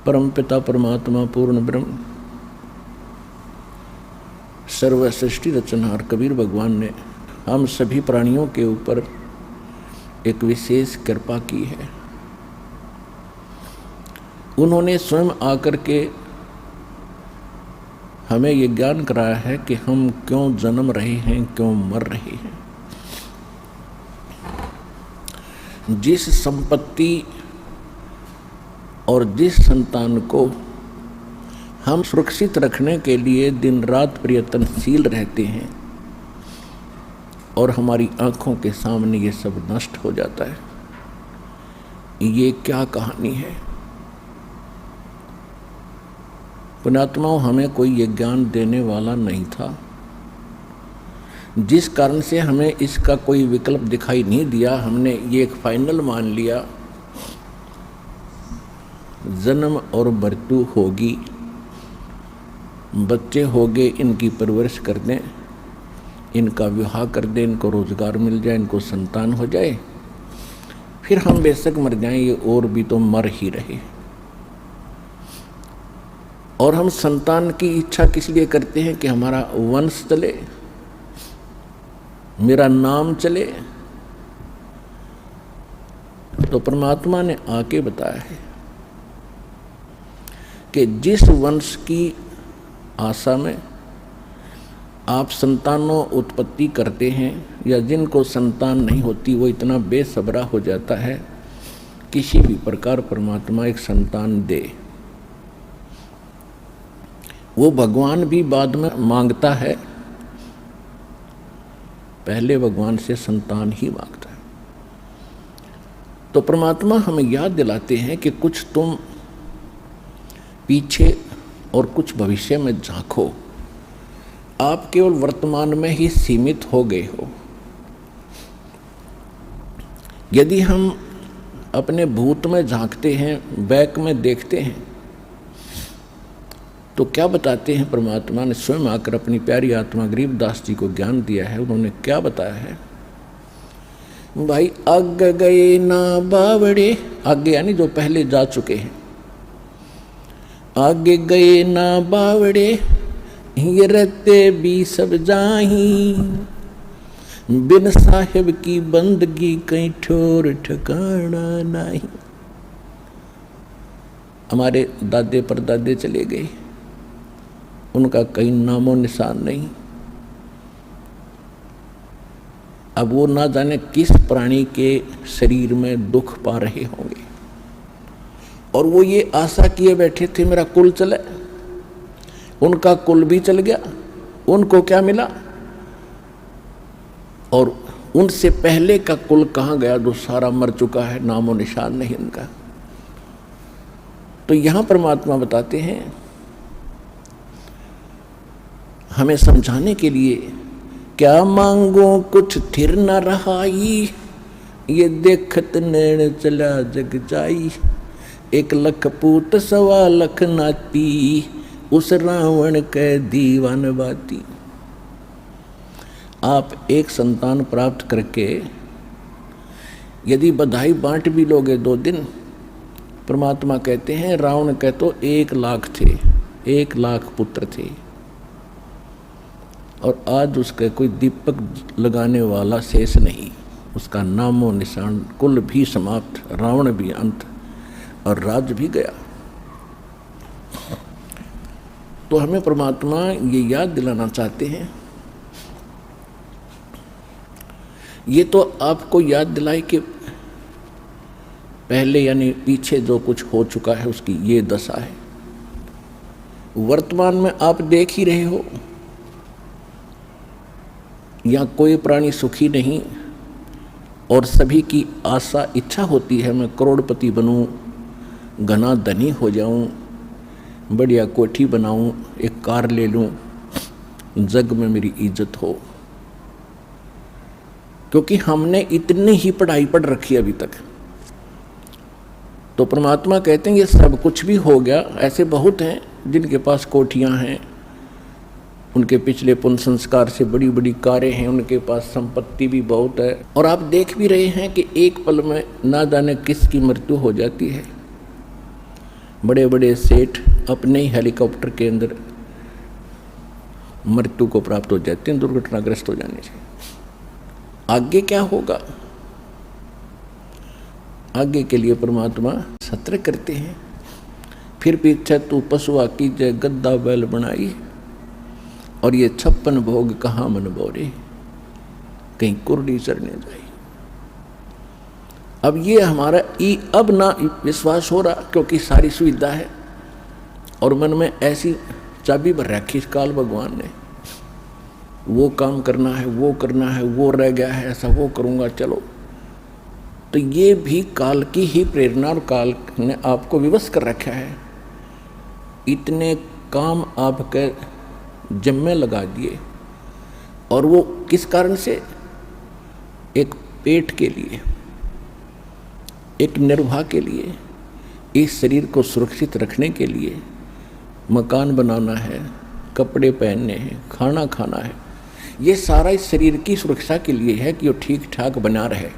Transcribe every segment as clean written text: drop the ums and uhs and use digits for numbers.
परम पिता परमात्मा पूर्ण ब्रह्म सर्व सृष्टि रचनहार कबीर भगवान ने हम सभी प्राणियों के ऊपर एक विशेष कृपा की है। उन्होंने स्वयं आकर के हमें ये ज्ञान कराया है कि हम क्यों जन्म रहे हैं, क्यों मर रहे हैं। जिस संपत्ति और जिस संतान को हम सुरक्षित रखने के लिए दिन रात प्रयत्नशील रहते हैं और हमारी आंखों के सामने ये सब नष्ट हो जाता है, ये क्या कहानी है। पुण्यात्माओं, हमें कोई ये ज्ञान देने वाला नहीं था, जिस कारण से हमें इसका कोई विकल्प दिखाई नहीं दिया। हमने ये एक फाइनल मान लिया, जन्म और मृत्यु होगी, बच्चे होंगे, इनकी परवरिश कर दें, इनका विवाह कर दें, इनको रोजगार मिल जाए, इनको संतान हो जाए, फिर हम बेशक मर जाएं, ये और भी तो मर ही रहे। और हम संतान की इच्छा किस लिए करते हैं कि हमारा वंश चले, मेरा नाम चले। तो परमात्मा ने आके बताया है कि जिस वंश की आशा में आप संतानों उत्पत्ति करते हैं या जिनको संतान नहीं होती, वो इतना बेसब्रा हो जाता है किसी भी प्रकार परमात्मा एक संतान दे। वो भगवान भी बाद में मांगता है, पहले भगवान से संतान ही मांगता है। तो परमात्मा हमें याद दिलाते हैं कि कुछ तुम पीछे और कुछ भविष्य में झांको। आप केवल वर्तमान में ही सीमित हो गए हो। यदि हम अपने भूत में झांकते हैं, बैक में देखते हैं, तो क्या बताते हैं परमात्मा ने स्वयं आकर अपनी प्यारी आत्मा गरीबदास जी को ज्ञान दिया है। उन्होंने क्या बताया है, भाई आगे गए ना बावड़े, आगे यानी जो पहले जा चुके हैं, आगे गए ना बावड़े ये रहते भी सब जाही, बिन साहिब की बंदगी कहीं ठोर ठिकाना नहीं। हमारे दादे परदादे चले गए, उनका कहीं नामो निशान नहीं। अब वो ना जाने किस प्राणी के शरीर में दुख पा रहे होंगे, और वो ये आशा किए बैठे थे मेरा कुल चले। उनका कुल भी चल गया, उनको क्या मिला, और उनसे पहले का कुल कहाँ गया जो सारा मर चुका है, नामो निशान नहीं उनका। तो यहां परमात्मा बताते हैं हमें समझाने के लिए, क्या मांगो कुछ थिर न रहाई, ये देखत नैन चला जग जाई, 1 लख पूत 1.25 लाख नाती, उस रावण के दीवान बाती। आप एक संतान प्राप्त करके यदि बधाई बांट भी लोगे 2 दिन, परमात्मा कहते हैं रावण के तो 1 लाख थे, 1 लाख पुत्र थे, और आज उसके कोई दीपक लगाने वाला शेष नहीं, उसका नामो निशान, कुल भी समाप्त, रावण भी अंत, और राज भी गया। तो हमें परमात्मा ये याद दिलाना चाहते हैं, ये तो आपको याद दिलाए कि पहले यानी पीछे जो कुछ हो चुका है उसकी ये दशा है। वर्तमान में आप देख ही रहे हो, यहाँ कोई प्राणी सुखी नहीं, और सभी की आशा इच्छा होती है मैं करोड़पति बनूं, घना धनी हो जाऊं, बढ़िया कोठी बनाऊं, एक कार ले लूं, जग में मेरी इज्जत हो। क्योंकि हमने इतनी ही पढ़ाई पढ़ रखी अभी तक। तो परमात्मा कहते हैं ये सब कुछ भी हो गया। ऐसे बहुत हैं जिनके पास कोठियां हैं, उनके पिछले पुण्य संस्कार से बड़ी बड़ी कारें हैं, उनके पास संपत्ति भी बहुत है, और आप देख भी रहे हैं कि एक पल में ना जाने किसकी मृत्यु हो जाती है। बड़े बड़े सेठ अपने ही हेलीकॉप्टर के अंदर मृत्यु को प्राप्त हो जाते हैं दुर्घटनाग्रस्त हो जाने से। आगे क्या होगा, आगे के लिए परमात्मा सत्र करते हैं। फिर पीछे तू पशुआ की जय गद्दा बैल बनाई, और ये 56 भोग कहाँ मन बोरे, कहीं कुर्डी चरने जाई। अब ये हमारा अब ना विश्वास हो रहा, क्योंकि सारी सुविधा है और मन में ऐसी चाबी भर रखी इस काल भगवान ने, वो काम करना है, वो करना है, वो रह गया है, ऐसा वो करूँगा चलो। तो ये भी काल की ही प्रेरणा, और काल ने आपको विवश कर रखा है। इतने काम आपके जिम्मे लगा दिए, और वो किस कारण से, एक पेट के लिए, एक निर्वाह के लिए, इस शरीर को सुरक्षित रखने के लिए। मकान बनाना है, कपड़े पहनने हैं, खाना खाना है, ये सारा इस शरीर की सुरक्षा के लिए है कि वो ठीक ठाक बना रहे।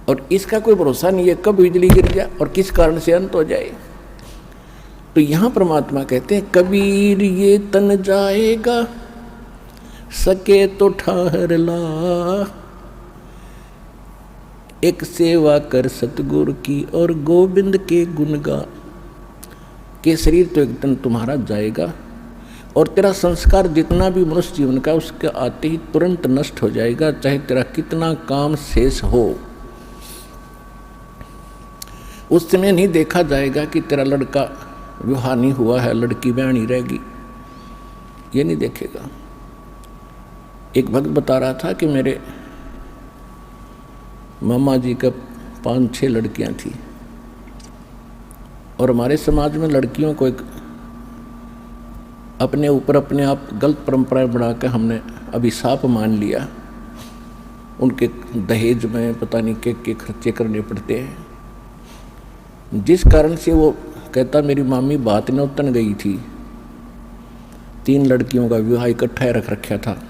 और इसका कोई भरोसा नहीं है कब बिजली गिर जाए और किस कारण से अंत हो जाए। तो यहाँ परमात्मा कहते हैं, कबीर ये तन जाएगा, सके तो ठहर ला, एक सेवा कर सतगुरु की और गोविंद के गुण गा। के शरीर तो एक दिन तुम्हारा जाएगा, और तेरा संस्कार जितना भी मनुष्य जीवन का उसके आते ही तुरंत नष्ट हो जाएगा, चाहे तेरा कितना काम शेष हो। उस समय नहीं देखा जाएगा कि तेरा लड़का विवाह नहीं हुआ है, लड़की ब्याह रहेगी, ये नहीं देखेगा। एक भक्त बता रहा था कि मेरे मामा जी का 5-6 लड़कियां थी, और हमारे समाज में लड़कियों को एक अपने ऊपर अपने आप गलत परंपराएं बढ़ाकर हमने अभिशाप मान लिया। उनके दहेज में पता नहीं के खर्चे करने पड़ते हैं, जिस कारण से वो कहता मेरी मामी बात न उतन गई थी, 3 लड़कियों का विवाह इकट्ठा रख रखा था।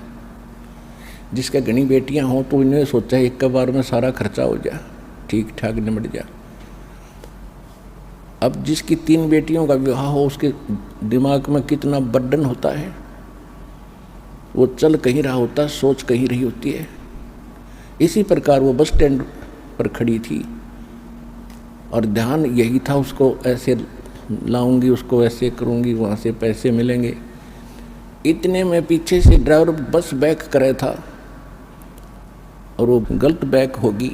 जिसके घनी बेटियां हों तो इन्होंने सोचा एक बार में सारा खर्चा हो जाए, ठीक ठाक निमट जाए। अब जिसकी 3 बेटियों का विवाह हो उसके दिमाग में कितना बर्डन होता है, वो चल कहीं रहा होता, सोच कहीं रही होती है। इसी प्रकार वो बस स्टैंड पर खड़ी थी और ध्यान यही था, उसको ऐसे लाऊंगी, उसको ऐसे करूंगी, वहाँ से पैसे मिलेंगे। इतने में पीछे से ड्राइवर बस बैक करे था और वो गलत बैक होगी,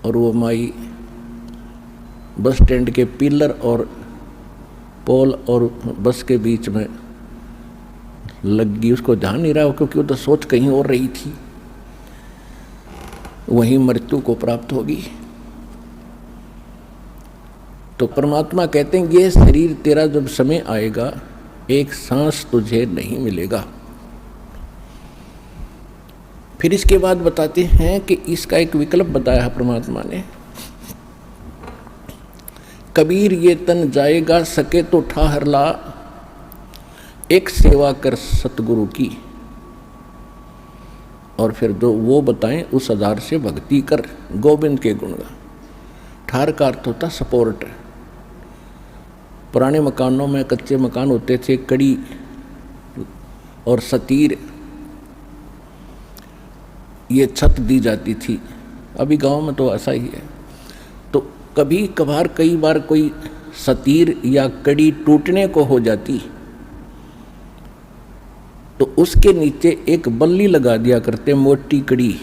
और वो माई बस स्टैंड के पिलर और पोल और बस के बीच में लग गई। उसको ध्यान नहीं रहा, क्योंकि वो तो सोच कहीं और रही थी। वहीं मृत्यु को प्राप्त होगी। तो परमात्मा कहते हैं ये शरीर तेरा जब समय आएगा, एक सांस तुझे नहीं मिलेगा। फिर इसके बाद बताते हैं कि इसका एक विकल्प बताया है परमात्मा ने, कबीर ये तन जाएगा, सके तो ठहर ला, एक सेवा कर सतगुरु की। और फिर जो वो बताएं उस आधार से भक्ति कर, गोविंद के गुण गा। ठार का अर्थ होता सपोर्ट। पुराने मकानों में कच्चे मकान होते थे, कड़ी और सतीर ये छत दी जाती थी। अभी गांव में तो ऐसा ही है। तो कभी कभार कई बार कोई सतीर या कड़ी टूटने को हो जाती तो उसके नीचे एक बल्ली लगा दिया करते, मोटी कड़ी,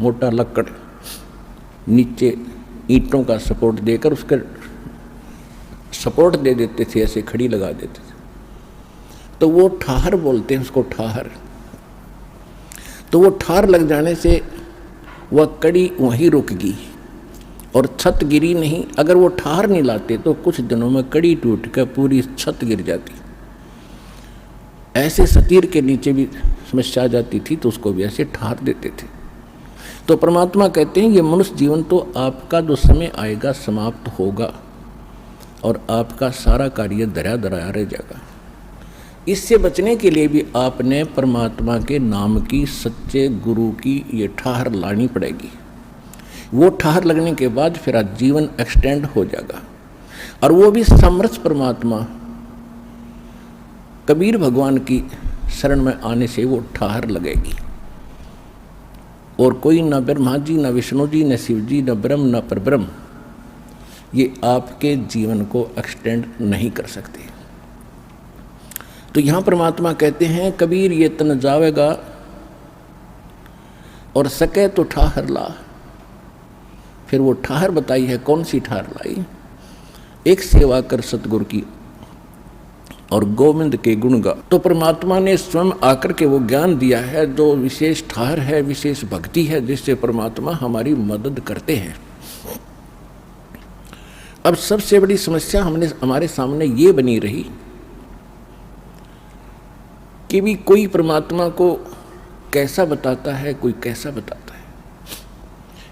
मोटा लकड़, नीचे ईंटों का सपोर्ट देकर उसके सपोर्ट दे देते थे, ऐसे खड़ी लगा देते थे। तो वो ठाहर बोलते हैं उसको, ठाहर। तो वो ठार लग जाने से वह कड़ी वहीं रुक गई और छत गिरी नहीं। अगर वो ठार नहीं लाते तो कुछ दिनों में कड़ी टूट कर पूरी छत गिर जाती। ऐसे सतीर के नीचे भी समस्या आ जाती थी, तो उसको भी ऐसे ठार देते थे। तो परमात्मा कहते हैं ये मनुष्य जीवन तो आपका जो समय आएगा समाप्त होगा और आपका सारा कार्य धरा धराया रह जाएगा। इससे बचने के लिए भी आपने परमात्मा के नाम की, सच्चे गुरु की ये ठाहर लानी पड़ेगी। वो ठाहर लगने के बाद फिर जीवन एक्सटेंड हो जाएगा। और वो भी समर्थ परमात्मा कबीर भगवान की शरण में आने से वो ठहर लगेगी। और कोई न ब्रह्मा जी, न विष्णु जी, न शिव जी, न ब्रह्म, न परब्रह्म ये आपके जीवन को एक्सटेंड नहीं कर सकते। तो यहाँ परमात्मा कहते हैं कबीर ये तन जावेगा और सके तो ठाहर ला। फिर वो ठाहर बताई है, कौन सी ठाहर लाई? एक सेवा कर सतगुरु की और गोविंद के गुण गा। तो परमात्मा ने स्वयं आकर के वो ज्ञान दिया है जो विशेष ठाहर है, विशेष भक्ति है, जिससे परमात्मा हमारी मदद करते हैं। अब सबसे बड़ी समस्या हमारे सामने ये बनी रही कि भी कोई परमात्मा को कैसा बताता है, कोई कैसा बताता है।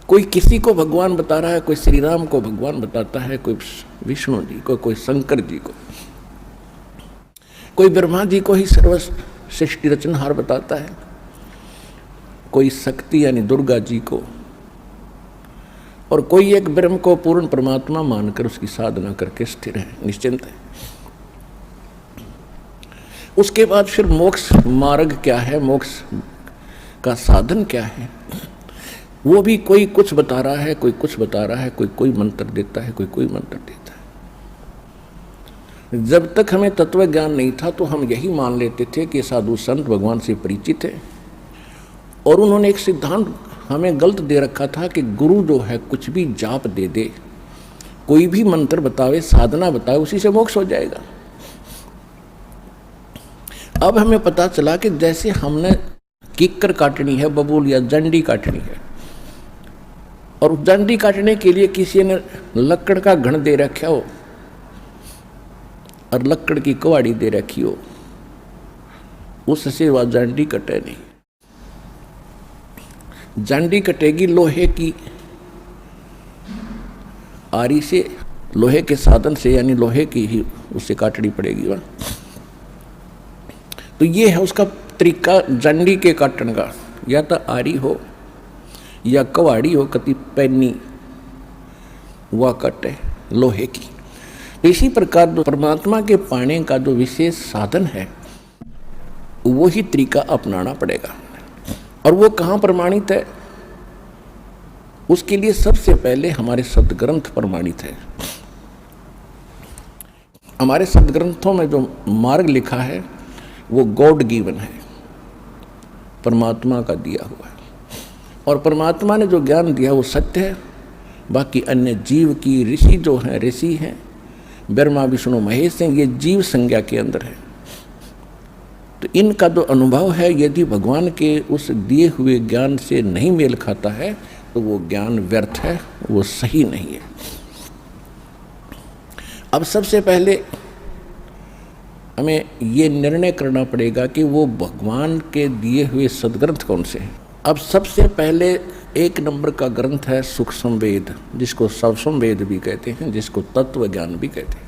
कोई किसी को भगवान बता रहा है, कोई श्री राम को भगवान बताता है, कोई विष्णु जी को, कोई शंकर जी को, कोई ब्रह्मा जी को ही सर्व सृष्टि रचनहार बताता है, कोई शक्ति यानी दुर्गा जी को, और कोई एक ब्रह्म को पूर्ण परमात्मा मानकर उसकी साधना करके स्थिर है, निश्चिंत है। उसके बाद फिर मोक्ष मार्ग क्या है, मोक्ष का साधन क्या है, वो भी कोई कुछ बता रहा है, कोई कुछ बता रहा है, कोई मंत्र देता है, कोई मंत्र देता है। जब तक हमें तत्व ज्ञान नहीं था तो हम यही मान लेते थे कि साधु संत भगवान से परिचित है, और उन्होंने एक सिद्धांत हमें गलत दे रखा था कि गुरु जो है कुछ भी जाप दे दे, कोई भी मंत्र बतावे, साधना बताए, उसी से मोक्ष हो जाएगा। अब हमें पता चला कि जैसे हमने किक्कर काटनी है, बबूल या जंडी काटनी है, और उस जंडी काटने के लिए किसी ने लकड़ का घन दे रखा हो और लकड़ की कुहाड़ी दे रखी हो, उससे वह जंडी कटे नहीं। जंडी कटेगी लोहे की आरी से, लोहे के साधन से, यानी लोहे की ही उससे काटनी पड़ेगी वह। तो ये है उसका तरीका जंडी के काटने का, या तो आरी हो या कुहाड़ी हो, कति पैनी वह कटे लोहे की। इसी प्रकार जो परमात्मा के पाने का जो विशेष साधन है वो ही तरीका अपनाना पड़ेगा। और वो कहाँ प्रमाणित है? उसके लिए सबसे पहले हमारे सदग्रंथ प्रमाणित है। हमारे सदग्रंथों में जो मार्ग लिखा है वो गॉड गिवन है, परमात्मा का दिया हुआ है। और परमात्मा ने जो ज्ञान दिया वो सत्य है। बाकी अन्य जीव की ऋषि जो हैं, ऋषि हैं ब्रह्मा विष्णु महेश हैं, ये जीव संज्ञा के अंदर है। तो इनका जो अनुभव है, यदि भगवान के उस दिए हुए ज्ञान से नहीं मेल खाता है तो वो ज्ञान व्यर्थ है, वो सही नहीं है। अब सबसे पहले हमें ये निर्णय करना पड़ेगा कि वो भगवान के दिए हुए सदग्रंथ कौन से हैं। अब सबसे पहले एक नंबर का ग्रंथ है सूक्ष्म वेद, जिसको सवसम वेद भी कहते हैं, जिसको तत्व ज्ञान भी कहते हैं।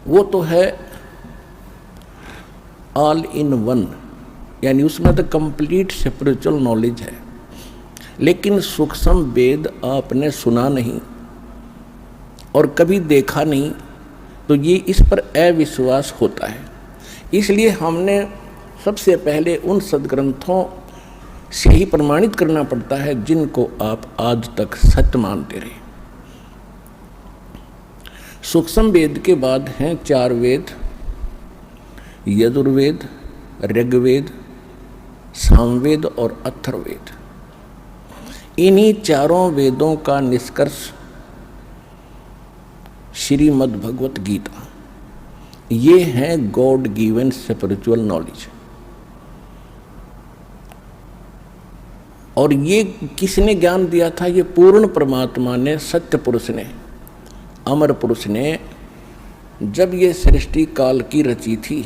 वो तो है ऑल इन वन, यानी उसमें तो कंप्लीट स्पिरिचुअल नॉलेज है। लेकिन सूक्ष्म वेद आपने सुना नहीं और कभी देखा नहीं, तो ये इस पर अविश्वास होता है। इसलिए हमने सबसे पहले उन सदग्रंथों से ही प्रमाणित करना पड़ता है जिनको आप आज तक सत्य मानते रहे। सूक्ष्म वेद के बाद हैं 4 वेद, यजुर्वेद, ऋग्वेद, सामवेद और अथर्ववेद। इन्हीं चारों वेदों का निष्कर्ष श्रीमद् भगवत गीता, ये है गॉड गिवन स्पिरिचुअल नॉलेज। और ये किसने ज्ञान दिया था? ये पूर्ण परमात्मा ने, सत्य पुरुष ने, अमर पुरुष ने जब ये सृष्टि काल की रची थी,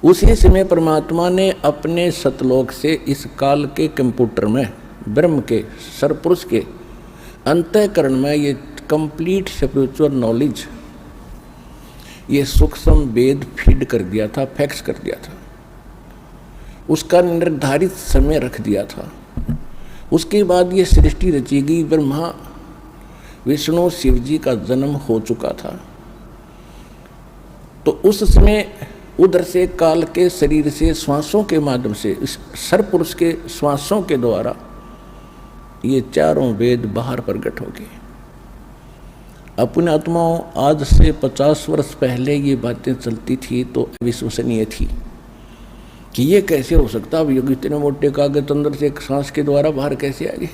उसी समय परमात्मा ने अपने सतलोक से इस काल के कंप्यूटर में, ब्रह्म के सरपुरुष के अंतःकरण में ये कंप्लीट स्पिरिचुअल नॉलेज, ये सूक्ष्म वेद फीड कर दिया था, फैक्स कर दिया था। उसका निर्धारित समय रख दिया था। उसके बाद ये सृष्टि रची गई। ब्रह्मा विष्णु शिव जी का जन्म हो चुका था। तो उस समय उधर से काल के शरीर से श्वासों के माध्यम से, इस सरपुरुष के श्वासों के द्वारा ये चारों वेद बाहर प्रकट हो गए। अपने आत्माओं, आज से 50 वर्ष पहले ये बातें चलती थी तो अविश्वसनीय थी कि ये कैसे हो सकता। अब योग इतने मोटे कागज अंदर से एक सांस के द्वारा बाहर कैसे आ गए,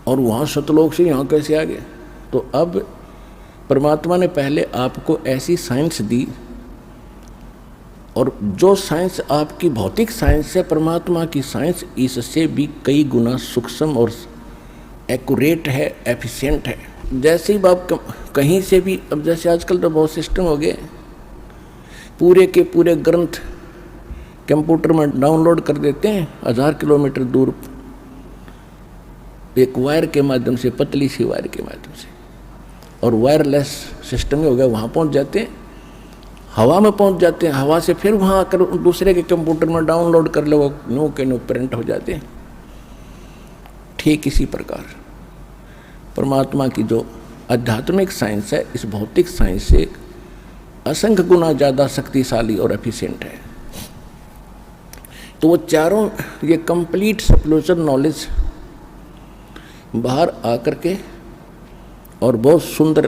और वहाँ सतलोक से यहाँ कैसे आ गए। तो अब परमात्मा ने पहले आपको ऐसी साइंस दी, और जो साइंस आपकी भौतिक साइंस है, परमात्मा की साइंस इससे भी कई गुना सूक्ष्म और एक्यूरेट है, एफिशिएंट है। जैसे ही आप कहीं से भी, अब जैसे आजकल तो बहुत सिस्टम हो गए, पूरे के पूरे ग्रंथ कंप्यूटर में डाउनलोड कर देते हैं 1000 किलोमीटर दूर, एक वायर के माध्यम से, पतली सी वायर के माध्यम से, और वायरलेस सिस्टम में हो गया, वहाँ पहुँच जाते हैं, हवा में पहुँच जाते हैं, हवा से फिर वहाँ आकर दूसरे के कंप्यूटर में डाउनलोड कर लो, नो के नो प्रिंट हो जाते हैं। ठीक इसी प्रकार परमात्मा की जो आध्यात्मिक साइंस है, इस भौतिक साइंस से असंख्य गुना ज़्यादा शक्तिशाली और एफिशिएंट है। तो वो चारों ये कंप्लीट सप्लोजर नॉलेज बाहर आकर के और बहुत सुंदर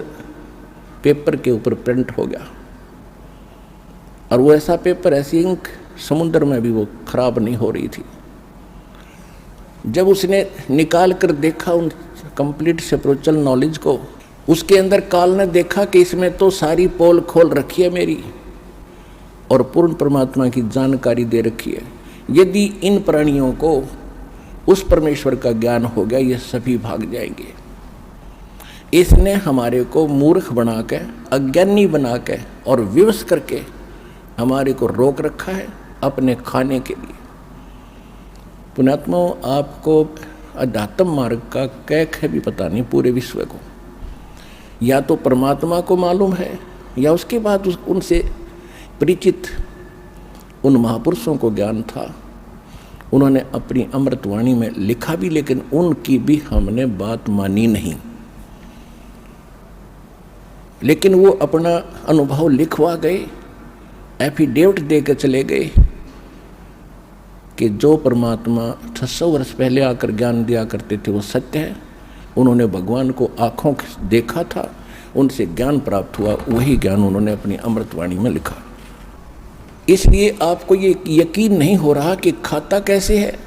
पेपर के ऊपर प्रिंट हो गया, और वो ऐसा पेपर, ऐसी इंक समुद्र में भी वो खराब नहीं हो रही थी। जब उसने निकाल कर देखा उन कंप्लीट स्पिरिचुअल नॉलेज को, उसके अंदर काल ने देखा कि इसमें तो सारी पोल खोल रखी है मेरी, और पूर्ण परमात्मा की जानकारी दे रखी है। यदि इन प्राणियों को उस परमेश्वर का ज्ञान हो गया, ये सभी भाग जाएंगे। इसने हमारे को मूर्ख बना के, अज्ञानी बना के और विवश करके हमारे को रोक रखा है अपने खाने के लिए। पुण्यात्मा, आपको अध्यात्म मार्ग का कैक है भी पता नहीं पूरे विश्व को, या तो परमात्मा को मालूम है, या उसके बाद उनसे परिचित उन महापुरुषों को ज्ञान था, उन्होंने अपनी अमृतवाणी में लिखा भी, लेकिन उनकी भी हमने बात मानी नहीं। लेकिन वो अपना अनुभव लिखवा गए, एफिडेविट दे के चले गए कि जो परमात्मा 600 वर्ष पहले आकर ज्ञान दिया करते थे वो सत्य है। उन्होंने भगवान को आँखों से देखा था, उनसे ज्ञान प्राप्त हुआ, वही ज्ञान उन्होंने अपनी अमृतवाणी में लिखा। इसलिए आपको ये यकीन नहीं हो रहा कि खाता कैसे है।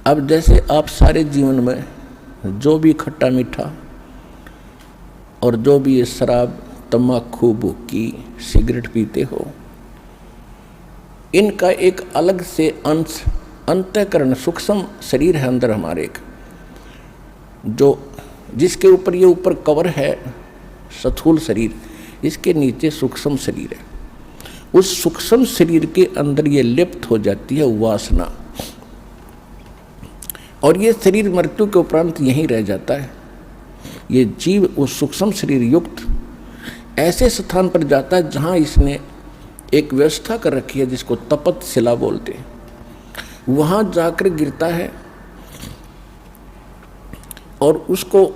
अब जैसे आप सारे जीवन में जो भी खट्टा मीठा और जो भी ये शराब, तम्बाकू, भुक्की, सिगरेट पीते हो, इनका एक अलग से अंश, अंतःकरण, सूक्ष्म शरीर है अंदर हमारे एक, जो जिसके ऊपर ये ऊपर कवर है स्थूल शरीर, इसके नीचे सूक्ष्म शरीर है। उस सूक्ष्म शरीर के अंदर ये लिप्त हो जाती है वासना, और ये शरीर मृत्यु के उपरांत यहीं रह जाता है। ये जीव उस सूक्ष्म शरीर युक्त ऐसे स्थान पर जाता है जहाँ इसने एक व्यवस्था कर रखी है, जिसको तपत शिला बोलते हैं। वहाँ जाकर गिरता है, और उसको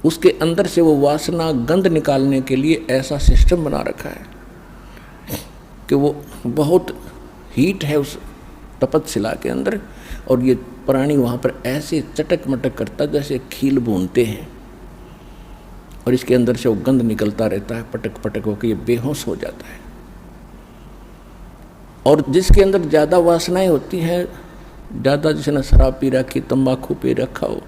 उसके अंदर से वो वासना गंध निकालने के लिए ऐसा सिस्टम बना रखा है कि वो बहुत हीट है उस तपत शिला के अंदर, और ये प्राणी वहाँ पर ऐसे चटक मटक करता जैसे खील भूनते हैं, और इसके अंदर से वो गंध निकलता रहता है, पटक पटक होकर ये बेहोश हो जाता है। और जिसके अंदर ज़्यादा वासनाएं होती हैं, ज़्यादा जिसने शराब पी रखी, तंबाकू पी रखा हो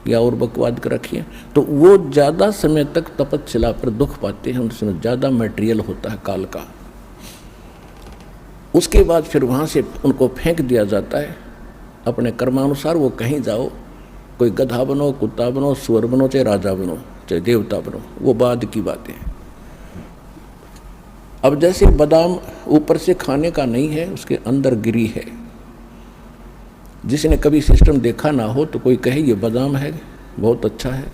या और बकवाद कर रखी है, तो वो ज़्यादा समय तक तपत शिला पर दुख पाते हैं, उसमें ज़्यादा मटेरियल होता है काल का। उसके बाद फिर वहाँ से उनको फेंक दिया जाता है अपने कर्मानुसार। वो कहीं जाओ, कोई गधा बनो, कुत्ता बनो, सुअर बनो, चाहे राजा बनो, चाहे देवता बनो, वो बाद की बातें। अब जैसे बादाम ऊपर से खाने का नहीं है, उसके अंदर गिरी है। जिसने कभी सिस्टम देखा ना हो तो कोई कहे ये बादाम है, बहुत अच्छा है,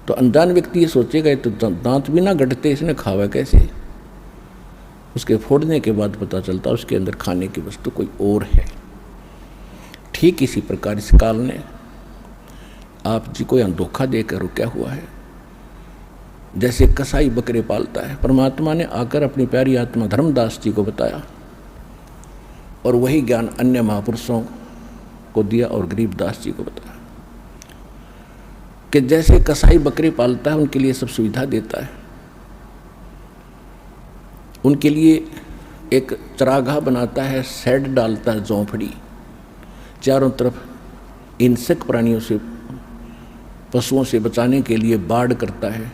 तो अनजान व्यक्ति ये सोचेगा तो दांत भी ना गढ़ते, इसने खावा कैसे। उसके फोड़ने के बाद पता चलता उसके अंदर खाने की वस्तु कोई और है। ठीक इसी प्रकार इस काल ने आप जी को यहाँ धोखा देकर रुका हुआ है। जैसे कसाई बकरे पालता है, परमात्मा ने आकर अपनी प्यारी आत्मा धर्मदास जी को बताया और वही ज्ञान अन्य महापुरुषों को दिया और गरीबदास जी को बताया कि जैसे कसाई बकरे पालता है, उनके लिए सब सुविधा देता है, उनके लिए एक चरागाह बनाता है, शेड डालता है, झोंपड़ी, चारों तरफ हिंसक प्राणियों से, पशुओं से बचाने के लिए बाड़ करता है,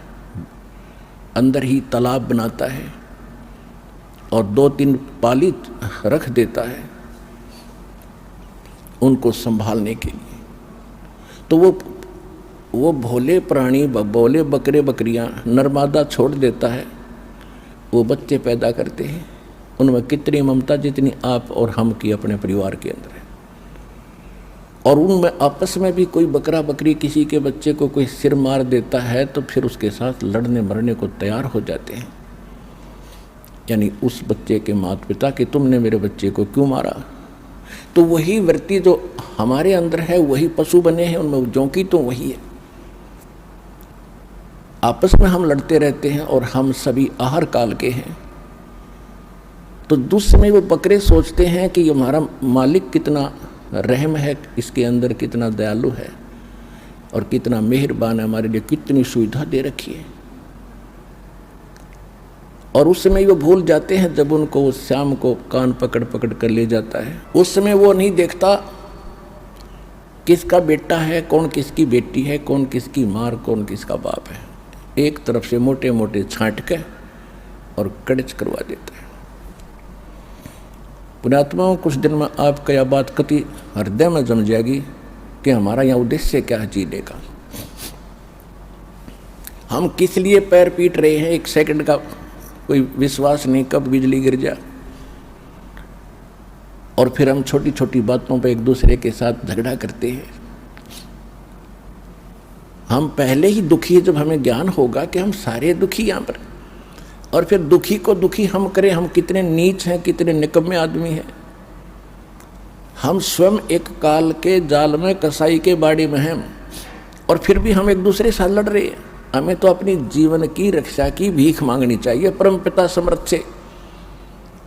अंदर ही तालाब बनाता है और 2-3 पाली रख देता है उनको संभालने के लिए। तो वो भोले प्राणी, भोले बकरे बकरियां नर्मदा छोड़ देता है, वो बच्चे पैदा करते हैं, उनमें कितनी ममता जितनी आप और हम की अपने परिवार के अंदर है। और उनमें आपस में भी कोई बकरा बकरी किसी के बच्चे को कोई सिर मार देता है तो फिर उसके साथ लड़ने मरने को तैयार हो जाते हैं, यानी उस बच्चे के माता पिता कि तुमने मेरे बच्चे को क्यों मारा। तो वही वृत्ति जो हमारे अंदर है, वही पशु बने हैं, उनमें जोंकी तो वही है। आपस में हम लड़ते रहते हैं और हम सभी आहार काल के हैं। तो दूसरे वो बकरे सोचते हैं कि हमारा मालिक कितना रहम है, इसके अंदर कितना दयालु है और कितना मेहरबान है, हमारे लिए कितनी सुविधा दे रखी है। और उस समय वो भूल जाते हैं जब उनको उस श्याम को कान पकड़ पकड़ कर ले जाता है। उस समय वो नहीं देखता किसका बेटा है, कौन किसकी बेटी है, कौन किसकी मार, कौन किसका बाप है। एक तरफ से मोटे मोटे छांट के और कड़च करवा देता है। पुण्यात्माओं, कुछ दिन में आपका यह बात कति हृदय में जम जाएगी कि हमारा यहाँ उद्देश्य क्या है जीने का। हम किस लिए पैर पीट रहे हैं, एक सेकंड का कोई विश्वास नहीं कब बिजली गिर जाए। और फिर हम छोटी छोटी बातों पर एक दूसरे के साथ झगड़ा करते हैं। हम पहले ही दुखी, जब हमें ज्ञान होगा कि हम सारे दुखी यहाँ पर, और फिर दुखी को दुखी हम करें, हम कितने नीच हैं, कितने निकम्मे आदमी हैं। हम स्वयं एक काल के जाल में, कसाई के बाड़ी में हैं और फिर भी हम एक दूसरे साथ लड़ रहे हैं। हमें तो अपनी जीवन की रक्षा की भीख मांगनी चाहिए परम पिता समर्थ से।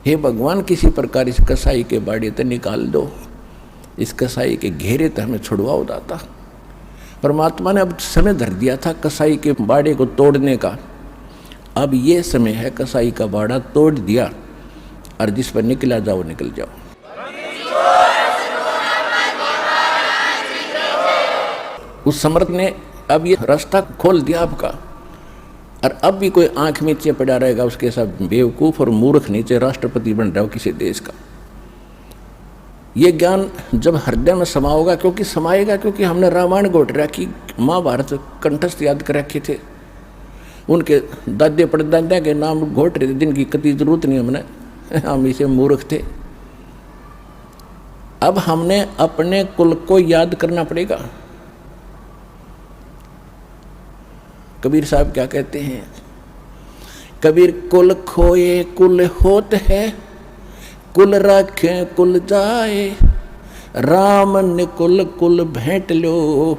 हे भगवान, किसी प्रकार इस कसाई के बाड़ी से निकाल दो, इस कसाई के घेरे से हमें छुड़वाओ दाता। परमात्मा ने अब समय धर दिया था कसाई के बाड़े को तोड़ने का। अब ये समय है, कसाई का बाड़ा तोड़ दिया और जिस पर निकला जाओ निकल जाओ। उस समर्थ ने अब ये रास्ता खोल दिया आपका। और अब भी कोई आंख नीचे पड़ा रहेगा, उसके साथ बेवकूफ और मूर्ख नीचे राष्ट्रपति बन रहा हो किसी देश का। ये ज्ञान जब हृदय में समा होगा, क्योंकि समाएगा, क्योंकि हमने रामायण घोट रखी, महाभारत कंठस्थ याद कर रखे थे, उनके दादे परदादा के नाम घोट रहे थे जिनकी कति जरूरत नहीं हमने, हम इसे मूर्ख थे। अब हमने अपने कुल को याद करना पड़ेगा। कबीर साहब क्या कहते हैं? कबीर कुल खोए कुल होत है, कुल राखे कुल जाए, राम निकुल कुल भेंट लो,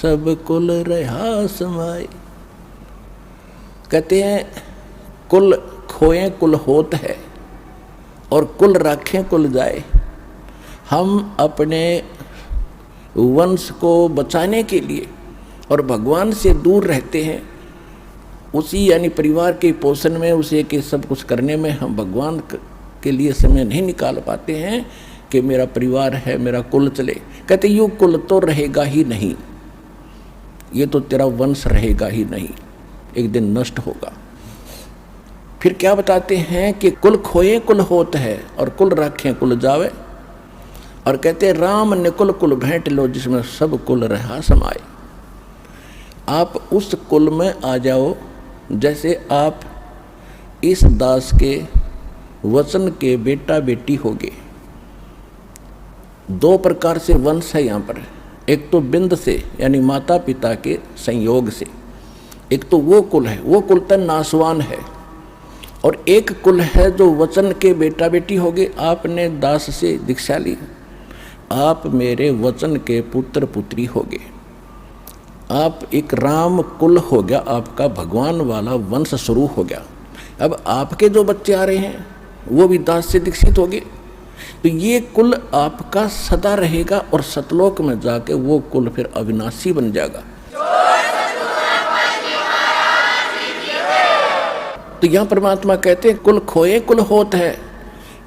सब कुल रहा समाए। कहते हैं कुल खोए कुल होत है और कुल राखें कुल जाए। हम अपने वंश को बचाने के लिए और भगवान से दूर रहते हैं, उसी यानी परिवार के पोषण में, उसे के सब कुछ करने में हम भगवान के लिए समय नहीं निकाल पाते हैं कि मेरा परिवार है, मेरा कुल चले। कहते यू कुल तो रहेगा ही नहीं, ये तो तेरा वंश रहेगा ही नहीं, एक दिन नष्ट होगा। फिर क्या बताते हैं कि कुल खोए कुल होत है और कुल राखें कुल जावे। और कहते राम निकुल कुल भेंट लो, जिसमें सब कुल रहा समाए। आप उस कुल में आ जाओ जैसे आप इस दास के वचन के बेटा बेटी होगे। दो प्रकार से वंश है यहाँ पर, एक तो बिंद से यानी माता पिता के संयोग से, एक तो वो कुल है, वो कुल तो नासवान है, और एक कुल है जो वचन के बेटा बेटी होगे। आपने दास से दीक्षा ली, आप मेरे वचन के पुत्र पुत्री होगे। आप एक राम कुल हो गया, आपका भगवान वाला वंश शुरू हो गया। अब आपके जो बच्चे आ रहे हैं वो भी दास से दीक्षित होंगे, तो ये कुल आपका सदा रहेगा और सतलोक में जाके वो कुल फिर अविनाशी बन जाएगा। तो यहाँ परमात्मा कहते हैं कुल खोए कुल होत है,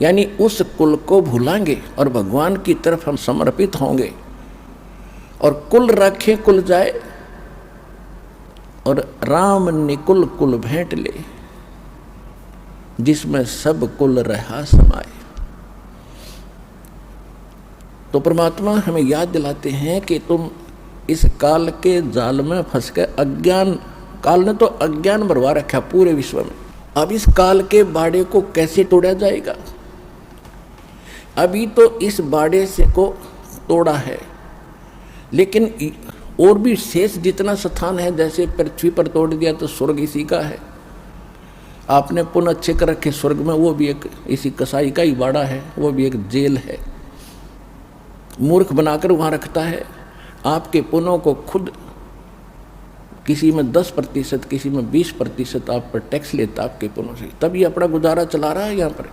यानी उस कुल को भूलांगे और भगवान की तरफ हम समर्पित होंगे और कुल रखे कुल जाए और राम निकुल कुल भेंट ले, जिसमें सब कुल रहा समाए। तो परमात्मा हमें याद दिलाते हैं कि तुम इस काल के जाल में फंस के, अज्ञान काल ने तो अज्ञान भरवा रखा पूरे विश्व में। अब इस काल के बाड़े को कैसे तोड़ा जाएगा? अभी तो इस बाड़े से को तोड़ा है, लेकिन और भी शेष जितना स्थान है, जैसे पृथ्वी पर तोड़ दिया तो स्वर्ग इसी का है। आपने पुनः अच्छे कर रखे स्वर्ग में, वो भी एक इसी कसाई का ही बाड़ा है, वो भी एक जेल है। मूर्ख बनाकर वहाँ रखता है। आपके पुनों को खुद किसी में 10%, किसी में 20% आप पर टैक्स लेता आपके पुनों से, तब ये अपना गुजारा चला रहा है यहाँ पर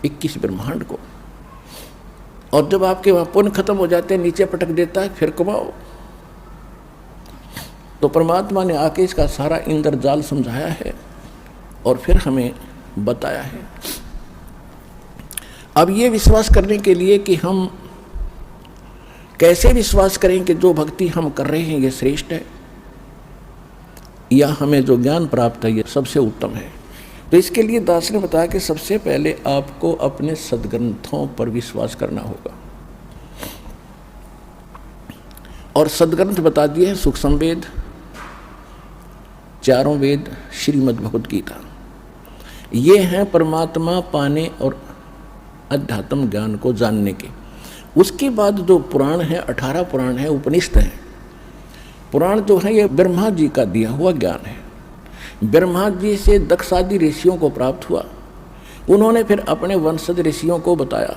21 ब्रह्मांड को। और जब आपके वहाँ पुण्य खत्म हो जाते हैं, नीचे पटक देता है, फिर कमाओ। तो परमात्मा ने आके इसका सारा इंद्रजाल समझाया है और फिर हमें बताया है। अब ये विश्वास करने के लिए कि हम कैसे विश्वास करें कि जो भक्ति हम कर रहे हैं ये श्रेष्ठ है, या हमें जो ज्ञान प्राप्त है ये सबसे उत्तम है। तो इसके लिए दास ने बताया कि सबसे पहले आपको अपने सद्ग्रंथों पर विश्वास करना होगा। और सद्ग्रंथ बता दिए हैं सूक्ष्म वेद, चारों वेद, श्रीमद् भगवद गीता। ये हैं परमात्मा पाने और अध्यात्म ज्ञान को जानने के। उसके बाद जो पुराण है, 18 पुराण है, उपनिषद हैं। पुराण जो है ये ब्रह्मा जी का दिया हुआ ज्ञान है। ब्रह्मा जी से दक्षादि ऋषियों को प्राप्त हुआ, उन्होंने फिर अपने वंशज ऋषियों को बताया।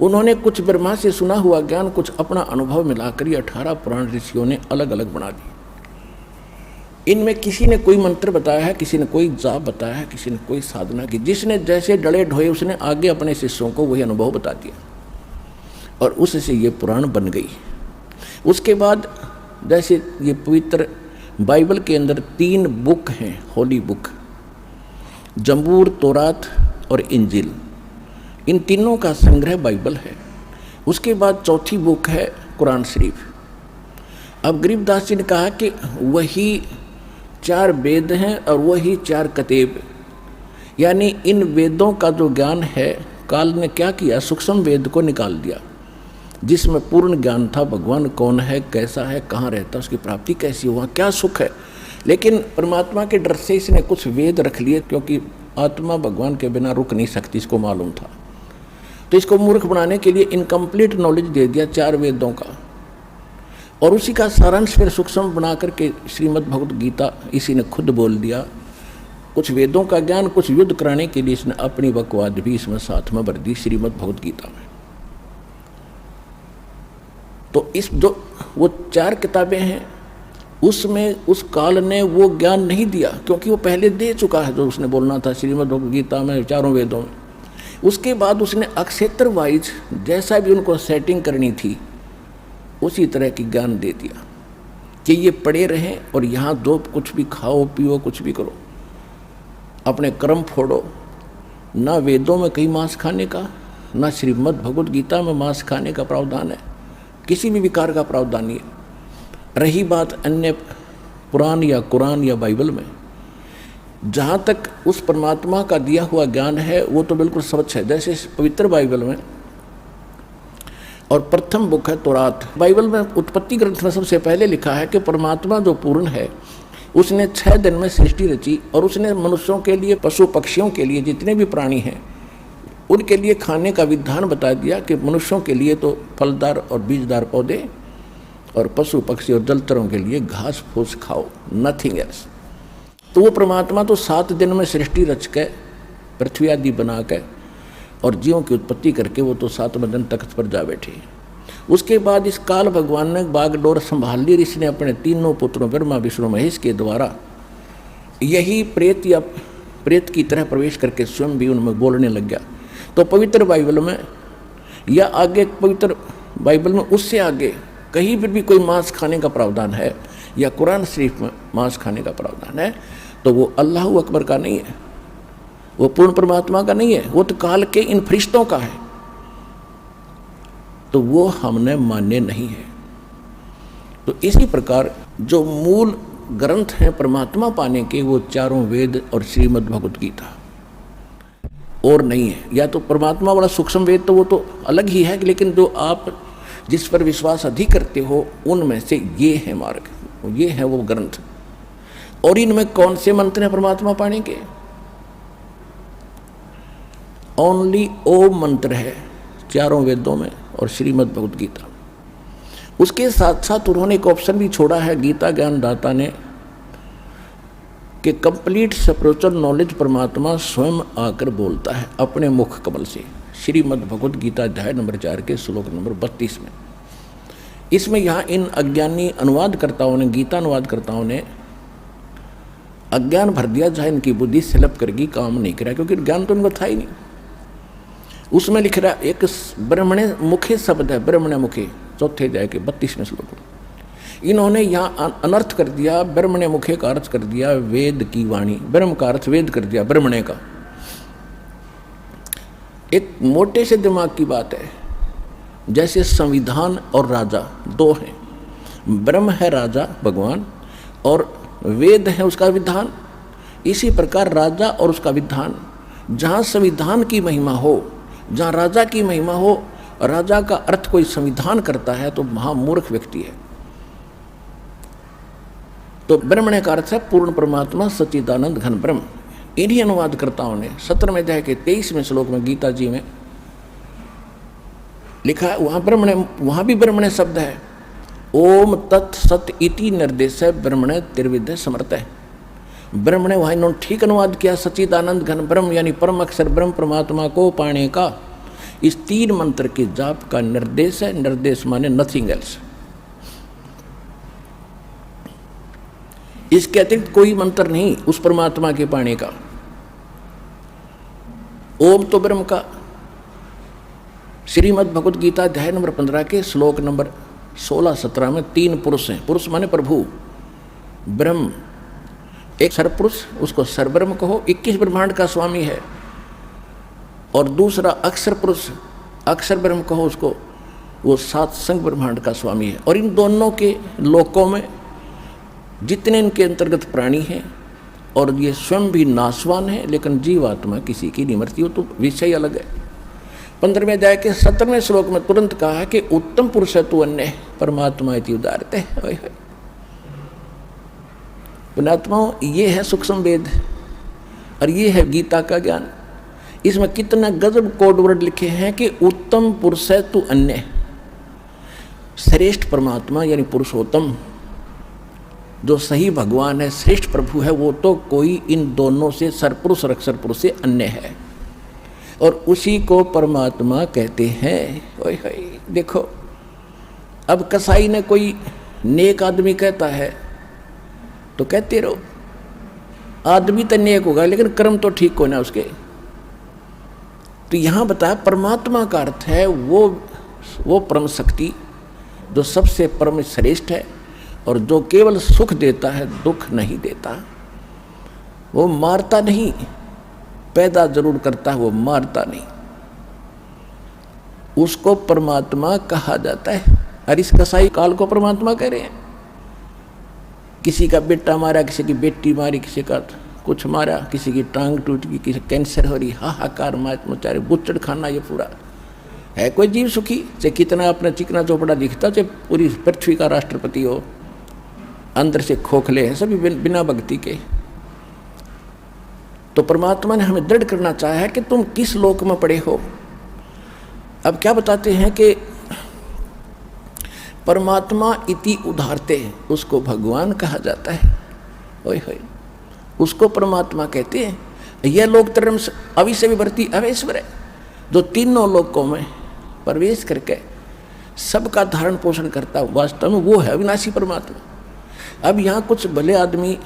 उन्होंने कुछ ब्रह्मा से सुना हुआ ज्ञान, कुछ अपना अनुभव मिलाकर ये 18 पुराण ऋषियों ने अलग अलग बना दिए। इनमें किसी ने कोई मंत्र बताया है, किसी ने कोई जाप बताया है, किसी ने कोई साधना की। जिसने जैसे डले ढोए उसने आगे अपने शिष्यों को वही अनुभव बता दिया और उससे ये पुराण बन गई। उसके बाद जैसे ये पवित्र बाइबल के अंदर 3 बुक हैं, होली बुक, जंबूर, तौरात और इंजिल। इन तीनों का संग्रह बाइबल है। उसके बाद चौथी बुक है कुरान शरीफ। अब गरीबदास जी ने कहा कि वही 4 वेद हैं और वही 4 कतेब, यानी इन वेदों का जो ज्ञान है काल ने क्या किया, सूक्ष्म वेद को निकाल दिया, जिसमें पूर्ण ज्ञान था। भगवान कौन है, कैसा है, कहाँ रहता, उसकी प्राप्ति कैसी हुआ, क्या सुख है। लेकिन परमात्मा के डर से इसने कुछ वेद रख लिए, क्योंकि आत्मा भगवान के बिना रुक नहीं सकती, इसको मालूम था। तो इसको मूर्ख बनाने के लिए इनकम्प्लीट नॉलेज दे दिया 4 वेदों का, और उसी का सारांश फिर सूक्ष्म बना करके श्रीमद् भगवद गीता इसी ने खुद बोल दिया। कुछ वेदों का ज्ञान, कुछ युद्ध कराने के लिए इसने अपनी बकवाद भी इसमें साथ में भर दी श्रीमद् भगवद गीता में। तो इस जो वो 4 किताबें हैं उसमें उस काल ने वो ज्ञान नहीं दिया, क्योंकि वो पहले दे चुका है जो उसने बोलना था श्रीमद् भगवद गीता में, 4 वेदों में। उसके बाद उसने अक्षेत्र वाइज जैसा भी उनको सेटिंग करनी थी उसी तरह की ज्ञान दे दिया कि ये पड़े रहें और यहाँ जो कुछ भी खाओ पियो, कुछ भी करो, अपने कर्म फोड़ो। ना वेदों में कहीं मांस खाने का, ना श्रीमद् भगवद गीता में मांस खाने का प्रावधान है, किसी भी विकार का प्रावधान नहीं है। रही बात अन्य पुराण या कुरान या बाइबल में, जहाँ तक उस परमात्मा का दिया हुआ ज्ञान है वो तो बिल्कुल सच है। जैसे पवित्र बाइबल में और प्रथम बुक है तौरात। बाइबल में उत्पत्ति ग्रंथ में सबसे पहले लिखा है कि परमात्मा जो पूर्ण है उसने 6 दिन में सृष्टि रची, और उसने मनुष्यों के लिए, पशु पक्षियों के लिए, जितने भी प्राणी हैं उनके लिए खाने का विधान बता दिया कि मनुष्यों के लिए तो फलदार और बीजदार पौधे, और पशु पक्षी और जलचरों के लिए घास फूस खाओ, नथिंग एल्स। तो वो परमात्मा तो 7 दिन में सृष्टि रच के, पृथ्वी आदि बना के और जीवों की उत्पत्ति करके वो तो 7वें दिन तख्त पर जा बैठे। उसके बाद इस काल भगवान ने बागडोर संभाल ली। इसने अपने तीनों पुत्रों ब्रह्मा विष्णु महेश के द्वारा यही प्रेत या प्रेत की तरह प्रवेश करके स्वयं भी उनमें बोलने लग गया। तो पवित्र बाइबल में या आगे पवित्र बाइबल में उससे आगे कहीं पर भी कोई मांस खाने का प्रावधान है या कुरान शरीफ में मांस खाने का प्रावधान है तो वो अल्लाह अकबर का नहीं है, वो पूर्ण परमात्मा का नहीं है, वो तो काल के इन फरिश्तों का है। तो वो हमने मान्य नहीं है। तो इसी प्रकार जो मूल ग्रंथ हैं परमात्मा पाने के वो चारों वेद और श्रीमद् भगवत गीता और नहीं है। या तो परमात्मा वाला सूक्ष्म वेद तो वो तो अलग ही है, लेकिन जो आप जिस पर विश्वास अधिक करते हो उनमें से ये है मार्ग, ये है वो ग्रंथ। और इनमें कौन से मंत्र हैं परमात्मा पाने के? ओनली ओम मंत्र है चारों वेदों में और श्रीमद् भगवत गीता। उसके साथ साथ उन्होंने एक ऑप्शन भी छोड़ा है गीता ज्ञानदाता ने कि कंप्लीट स्पिरिचुअल नॉलेज परमात्मा स्वयं आकर बोलता है अपने मुख कमल से। श्रीमद् भगवत गीता अध्याय नंबर 4 के श्लोक नंबर 32 में। इसमें यहाँ इन अज्ञानी अनुवादकर्ताओं ने, गीता अनुवादकर्ताओं ने अज्ञान भर दिया जहाँ इनकी बुद्धि स्लप करके काम नहीं करा, क्योंकि ज्ञान तो इनको था ही नहीं। उसमें लिख रहा एक ब्रह्मणे मुखे शब्द है, ब्रह्मणे मुखे, चौथे अध्याय के 32वें श्लोक में। इन्होंने यहाँ अनर्थ कर दिया, ब्रह्मणे मुखे का अर्थ कर दिया वेद की वाणी, ब्रह्म का अर्थ वेद कर दिया ब्रह्मणे का। एक मोटे से दिमाग की बात है, जैसे संविधान और राजा दो हैं, ब्रह्म है राजा भगवान और वेद है उसका विधान। इसी प्रकार राजा और उसका विधान, जहाँ संविधान की महिमा हो, जहाँ राजा की महिमा हो, राजा का अर्थ कोई संविधान करता है तो महामूर्ख व्यक्ति है। तो ब्रह्मण्य का अर्थ है पूर्ण परमात्मा सच्चिदानंद घन ब्रह्म। इन्हीं अनुवादकर्ताओं ने 17वें अध्याय के 23वें श्लोक में गीता जी में लिखा है, वहाँ ब्रह्मण्य, वहाँ भी ब्रह्मण्य शब्द है। ओम तत् सत इति निर्देश है ब्रह्मण्य त्रिविध समर्थ है। ब्रह्मण्य वहाँ इन्होंने ठीक अनुवाद किया, सच्चिदानंद घन ब्रह्म यानी परम अक्षर ब्रह्म परमात्मा को पाने का इस 3 मंत्र के जाप का निर्देश है। निर्देश माने नथिंग एल्स। इसके अतिरिक्त कोई मंत्र नहीं उस परमात्मा के पाने का। ओम तो ब्रह्म का। श्रीमद् भगवत गीता अध्याय नंबर 15 के श्लोक नंबर 16-17 में 3 पुरुष हैं। पुरुष माने प्रभु ब्रह्म, एक सरपुरुष उसको सरब्रह्म कहो, 21 ब्रह्मांड का स्वामी है। और दूसरा अक्षर पुरुष, अक्षर ब्रह्म कहो उसको, वो 7 संग ब्रह्मांड का स्वामी है। और इन दोनों के लोकों में जितने इनके अंतर्गत प्राणी हैं और ये स्वयं भी नाशवान है, लेकिन जीवात्मा किसी की नहीं मरती, वो तो विषय अलग है। 15वें अध्याय के 17वें श्लोक में तुरंत कहा है कि उत्तम पुरुष है तू अन्य परमात्मा इति उदारते। पुण्यात्माओं, ये है सूक्ष्म वेद और ये है गीता का ज्ञान। इसमें कितना गजब कोड वर्ड लिखे हैं कि उत्तम पुरुष है तू अन्य। श्रेष्ठ परमात्मा यानी पुरुषोत्तम जो सही भगवान है, श्रेष्ठ प्रभु है, वो तो कोई इन दोनों से सरपुरुष और अक्षर पुरुष से अन्य है और उसी को परमात्मा कहते हैं। ओए होए, देखो अब कसाई ने कोई नेक आदमी कहता है तो कहते रहो, आदमी तो नेक होगा लेकिन कर्म तो ठीक होना उसके। तो यहाँ बताया परमात्मा का अर्थ है वो परम शक्ति जो सबसे परम श्रेष्ठ है और जो केवल सुख देता है, दुख नहीं देता। वो मारता नहीं, पैदा जरूर करता है, वो मारता नहीं। उसको परमात्मा कहा जाता है। और इस कसाई काल को परमात्मा कह रहे हैं। किसी का बेटा मारा, किसी की बेटी मारी, किसी का कुछ मारा, किसी की टांग टूट गई, किसी कैंसर हो रही, हाहाकार मचारे, बुच्चड़ खाना, ये पूरा है कोई जीव सुखी? चाहे कितना अपना चिकना चौपड़ा दिखता, चाहे पूरी पृथ्वी का राष्ट्रपति हो, अंदर से खोखले हैं सभी बिना भक्ति के। तो परमात्मा ने हमें दृढ़ करना चाहा है कि तुम किस लोक में पड़े हो। अब क्या बताते हैं कि परमात्मा इति उदारते, उसको भगवान कहा जाता है। ओए होए, उसको परमात्मा कहते हैं। यह लोक धर्म अविषय विवर्ती अवेश्वर है, जो तीनों लोकों में प्रवेश करके सबका धारण पोषण करता, वास्तव में वो है अविनाशी परमात्मा। अब यहाँ कुछ भले आदमी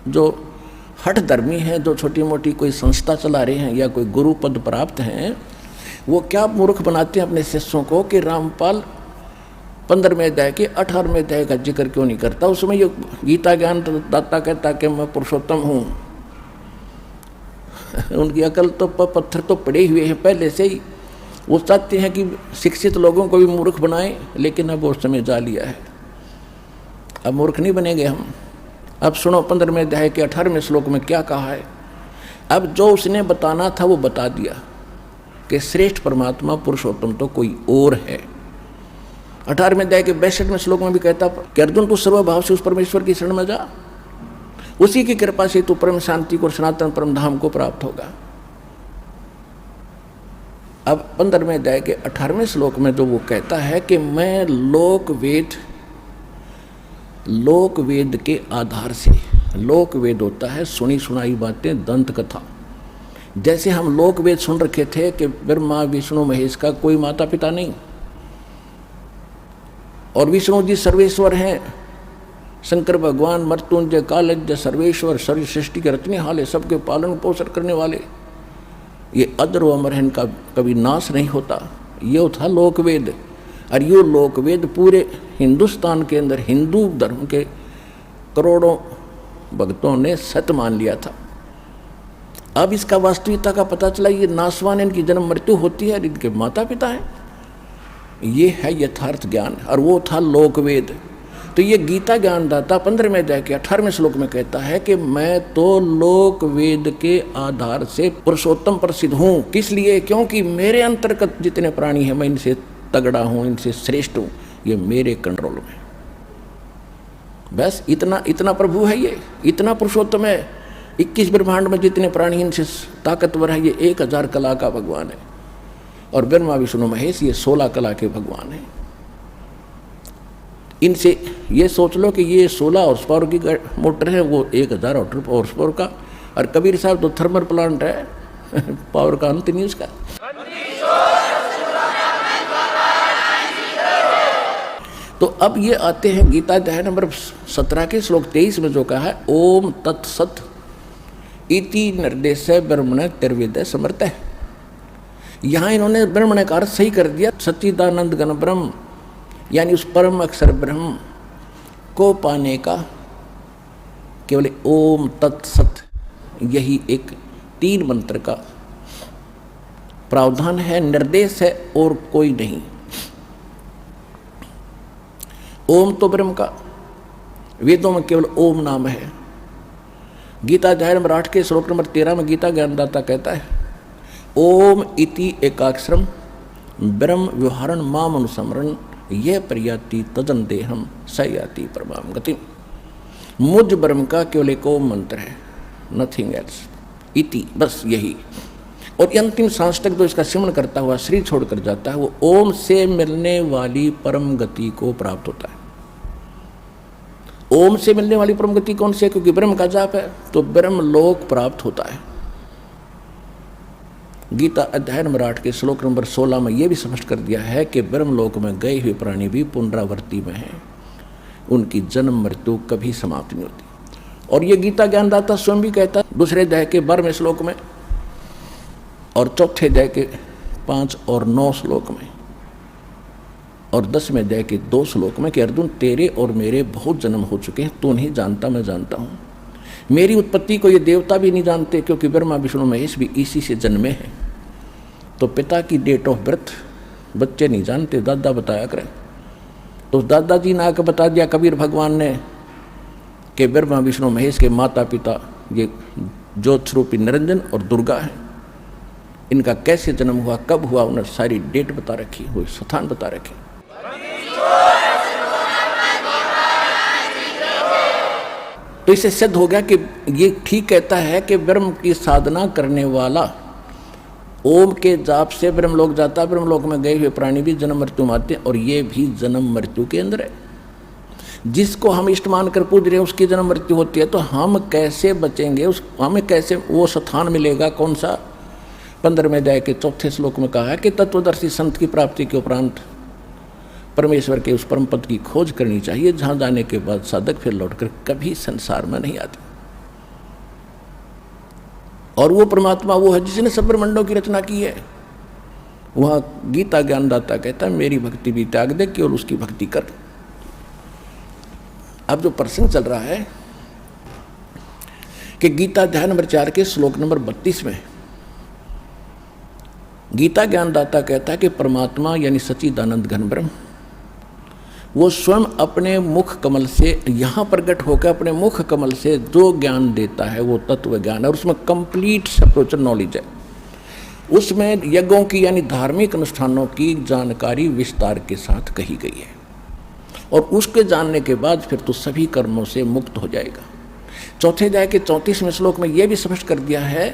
जो हठ धर्मी हैं, जो छोटी मोटी कोई संस्था चला रहे हैं या कोई गुरु पद प्राप्त हैं, वो क्या मूर्ख बनाते हैं अपने शिष्यों को कि रामपाल 15वें अध्याय के 18वें अध्याय का जिक्र क्यों नहीं करता। उसमें ये गीता ज्ञान दाता कहता कि मैं पुरुषोत्तम हूँ। उनकी अकल तो पत्थर तो पड़े हुए हैं पहले से ही। वो चाहते हैं कि शिक्षित लोगों को भी मूर्ख बनाएं, लेकिन अब वो समय जा लिया है, अब मूर्ख नहीं बनेंगे हम। अब सुनो 15वें अध्याय के 18वें श्लोक में क्या कहा है। अब जो उसने बताना था वो बता दिया कि श्रेष्ठ परमात्मा पुरुषोत्तम तो कोई और है। 18वें अध्याय के 62वें श्लोक में भी कहता कि अर्जुन तू सर्वभाव से उस परमेश्वर की शरण में जा, उसी की कृपा से तू परम शांति को, सनातन परम धाम को प्राप्त होगा। अब 15वें अध्याय के 18वें श्लोक में जो वो कहता है कि मैं लोक वेद के आधार से, लोक वेद होता है सुनी सुनाई बातें, दंत कथा। जैसे हम लोक वेद सुन रखे थे कि ब्रह्मा विष्णु महेश का कोई माता पिता नहीं, और विष्णु जी सर्वेश्वर हैं, शंकर भगवान मृत्युंजय कालज्ञ सर्वेश्वर, सर्व सृष्टि के रचनेहाल है, सबके पालन पोषण करने वाले, ये अदर व अमर है, इनका कभी नाश नहीं होता। ये था लोकवेद। और ये लोकवेद पूरे हिंदुस्तान के अंदर हिंदू धर्म के करोड़ों भक्तों ने सत्य मान लिया था। अब इसका वास्तविकता का पता चला, ये नासवान, इनकी जन्म मृत्यु होती है, इनके माता पिता हैं। ये है यथार्थ ज्ञान, और वो था लोकवेद। तो ये गीता ज्ञानदाता 15वें अध्याय के 18वें श्लोक में कहता है कि मैं तो लोक वेद के आधार से पुरुषोत्तम प्रसिद्ध हूँ। किस लिए? क्योंकि मेरे अंतर्गत जितने प्राणी हैं मैं इनसे तगड़ा हूँ, इनसे श्रेष्ठ हूँ, ये मेरे कंट्रोल में। बस इतना प्रभु है, ये इतना पुरुषोत्तम है। 21 ब्रह्मांड में जितने प्राणी इनसे ताकतवर है, ये 1000 कला का भगवान है। और ब्रह्मा विष्णु महेश ये 16 कला के भगवान हैं। इनसे ये सोच लो कि ये 16 हॉर्स पावर की मोटर है, वो 1000 हॉर्स पावर का। और कबीर साहब तो थर्मल प्लांट है, पावर का अंत नहीं उसका। तो अब ये आते हैं गीता अध्याय नंबर 17 के श्लोक 23 में जो कहा है, ओम तत्सत इति निर्देश ब्रह्मण तिर्वेद समर्थ है। यहाँ इन्होंने ब्रह्मण का अर्थ सही कर दिया, सच्चिदानंद घन ब्रह्म, यानी उस परम अक्षर ब्रह्म को पाने का केवल ओम तत्सत यही एक 3 मंत्र का प्रावधान है, निर्देश है, और कोई नहीं। ओम तो ब्रह्म का, वेदों में केवल ओम नाम है। गीता अध्याय नंबर 8 के श्लोक नंबर 13 में गीता ज्ञानदाता कहता है, ओम इति एकाक्षरम ब्रह्म व्यवहारण माम अनुसमरण यह प्रयाति तदन देहम सयाति परमाम गति। मुझ ब्रह्म का केवल एक ओम मंत्र है, नथिंग एल्स, इति, बस यही। और अंतिम सांस तक जो इसका सिमरण करता हुआ शरीर छोड़कर जाता है, वो ओम से मिलने वाली परम गति को प्राप्त होता है। ओम से मिलने वाली परम गति कौन सी है? क्योंकि ब्रह्म का जाप है, तो ब्रह्म लोक प्राप्त होता है। गीता अध्याय नंबर 8 के श्लोक नंबर 16 में यह भी स्पष्ट कर दिया है कि ब्रह्मलोक में गए हुए प्राणी भी पुनरावृत्ति में हैं, उनकी जन्म मृत्यु कभी समाप्त नहीं होती। और ये गीता ज्ञानदाता स्वयं भी कहता है दूसरे अध्याय के 12वें श्लोक में, और चौथे अध्याय के 5 और 9 श्लोक में, और 10वें अध्याय के 2 श्लोक में कि अर्जुन तेरे और मेरे बहुत जन्म हो चुके हैं, तू नहीं जानता, मैं जानता हूँ। मेरी उत्पत्ति को ये देवता भी नहीं जानते, क्योंकि ब्रह्मा विष्णु महेश भी इसी से जन्मे हैं। तो पिता की डेट ऑफ बर्थ बच्चे नहीं जानते, दादा बताया करें। तो दादाजी ने आकर बता दिया कबीर भगवान ने कि ब्रह्मा विष्णु महेश के माता पिता ये ज्योतिरूपी निरंजन और दुर्गा हैं। इनका कैसे जन्म हुआ, कब हुआ, उन्होंने सारी डेट बता रखी, वो स्थान बता रखे। तो इससे सिद्ध हो गया कि ये ठीक कहता है कि ब्रह्म की साधना करने वाला ओम के जाप से ब्रह्मलोक जाता है। ब्रह्मलोक में गए हुए प्राणी भी जन्म मृत्यु मारते हैं, और ये भी जन्म मृत्यु के अंदर है। जिसको हम इष्ट मानकर पूज रहे हैं उसकी जन्म मृत्यु होती है, तो हम कैसे बचेंगे? हमें कैसे वो स्थान मिलेगा? कौन सा? 15वें अध्याय के 4 श्लोक में कहा है कि तत्वदर्शी संत की प्राप्ति के उपरांत परमेश्वर के उस परम पद की खोज करनी चाहिए, जहां जाने के बाद साधक फिर लौटकर कभी संसार में नहीं आते। और वो परमात्मा वो है जिसने सब ब्रह्मांडों की रचना की है। वहां गीता ज्ञानदाता कहता है मेरी भक्ति भी त्याग दे, केवल उसकी भक्ति कर। अब जो प्रसंग चल रहा है कि गीता अध्याय नंबर 4 के श्लोक नंबर 32 में गीता ज्ञानदाता कहता है कि परमात्मा यानी सच्चिदानंद घन ब्रह्म वो स्वयं अपने मुख कमल से यहाँ प्रकट होकर अपने मुख कमल से जो ज्ञान देता है वो तत्व ज्ञान है, और उसमें कंप्लीट स्पिरिचुअल नॉलेज है। उसमें यज्ञों की यानी धार्मिक अनुष्ठानों की जानकारी विस्तार के साथ कही गई है, और उसके जानने के बाद फिर तो सभी कर्मों से मुक्त हो जाएगा। चौथे अध्याय के 34वें श्लोक में यह भी स्पष्ट कर दिया है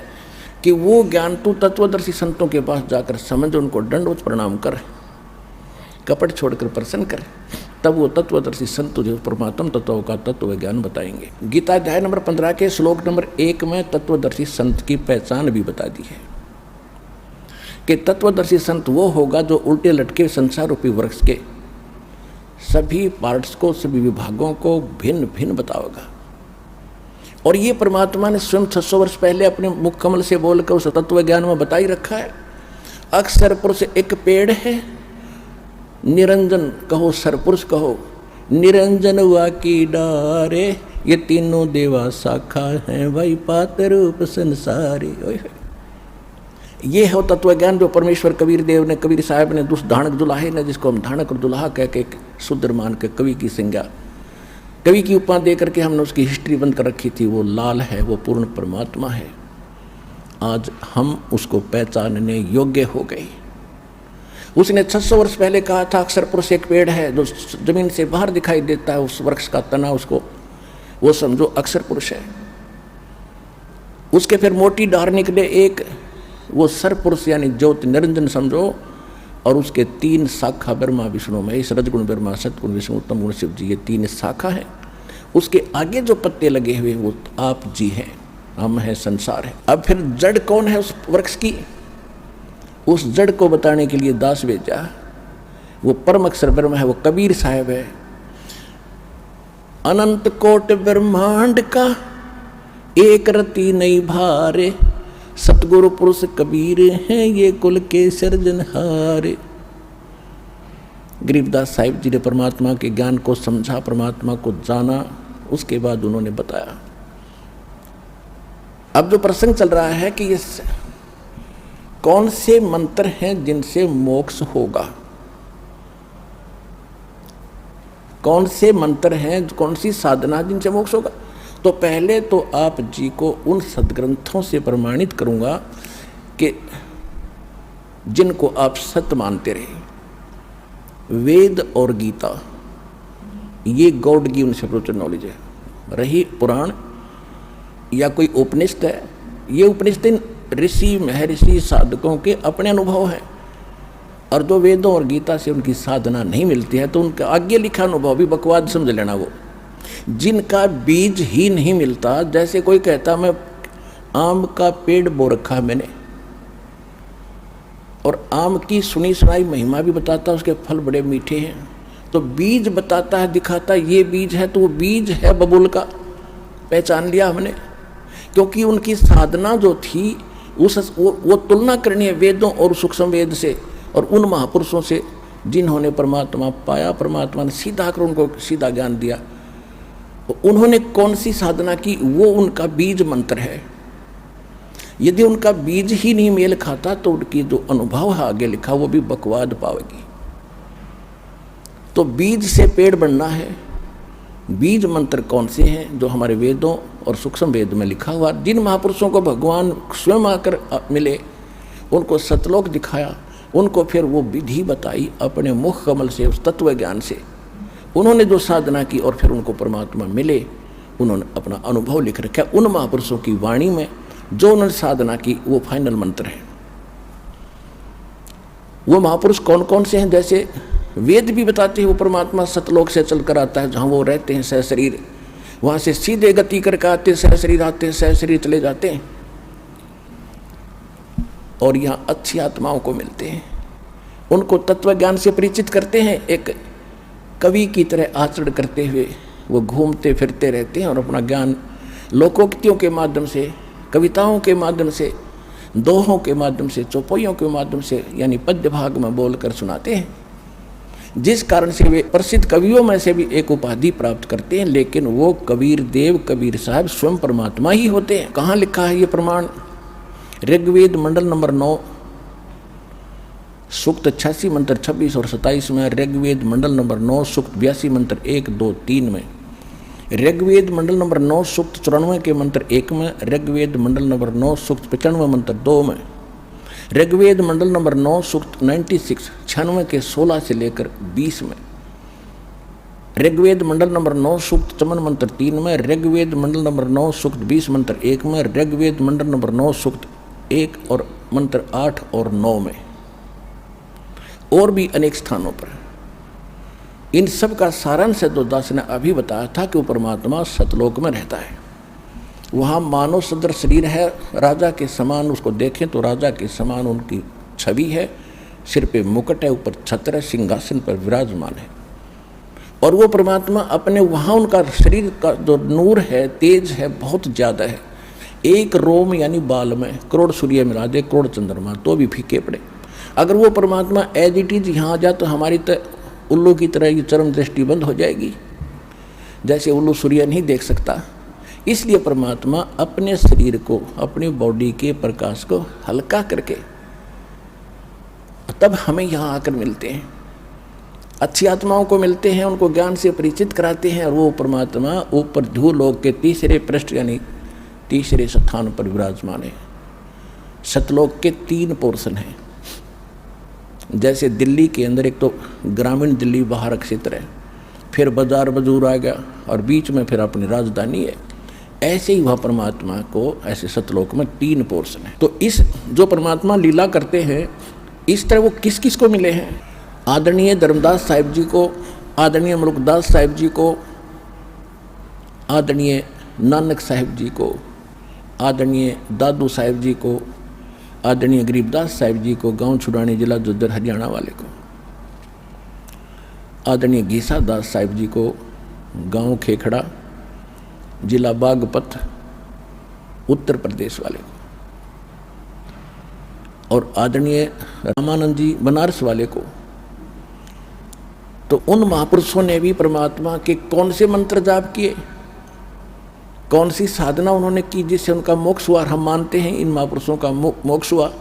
कि वो ज्ञान तू तत्वदर्शी संतों के पास जाकर समझ, उनको दंडवत प्रणाम कर, कपट छोड़कर प्रसन्न कर, तब वो तत्वदर्शी संत जो परमात्म तत्वों का तत्व ज्ञान बताएंगे। गीता अध्याय नंबर 15 के श्लोक नंबर 1 में तत्वदर्शी संत की पहचान भी बता दी है कि तत्वदर्शी संत वो होगा जो उल्टे लटके संसार रूपी वृक्ष के सभी पार्ट्स को, सभी विभागों को भिन्न भिन्न बताओगा। और ये परमात्मा ने स्वयं 600 वर्ष पहले अपने मुख कमल से बोलकर उस तत्व ज्ञान में बता ही रखा है। अक्षर पुरुष एक पेड़ है, निरंजन कहो सरपुरुष कहो, निरंजन हुआ की डारे, ये तीनों देवा शाखा हैं भाई पात रूप संसारे। ये है तत्व ज्ञान जो परमेश्वर कबीर देव ने, कबीर साहब ने, उस धानक दुलाहे ने, जिसको हम धानक और दुल्हा कह के शुद्र मान के कवि की संज्ञा, कवि की उपमा दे करके हमने उसकी हिस्ट्री बंद कर रखी थी। वो लाल है, वो पूर्ण परमात्मा है। आज हम उसको पहचानने योग्य हो गए। उसने 600 वर्ष पहले कहा था अक्षर पुरुष एक पेड़ है जो जमीन से बाहर दिखाई देता है, उस वृक्ष का तना उसको वो समझो अक्षर पुरुष है। उसके फिर मोटी डार निकले एक, वो सर पुरुष यानी ज्योति निरंजन समझो, और उसके 3 शाखा ब्रह्मा विष्णु महेश, रजगुण ब्रह्मा, सतगुण विष्णु, उत्तम गुण शिव जी, ये 3 शाखा है। उसके आगे जो पत्ते लगे हुए वो आप जी हैं, हम हैं, संसार है। अब फिर जड़ कौन है उस वृक्ष की, उस जड़ को बताने के लिए दास भेजा, वो परम अक्षर ब्रह्म है, वो कबीर साहब है। अनंत कोट ब्रह्मांड का एक रति नहीं भारे, सतगुरु पुरुष कबीर हैं ये कुल के सृजनहारे। गरीबदास साहिब जी ने परमात्मा के ज्ञान को समझा, परमात्मा को जाना, उसके बाद उन्होंने बताया। अब जो प्रसंग चल रहा है कि ये कौन से मंत्र हैं जिनसे मोक्ष होगा, कौन से मंत्र हैं, कौन सी साधना जिनसे मोक्ष होगा। तो पहले तो आप जी को उन सदग्रंथों से प्रमाणित करूंगा कि जिनको आप सत्य मानते रहे। वेद और गीता ये गॉड गिवन स्पिरिचुअल नॉलेज है। रही पुराण या कोई उपनिषद है, ये उपनिषद ऋषि महर्षि साधकों के अपने अनुभव है, और जो वेदों और गीता से उनकी साधना नहीं मिलती है तो उनका आगे लिखा अनुभव भी बकवाद समझ लेना। वो जिनका बीज ही नहीं मिलता, जैसे कोई कहता मैं आम का पेड़ बो रखा है मैंने, और आम की सुनी सुनाई महिमा भी बताता, उसके फल बड़े मीठे हैं, तो बीज बताता है, दिखाता ये बीज है, तो वो बीज है बबूल का, पहचान लिया हमने। क्योंकि उनकी साधना जो थी वो तुलना करनी है वेदों और सूक्ष्म वेद से और उन महापुरुषों से जिन्होंने परमात्मा पाया, परमात्मा ने सीधा आकर उनको सीधा ज्ञान दिया। उन्होंने कौन सी साधना की, वो उनका बीज मंत्र है। यदि उनका बीज ही नहीं मेल खाता तो उनकी जो अनुभव है आगे लिखा वो भी बकवाद पावेगी। तो बीज से पेड़ बनना है। बीज मंत्र कौन से हैं जो हमारे वेदों और सूक्ष्म वेद में लिखा हुआ, जिन महापुरुषों को भगवान स्वयं आकर मिले, उनको सतलोक दिखाया, उनको फिर वो विधि बताई अपने मुख कमल से, उस तत्व ज्ञान से उन्होंने जो साधना की और फिर उनको परमात्मा मिले, उन्होंने अपना अनुभव लिख रखा। उन महापुरुषों की वाणी में जो उन्होंने साधना की वो फाइनल मंत्र है। वो महापुरुष कौन कौन से हैं, जैसे वेद भी बताते हैं वो परमात्मा सतलोक से चलकर आता है, जहाँ वो रहते हैं सह शरीर, वहाँ से सीधे गति करके आते, सह शरीर आते हैं, सह शरीर चले जाते हैं और यहाँ अच्छी आत्माओं को मिलते हैं, उनको तत्व ज्ञान से परिचित करते हैं। एक कवि की तरह आचरण करते हुए वो घूमते फिरते रहते हैं और अपना ज्ञान लोकोक्तियों के माध्यम से, कविताओं के माध्यम से, दोहों के माध्यम से, चौपाइयों के माध्यम से यानी पद्य भाग में बोलकर सुनाते हैं, जिस कारण से वे प्रसिद्ध कवियों में से भी एक उपाधि प्राप्त करते हैं। लेकिन वो कबीर देव, कबीर साहब स्वयं परमात्मा ही होते हैं। कहाँ लिखा है ये प्रमाण? ऋग्वेद मंडल नंबर 9 सूक्त 86 मंत्र 26 और 27 में, ऋग्वेद मंडल नंबर 9 सूक्त 82 मंत्र 1, 2, 3 में, ऋग्वेद मंडल नंबर 9 सूक्त 94 के मंत्र 1 में, ऋग्वेद मंडल नंबर 9 सूक्त 95 मंत्र 2 में, ऋग्वेद मंडल नंबर 9 सूक्त 96 के 16 से लेकर 20 में, ऋग्वेद मंडल नंबर 9 सूक्त 54 मंत्र 3 में, ऋग्वेद मंडल नंबर 9 सूक्त 20 मंत्र 1 में, ऋग्वेद मंडल नंबर 9 सूक्त 1 और मंत्र 8 और 9 में, और भी अनेक स्थानों पर। इन सब का सारांश तो दास ने अभी बताया था कि वो परमात्मा सतलोक में रहता है। वहाँ मानव सदृश शरीर है, राजा के समान उसको देखें तो राजा के समान उनकी छवि है, सिर पे मुकुट है, ऊपर छत्र है, सिंहासन पर विराजमान है। और वो परमात्मा अपने वहाँ उनका शरीर का जो नूर है, तेज है, बहुत ज़्यादा है। एक रोम यानी बाल में करोड़ सूर्य मिला दे, करोड़ चंद्रमा, तो भी फीके पड़े। अगर वो परमात्मा एज इट इज यहाँ आ जाए तो हमारी उल्लू की तरह ये चरम दृष्टि बंद हो जाएगी, जैसे उल्लू सूर्य नहीं देख सकता। इसलिए परमात्मा अपने शरीर को, अपनी बॉडी के प्रकाश को हल्का करके तब हमें यहाँ आकर मिलते हैं, अच्छी आत्माओं को मिलते हैं, उनको ज्ञान से परिचित कराते हैं। और वो परमात्मा ऊपर धूलोक के तीसरे पृष्ठ यानी तीसरे स्थान पर विराजमान है। सतलोक के 3 पोर्शन हैं। जैसे दिल्ली के अंदर एक तो ग्रामीण दिल्ली बाहर क्षेत्र है, फिर बाजार बजूर आ गया और बीच में फिर अपनी राजधानी है। ऐसे ही वह परमात्मा को ऐसे सतलोक में 3 पोर्शन है। तो इस जो परमात्मा लीला करते हैं, इस तरह वो किस किस को मिले हैं? आदरणीय धर्मदास साहिब जी को, आदरणीय मलुकदास साहिब जी को, आदरणीय नानक साहिब जी को, आदरणीय दादू साहिब जी को, आदरणीय गरीबदास साहिब जी को, गांव छुड़ानी जिला जुद्दर हरियाणा वाले को, आदरणीय गीसा दास साहिब जी को, गांव खेखड़ा जिला बागपत उत्तर प्रदेश वाले को, और आदरणीय रामानंद जी बनारस वाले को। तो उन महापुरुषों ने भी परमात्मा के कौन से मंत्र जाप किए, कौन सी साधना उन्होंने की जिससे उनका मोक्ष हुआ। हम मानते हैं इन महापुरुषों का मोक्ष हुआ।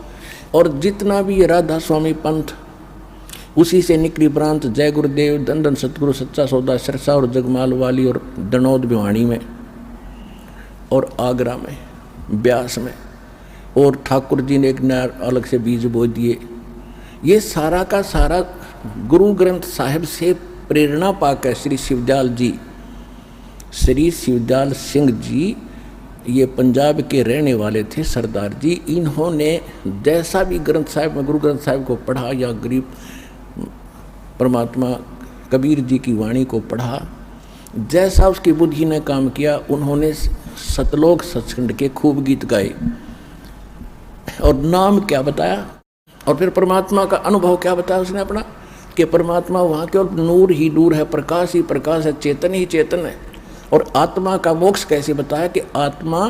और जितना भी ये राधा स्वामी पंथ, उसी से निकली प्रांत जय गुरुदेव, दंदन सतगुरु, सच्चा सौदा, सिरसा और जगमाल वाली और दनौद भिवानी में और आगरा में, ब्यास में, और ठाकुर जी ने एक नया अलग से बीज बो दिए। ये सारा का सारा गुरु ग्रंथ साहिब से प्रेरणा पाकर श्री शिवदयाल सिंह जी, ये पंजाब के रहने वाले थे सरदार जी। इन्होंने जैसा भी ग्रंथ साहिब में गुरु ग्रंथ साहिब को पढ़ा या गरीब परमात्मा कबीर जी की वाणी को पढ़ा, जैसा उसकी बुद्धि ने काम किया, उन्होंने सतलोक सचखंड के खूब गीत गाए और नाम क्या बताया, और फिर परमात्मा का अनुभव क्या बताया उसने अपना, कि परमात्मा वहाँ केवल नूर ही नूर है, प्रकाश ही प्रकाश है, चेतन ही चेतन है। और आत्मा का मोक्ष कैसे बताया, कि आत्मा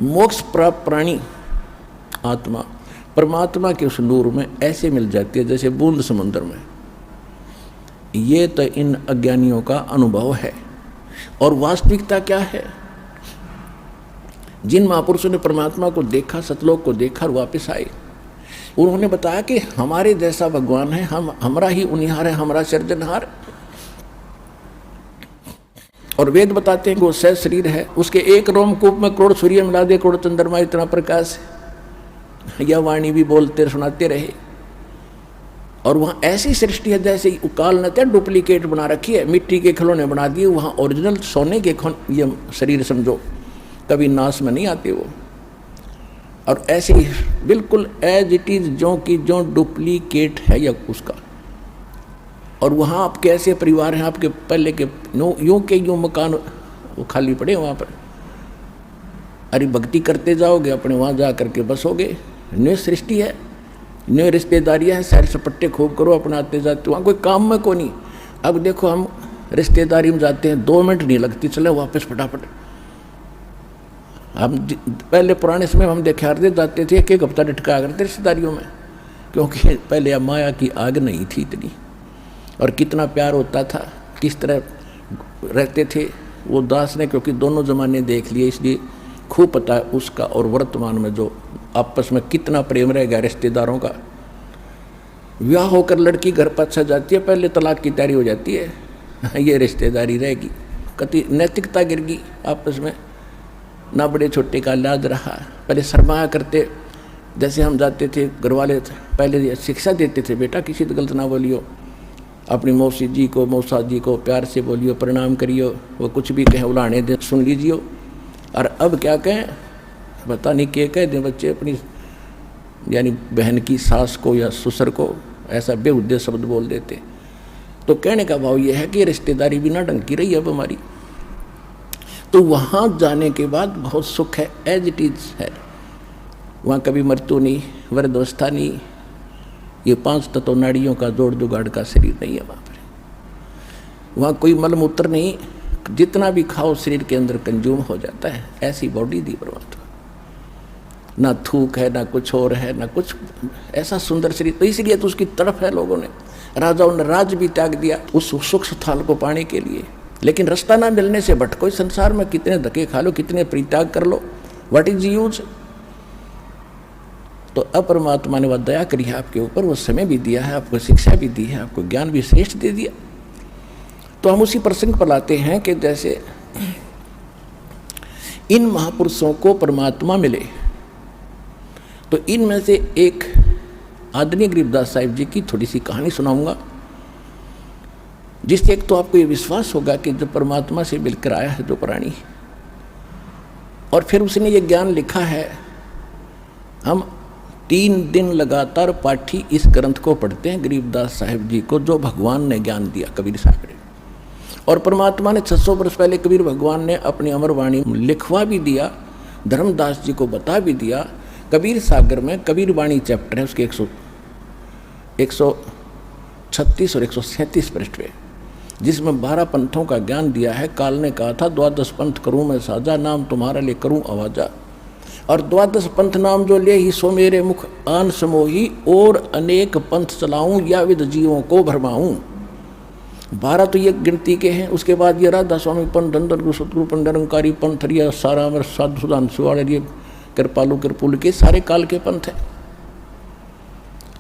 मोक्ष प्राप्त प्राणी, आत्मा परमात्मा के उस नूर में ऐसे मिल जाती है जैसे बूंद समुद्र में। ये तो इन अज्ञानियों का अनुभव है। और वास्तविकता क्या है? जिन महापुरुषों ने परमात्मा को देखा, सतलोक को देखा और वापस आए, उन्होंने बताया कि हमारे जैसा भगवान है, हमारा ही उनिहार है, हमारा सिरजनहार। और वेद बताते हैं कि वो सह शरीर है, उसके एक रोमकूप में करोड़ सूर्य मिला दे, करोड़ चंद्रमा, इतना प्रकाश है। यह वाणी भी बोलते सुनाते रहे। और वहाँ ऐसी सृष्टि है जैसे काल ने तो डुप्लीकेट बना रखी है, मिट्टी के खिलौने बना दिए, वहाँ ओरिजिनल सोने के ये शरीर समझो, कभी नाश में नहीं आते वो। और ऐसे ही बिल्कुल एज इट इज जो कि जो डुप्लीकेट है या उसका। और वहाँ आपके ऐसे परिवार हैं, आपके पहले के यूं के यूं मकान वो खाली पड़े वहाँ पर। अरे भक्ति करते जाओगे, अपने वहाँ जा करके बसोगे। न्यू सृष्टि है, न्यू रिश्तेदारियाँ हैं, सैर सपट्टे खूब करो, अपनाते जाते, वहाँ कोई काम में को नहीं। अब देखो हम रिश्तेदारी में जाते हैं, 2 मिनट नहीं लगती, चले वापस फटाफट। हम पहले पुराने समय में हम देखारते जाते थे, 1-1 हफ्ता डटका करते रिश्तेदारियों में, क्योंकि पहले माया की आग नहीं थी इतनी, और कितना प्यार होता था, किस तरह रहते थे वो दास ने, क्योंकि दोनों ज़माने देख लिए, इसलिए खूब पता है उसका और वर्तमान में जो आपस में कितना प्रेम रह गया रिश्तेदारों का। विवाह होकर लड़की घर पर अच्छा जाती है, पहले तलाक की तैयारी हो जाती है, ये रिश्तेदारी रहेगी, कति नैतिकता गिर गई आपस में, ना बड़े छोटे का लाज रहा। पहले शर्माया करते, जैसे हम जाते थे घर वाले पहले शिक्षा देते थे, बेटा किसी तो गलत ना बोलियो, अपनी मौसी जी को मौसा जी को प्यार से बोलियो, प्रणाम करियो, वो कुछ भी कहें उलाने दे सुन लीजियो। और अब क्या कहें, पता नहीं क्या कह दें बच्चे अपनी यानी बहन की सास को या ससुर को, ऐसा बेहुद्दे शब्द बोल देते। तो कहने का भाव यह है कि रिश्तेदारी भी ना ढंग की रही अब हमारी। तो वहाँ जाने के बाद बहुत सुख है, एज इट इज है, वहाँ कभी मृत्यु नहीं, वृद्धावस्था नहीं, ये 5 तत्व नाड़ियों का जोड़ जुगाड़ का शरीर नहीं है वहाँ पर। वहाँ कोई मलमूत्र नहीं, जितना भी खाओ शरीर के अंदर कंज्यूम हो जाता है, ऐसी बॉडी दी परमात्मा। ना थूक है, ना कुछ और है, ना कुछ, ऐसा सुंदर शरीर। तो इसलिए तो उसकी तड़प है लोगों ने, राजाओं ने राज भी त्याग दिया उस सुख स्थान को पाने के लिए। लेकिन रास्ता ना मिलने से भटको इस संसार में, कितने धक्के खा लो, कितने परित्याग कर लो, व्हाट इज यूज। तो अब परमात्मा ने वह दया करी है आपके ऊपर, वो समय भी दिया है, आपको शिक्षा भी दी है, आपको ज्ञान भी श्रेष्ठ दे दिया। तो हम उसी प्रसंग पर लाते हैं कि जैसे इन महापुरुषों को परमात्मा मिले, तो इनमें से एक आदरणीय गरीबदास साहिब जी की थोड़ी सी कहानी सुनाऊंगा, जिससे एक तो आपको ये विश्वास होगा कि जो परमात्मा से मिलकर आया है जो प्राणी, और फिर उसने ये ज्ञान लिखा है। हम 3 दिन लगातार पाठी इस ग्रंथ को पढ़ते हैं गरीबदास साहिब जी को, जो भगवान ने ज्ञान दिया कबीर साहब ने। और परमात्मा ने 600 वर्ष पहले कबीर भगवान ने अपनी अमर वाणी लिखवा भी दिया, धर्मदास जी को बता भी दिया। कबीर सागर में कबीर वाणी चैप्टर है, उसके 136 और 137 पृष्ठ पे, जिसमें 12 पंथों का ज्ञान दिया है। काल ने कहा था 12 पंथ करूँ मैं साजा, नाम तुम्हारा ले करूँ आवाजा। और 12 पंथ नाम जो ले ही सो मेरे मुख आन समोही, और अनेक पंथ चलाऊं या विद जीवों को भरमाऊं। 12 तो ये गिनती के हैं। उसके बाद ये राधा स्वामी पंथ, धनधर सतगुरु पंथ, निरंकारी पंथ, रिया सारा अमर साधु सुधांशु वाले, ये कृपालु कृपुल के सारे काल के पंथ है।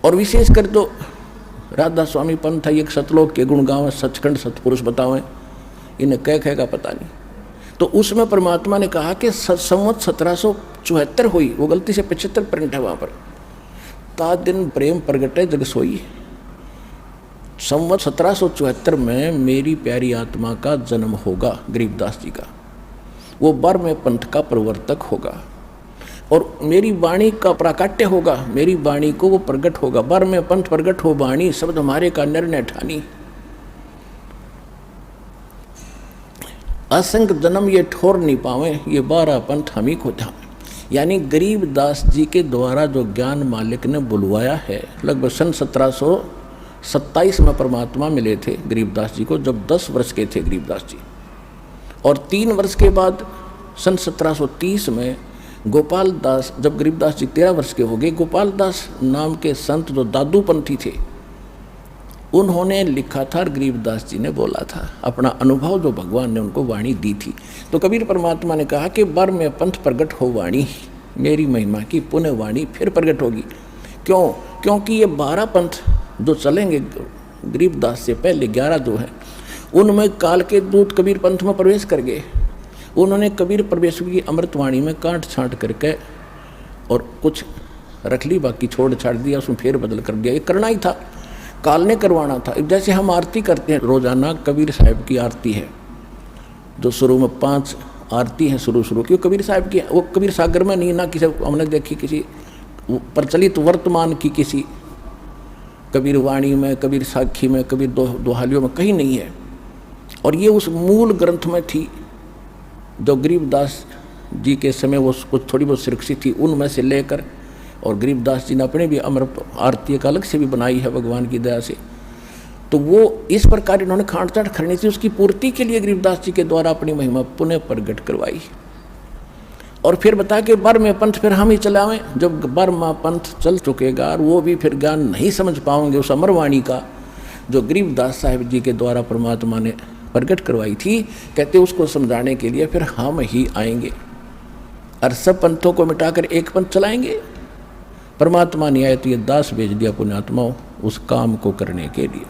और विशेषकर जो राधा स्वामी पंथ है, एक सतलोक के गुण गावें, सचखंड सतपुरुष बतावें, इन्हें कह का पता नहीं। तो उसमें परमात्मा ने कहा कि संवत 1774 हुई, वो गलती से 75 प्रिंट है वहाँ पर, ता दिन प्रेम प्रगटे जग सोई। संवत 1774 में मेरी प्यारी आत्मा का जन्म होगा, गरीबदास जी का, वो बर्मे पंथ का प्रवर्तक होगा, और मेरी वाणी का प्राकट्य होगा, मेरी वाणी को वो प्रगट होगा। बर्मे पंथ प्रगट हो वाणी, शब्द हमारे का निर्णय ठानी। असंग जन्म ये ठोर नहीं पावे, ये 12 पंथ हम ही को था। यानी गरीबदास जी के द्वारा जो ज्ञान मालिक ने बुलवाया है, लगभग सन 1727 में परमात्मा मिले थे गरीबदास जी को, जब 10 वर्ष के थे गरीबदास जी। और 3 वर्ष के बाद सन 1730 में गोपाल दास, जब गरीबदास जी 13 वर्ष के हो गए, गोपाल दास नाम के संत जो दादूपंथी थे, उन्होंने लिखा था और गरीबदास जी ने बोला था अपना अनुभव, जो भगवान ने उनको वाणी दी थी। तो कबीर परमात्मा ने कहा कि बर में पंथ प्रगट हो वाणी, मेरी महिमा की पुण्य वाणी फिर प्रगट होगी। क्यों? क्योंकि ये 12 पंथ जो चलेंगे गरीबदास से पहले 11 जो हैं, उनमें काल के दूत कबीर पंथ में प्रवेश कर गए। उन्होंने कबीर प्रवेश की अमृतवाणी में काट छांट करके और कुछ रख ली, बाकी छोड़ छाड़ दिया, उसमें फेर बदल कर दिया। ये करना ही था, काल ने करवाना था। जैसे हम आरती करते हैं रोजाना, कबीर साहब की आरती है जो शुरू में 5 आरती हैं शुरू की, कबीर साहब की, वो कबीर सागर में नहीं, ना किसी हमने देखी किसी प्रचलित वर्तमान की किसी कबीर वाणी में, कबीर साखी में, कबीर दोहालियों में कहीं नहीं है। और ये उस मूल ग्रंथ में थी जो गरीबदास जी के समय वो कुछ थोड़ी बहुत सुरक्षित थी, उनमें से लेकर, और गरीबदास जी ने अपने भी अमर आरती का अलग से भी बनाई है भगवान की दया से। तो वो इस प्रकार इन्होंने खांड-चाट करनी थी, उसकी पूर्ति के लिए गरीबदास जी के द्वारा अपनी महिमा पुनः प्रकट करवाई। और फिर बता के बर्मा पंथ फिर हम ही चलावें। जब बर्मा पंथ चल चुकेगा और वो भी फिर ज्ञान नहीं समझ पाओगे उस अमरवाणी का जो गरीबदास साहिब जी के द्वारा परमात्मा ने प्रकट करवाई थी, कहते उसको समझाने के लिए फिर हम ही आएंगे और सब पंथों को मिटाकर एक पंथ चलाएंगे। परमात्मा ने आए तो ये दास भेज दिया पुण्यात्माओं उस काम को करने के लिए।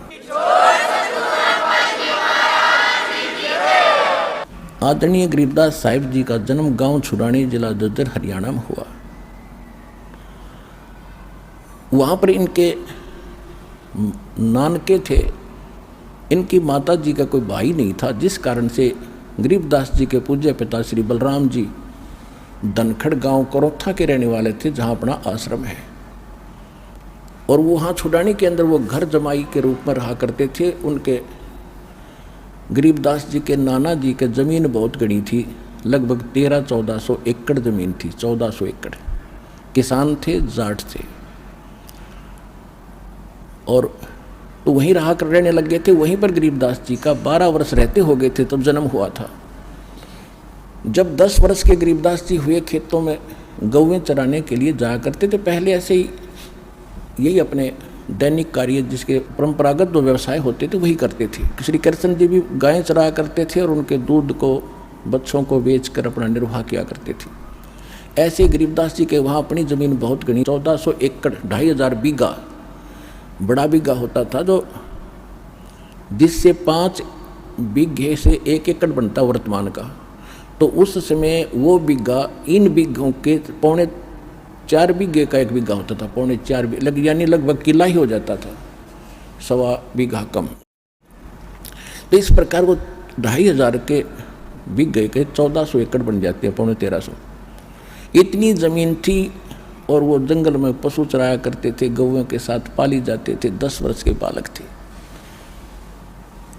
आदरणीय गरीबदास साहिब जी का जन्म गांव छुड़ानी, जिला जज्जर, हरियाणा में हुआ। वहाँ पर इनके नानके थे। इनकी माता जी का कोई भाई नहीं था, जिस कारण से गरीबदास जी के पूज्य पिता श्री बलराम जी धनखड़ गांव करोथा के रहने वाले थे, जहाँ अपना आश्रम है। और वो वहाँ छुड़ानी के अंदर वो घर जमाई के रूप में रहा करते थे। उनके गरीबदास जी के नाना जी के ज़मीन बहुत गड़ी थी, लगभग 1300-1400 एकड़ ज़मीन थी। 1400 एकड़ किसान थे, जाट थे, और तो वहीं रहा कर रहने लग गए थे। वहीं पर गरीबदास जी का 12 वर्ष रहते हो गए थे तब जन्म हुआ था। जब 10 वर्ष के गरीबदास जी हुए, खेतों में गौवें चराने के लिए जाया करते थे। पहले ऐसे ही यही अपने दैनिक कार्य जिसके परंपरागत जो व्यवसाय होते थे वही करते थे। श्री कृष्ण जी भी गायें चराया करते थे और उनके दूध को, बच्चों को बेचकर अपना निर्वाह किया करते थे। ऐसे गरीबदास जी के वहाँ अपनी ज़मीन बहुत गणी, 1400 एकड़, 2500 बीघा, बड़ा बीघा होता था, जो जिससे 5 बीघे से 1 एकड़ बनता वर्तमान का। तो उस समय वो बीघा इन बीघों के 4.25 बीघे का 1 बीघा होता था, 4.25 यानी लगभग किला ही हो जाता था, 1.25 बीघा कम। तो इस प्रकार वो 2500 के बीघे के 1400 एकड़ बन जाते हैं, 1350। इतनी ज़मीन थी और वो जंगल में पशु चराया करते थे, गौओं के साथ पाली जाते थे। 10 वर्ष के बालक थे।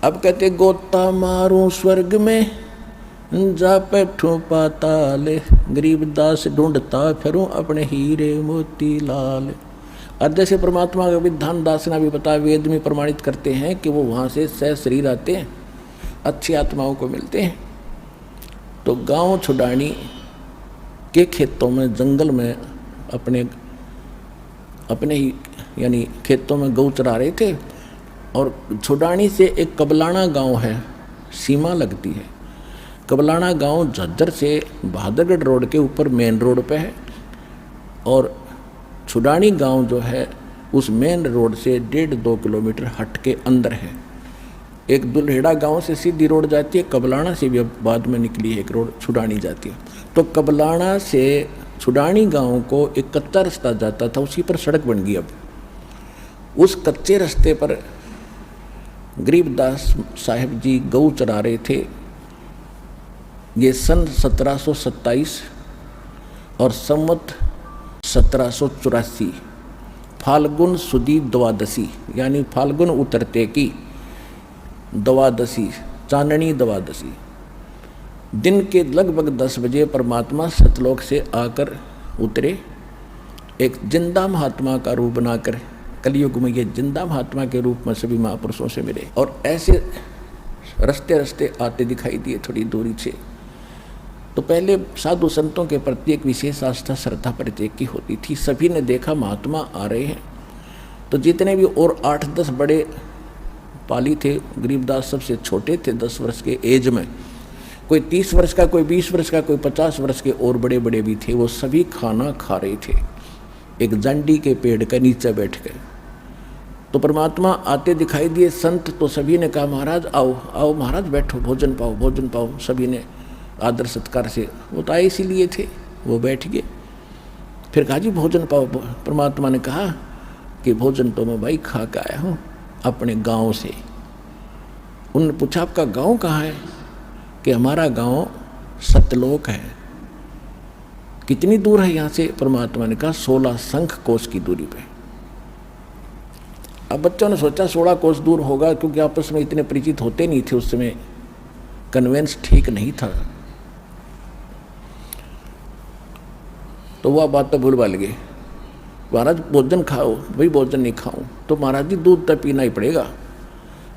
अब कहते गोता मारूं स्वर्ग में जा बैठूं पाताल, गरीबदास ढूंढता फिरूं अपने हीरे मोती लाल। और जैसे परमात्मा का विधान दास ने भी बताया, वेद में प्रमाणित करते हैं कि वो वहाँ से सह शरीर आते हैं, अच्छी आत्माओं को मिलते हैं। तो गांव छुड़ानी के खेतों में, जंगल में अपने ही यानी खेतों में गौ चरा रहे थे। और छुड़ानी से एक कबलाना गांव है, सीमा लगती है। कबलाना गांव झज्जर से बहादुरगढ़ रोड के ऊपर मेन रोड पे है, और छुड़ानी गांव जो है उस मेन रोड से 1.5-2 किलोमीटर हट के अंदर है। एक दुल्हेड़ा गांव से सीधी रोड जाती है, कबलाना से भी अब बाद में निकली एक रोड छुड़ानी जाती है। तो कबलाना से छुड़ानी गांव को एक कच्चा रास्ता जाता था, उसी पर सड़क बन गई। अब उस कच्चे रास्ते पर गरीबदास साहिब जी गौ चरा रहे थे। ये सन 1727 और संवत 1784 फाल्गुन सुदी द्वादशी, यानी फाल्गुन उतरते की द्वादशी, चांदनी द्वादशी दिन के लगभग 10 बजे परमात्मा सतलोक से आकर उतरे। एक जिंदा महात्मा का रूप बनाकर कलयुग में ये जिंदा महात्मा के रूप में सभी महापुरुषों से मिले। और ऐसे रास्ते रास्ते आते दिखाई दिए थोड़ी दूरी से। तो पहले साधु संतों के प्रति एक विशेष आस्था, श्रद्धा प्रत्येक की होती थी। सभी ने देखा महात्मा आ रहे हैं, तो जितने भी और 8-10 बड़े पाली थे, गरीबदास सबसे छोटे थे, 10 वर्ष के एज में। कोई 30 वर्ष का, कोई 20 वर्ष का, कोई 50 वर्ष के, और बड़े बड़े भी थे। वो सभी खाना खा रहे थे एक जंडी के पेड़ के नीचे बैठ कर। तो परमात्मा आते दिखाई दिए। संत तो सभी ने कहा महाराज आओ आओ महाराज बैठो, भोजन पाओ भोजन पाओ। सभी ने आदर सत्कार से, वो तो आए इसीलिए थे, वो बैठ गए। फिर कहा जी भोजन पाओ। परमात्मा ने कहा कि भोजन तो मैं भाई खा के आया हूँ अपने गांव से। उन्होंने पूछा आपका गांव कहाँ है? कि हमारा गांव सतलोक है। कितनी दूर है यहाँ से? परमात्मा ने कहा 16 शंख कोस की दूरी पे। अब बच्चों ने सोचा 16 कोस दूर होगा, क्योंकि आपस में इतने परिचित होते नहीं थे उस समय, कन्वेंस ठीक नहीं था। तो वह बात तो भूल भाल गए। महाराज भोजन खाओ। भाई भोजन नहीं खाऊं तो महाराज जी दूध तो पीना ही पड़ेगा।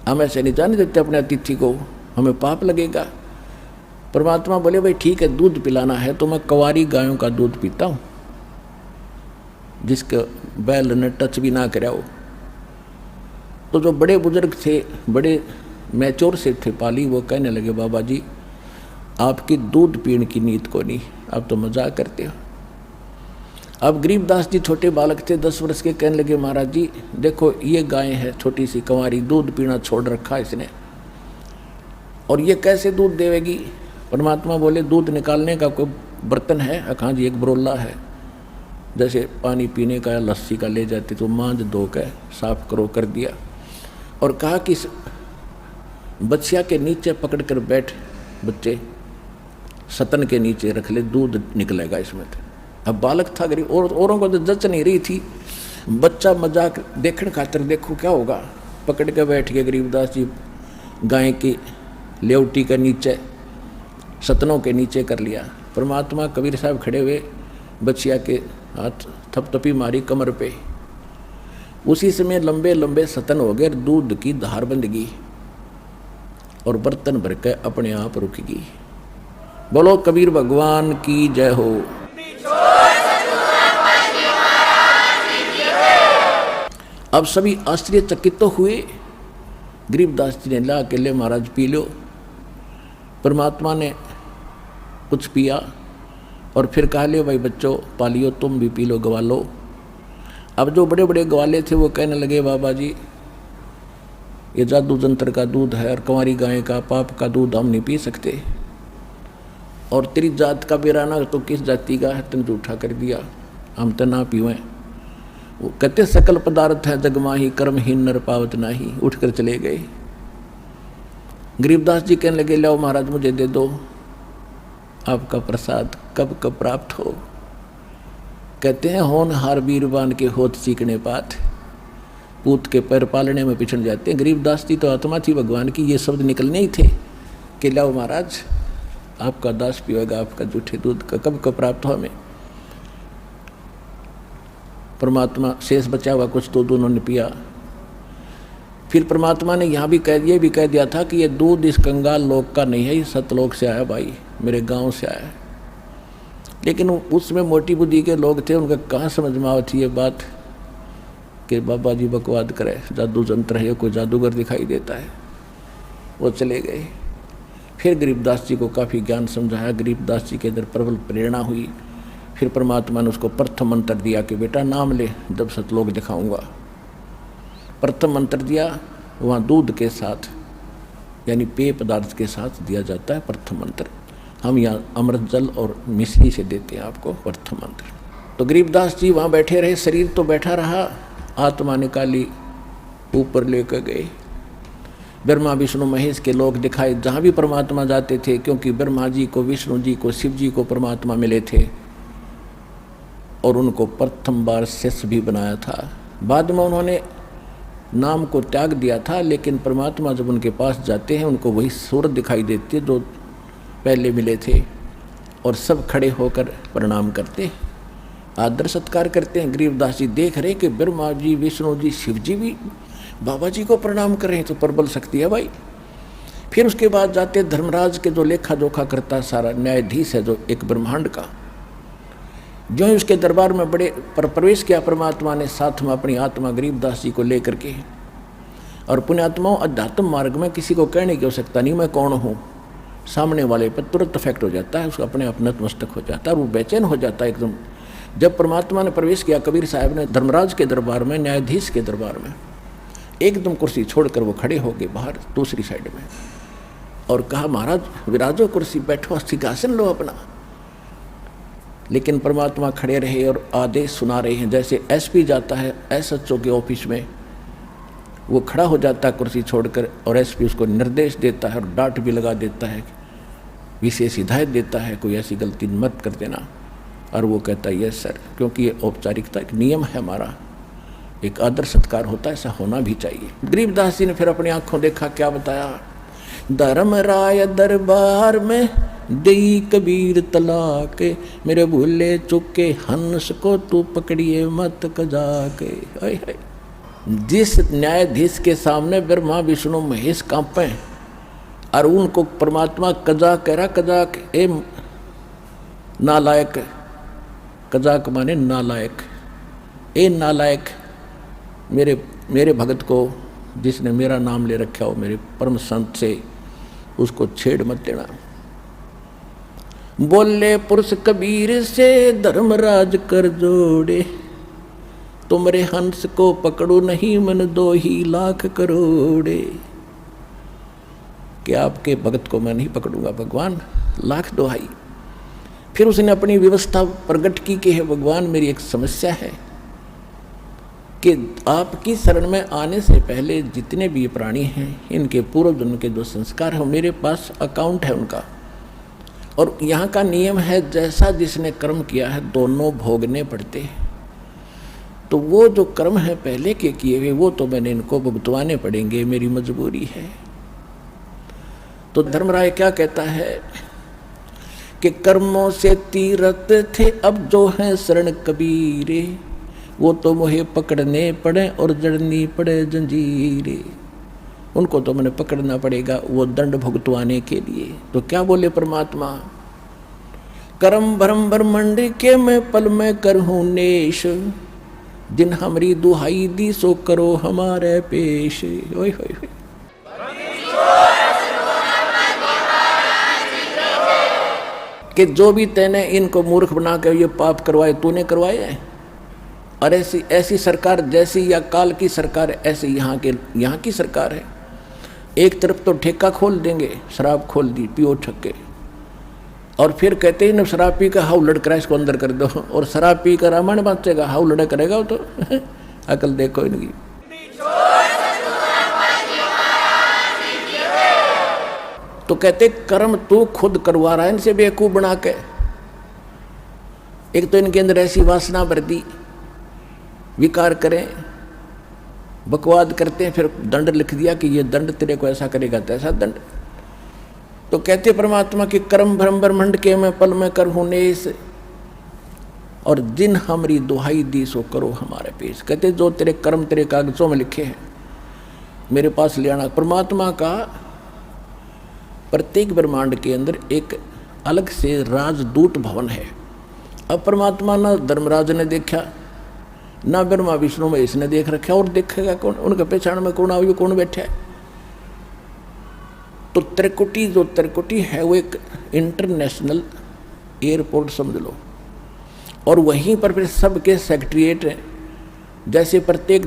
हम ऐसे नहीं जाने देते अपने अतिथि को, हमें पाप लगेगा। परमात्मा बोले भाई ठीक है, दूध पिलाना है तो मैं कंवारी गायों का दूध पीता हूँ, जिसके बैल ने टच भी ना कराओ। तो जो बड़े बुजुर्ग थे, बड़े मैच्योर से थे पाली, वो कहने लगे बाबा जी आपकी दूध पीने की नीयत को नहीं, आप तो मजाक करते हो। अब गरीबदास जी छोटे बालक थे 10 वर्ष के, कहने लगे महाराज जी देखो ये गाय है छोटी सी कंवारी, दूध पीना छोड़ रखा इसने, और ये कैसे दूध देवेगी। परमात्मा बोले दूध निकालने का कोई बर्तन है? हाँ जी एक बरोला है, जैसे पानी पीने का या लस्सी का ले जाते तो मांझ धो के साफ करो, कर दिया। और कहा कि बच्चिया के नीचे पकड़ कर बैठ, बच्चे सतन के नीचे रख ले, दूध निकलेगा इसमें। अब बालक था गरीब, और औरों को तो जच नहीं रही थी, बच्चा मजाक देखने खातिर देखो क्या होगा, पकड़ के बैठ गए गरीबदास जी गाय की लेवटी के नीचे, सतनों के नीचे कर लिया। परमात्मा कबीर साहब खड़े हुए, बच्चिया के हाथ थपथपी मारी कमर पे, उसी समय लंबे लंबे सतन हो गए, दूध की धार बंध गई और बर्तन भर के अपने आप रुक गई। बोलो कबीर भगवान की जय हो। अब सभी आश्चर्यचकित तो हुए। गरीबदास जी ने ला के ले महाराज पी लो। परमात्मा ने कुछ पिया और फिर कहा ले भाई बच्चों पालियो, तुम भी पी लो, गवालो। अब जो बड़े बड़े ग्वाले थे वो कहने लगे बाबा जी ये जादू जंत्र का दूध है और कंवारी गाय का पाप का दूध हम नहीं पी सकते, और तेरी जात का बेराना तो किस जाति का है, तुम झूठा कर दिया, हम तो ना पीवें। वो कहते सकल पदार्थ है जगमाही, कर्महीन नर पावत नाही, उठ कर चले गए। गरीबदास जी कहने लगे लो महाराज मुझे दे दो, आपका प्रसाद कब कब प्राप्त हो। कहते हैं होनहार बीरबान के होत सीखने पात, पूत के पैर पालने में पिछड़ जाते हैं। गरीबदास जी तो आत्मा थी भगवान की, ये शब्द निकलने ही थे कि लाओ महाराज आपका दास पिएगा आपका जूठे दूध का, कब कब प्राप्त हो हमें। परमात्मा शेष बचा हुआ कुछ तो दोनों ने पिया। फिर परमात्मा ने यहाँ भी कह दिया था कि ये दूध इस कंगाल लोक का नहीं है, ये सतलोक से आया भाई, मेरे गांव से आया। लेकिन उसमें मोटी बुद्धि के लोग थे, उनका कहाँ समझ में आवती ये बात कि बाबा जी बकवाद करे, जादू जंत्र है, कोई जादूगर दिखाई देता है। वो चले गए। फिर गरीबदास जी को काफ़ी ज्ञान समझाया, गरीबदास जी के अंदर प्रबल प्रेरणा हुई। फिर परमात्मा ने उसको प्रथम मंत्र दिया कि बेटा नाम ले, जब सतलोक दिखाऊंगा। प्रथम मंत्र दिया, वहाँ दूध के साथ यानी पेय पदार्थ के साथ दिया जाता है प्रथम मंत्र। हम यहाँ अमृत जल और मिश्री से देते हैं आपको प्रथम मंत्र। तो गरीबदास जी वहाँ बैठे रहे, शरीर तो बैठा रहा, आत्मा निकाली ऊपर लेकर गए। ब्रह्मा विष्णु महेश के लोग दिखाए, जहाँ भी परमात्मा जाते थे, क्योंकि ब्रह्मा जी को, विष्णु जी को, शिव जी को परमात्मा मिले थे और उनको प्रथम बार शिष्य भी बनाया था। बाद में उन्होंने नाम को त्याग दिया था, लेकिन परमात्मा जब उनके पास जाते हैं उनको वही सूरत दिखाई देती है जो पहले मिले थे, और सब खड़े होकर प्रणाम करते, आदर सत्कार करते हैं। गरीबदास जी देख रहे कि ब्रह्मा जी, विष्णु जी, शिव जी भी बाबा जी को प्रणाम कर रहे हैं, तो प्रबल शक्ति है भाई। फिर उसके बाद जाते धर्मराज के जो लेखा जोखा करता सारा न्यायाधीश है जो एक ब्रह्मांड का, जो ही उसके दरबार में बड़े प्रवेश किया परमात्मा ने, साथ में अपनी आत्मा गरीबदास जी को लेकर के। और पुण्यात्माओं अध्यात्म मार्ग में किसी को कहने की आवश्यकता नहीं मैं कौन हूँ, सामने वाले पर तुरंत इफेक्ट हो जाता है, उसको अपने आप नतमस्तक हो जाता है, वो बेचैन हो जाता है एकदम। जब परमात्मा ने प्रवेश किया कबीर साहब ने धर्मराज के दरबार में, न्यायाधीश के दरबार में, एकदम कुर्सी छोड़कर वो खड़े हो गए बाहर दूसरी साइड में और कहा महाराज विराजो कुर्सी, बैठो, सिंहासन लो अपना। लेकिन परमात्मा खड़े रहे और आदेश सुना रहे हैं। जैसे एसपी जाता है एसएचओ के ऑफिस में, वो खड़ा हो जाता है कुर्सी छोड़कर और एसपी उसको निर्देश देता है और डांट भी लगा देता है, विशेष हिदायत देता है कोई ऐसी गलती मत कर देना, और वो कहता है यस सर, क्योंकि ये औपचारिकता एक नियम है हमारा, एक आदर सत्कार होता है, ऐसा होना भी चाहिए। गरीबदास जी ने फिर अपनी आंखों देखा, क्या बताया, धर्मराय दरबार में दई कबीर तलाक, मेरे भूले चुके हंस को तू पकड़िए मत कजा के। जिस न्यायाधीश के सामने ब्रह्मा विष्णु महेश कांपे और उनको परमात्मा कजा कह रहा, कजाक ए नालायक, कजाक माने नालायक, ए नालायक मेरे भगत को जिसने मेरा नाम ले रखा हो मेरे परम संत से, उसको छेड़ मत देना। बोले पुरुष कबीर से धर्मराज कर जोड़े, तुमरे हंस को पकड़ो नहीं मन 2 ही लाख करोड़े। कि आपके भगत को मैं नहीं पकड़ूंगा भगवान, लाख दोहाई। फिर उसने अपनी व्यवस्था प्रकट की कि है भगवान मेरी एक समस्या है कि आपकी शरण में आने से पहले जितने भी प्राणी हैं इनके पूर्व जन्म के जो संस्कार हैं मेरे पास अकाउंट है उनका, और यहाँ का नियम है जैसा जिसने कर्म किया है दोनों भोगने पड़ते हैं। तो वो जो कर्म है पहले के किए हुए वो तो मैंने इनको भुगतवाने पड़ेंगे, मेरी मजबूरी है। तो धर्मराय क्या कहता है कि कर्मों से तीरथ थे अब जो हैं शरण कबीरे, वो तो मोहे पकड़ने पड़े और जड़नी पड़े जंजीरे। उनको तो मैंने पकड़ना पड़ेगा वो दंड भुगतवाने के लिए। तो क्या बोले परमात्मा, कर्म भरम ब्रह्मंड के मैं पल में करहूँ नेश, जिन हमारी दुहाई दी सो करो हमारे पेश। ओए होए होए। कि जो भी तैने इनको मूर्ख बना के ये पाप करवाए तूने करवाए हैं, और ऐसी सरकार जैसी या काल की सरकार ऐसी यहाँ की सरकार है। एक तरफ तो ठेका खोल देंगे, शराब खोल दी, पियो छक्के, और फिर कहते हैं ना शराब पी कर हाउ लड़करा इसको अंदर कर दो, और शराब पी कर रामायण बांचेगा, हाउ लड़ा करेगा वो तो अकल देखो इनकी। तो कहते कर्म तू खुद करवा रहा है इनसे बेवकूफ बना के। एक तो इनके अंदर ऐसी वासना भर दी, विकार करें, बकवाद करते हैं, फिर दंड लिख दिया कि ये दंड तेरे को ऐसा करेगा तैसा दंड। तो कहते परमात्मा कि कर्म भ्रम ब्रह्मंड के मैं पल में करहूँ नेस, और जिन हमारी दुहाई दी सो करो हमारे पेश। कहते जो तेरे कर्म तेरे कागजों में लिखे हैं मेरे पास ले आना। परमात्मा का प्रत्येक ब्रह्मांड के अंदर एक अलग से राजदूत भवन है। अब परमात्मा ना धर्मराज ने देखा, ना ब्रह्मा विष्णु में इसने देख रखा, और देखेगा कौन? उनके पहचान में कौन आओ कौन बैठा है? तो त्रिकुटी जो त्रिकुटी है वो एक इंटरनेशनल एयरपोर्ट समझ लो, और वहीं पर फिर सबके सेक्रेटरीट हैं। जैसे प्रत्येक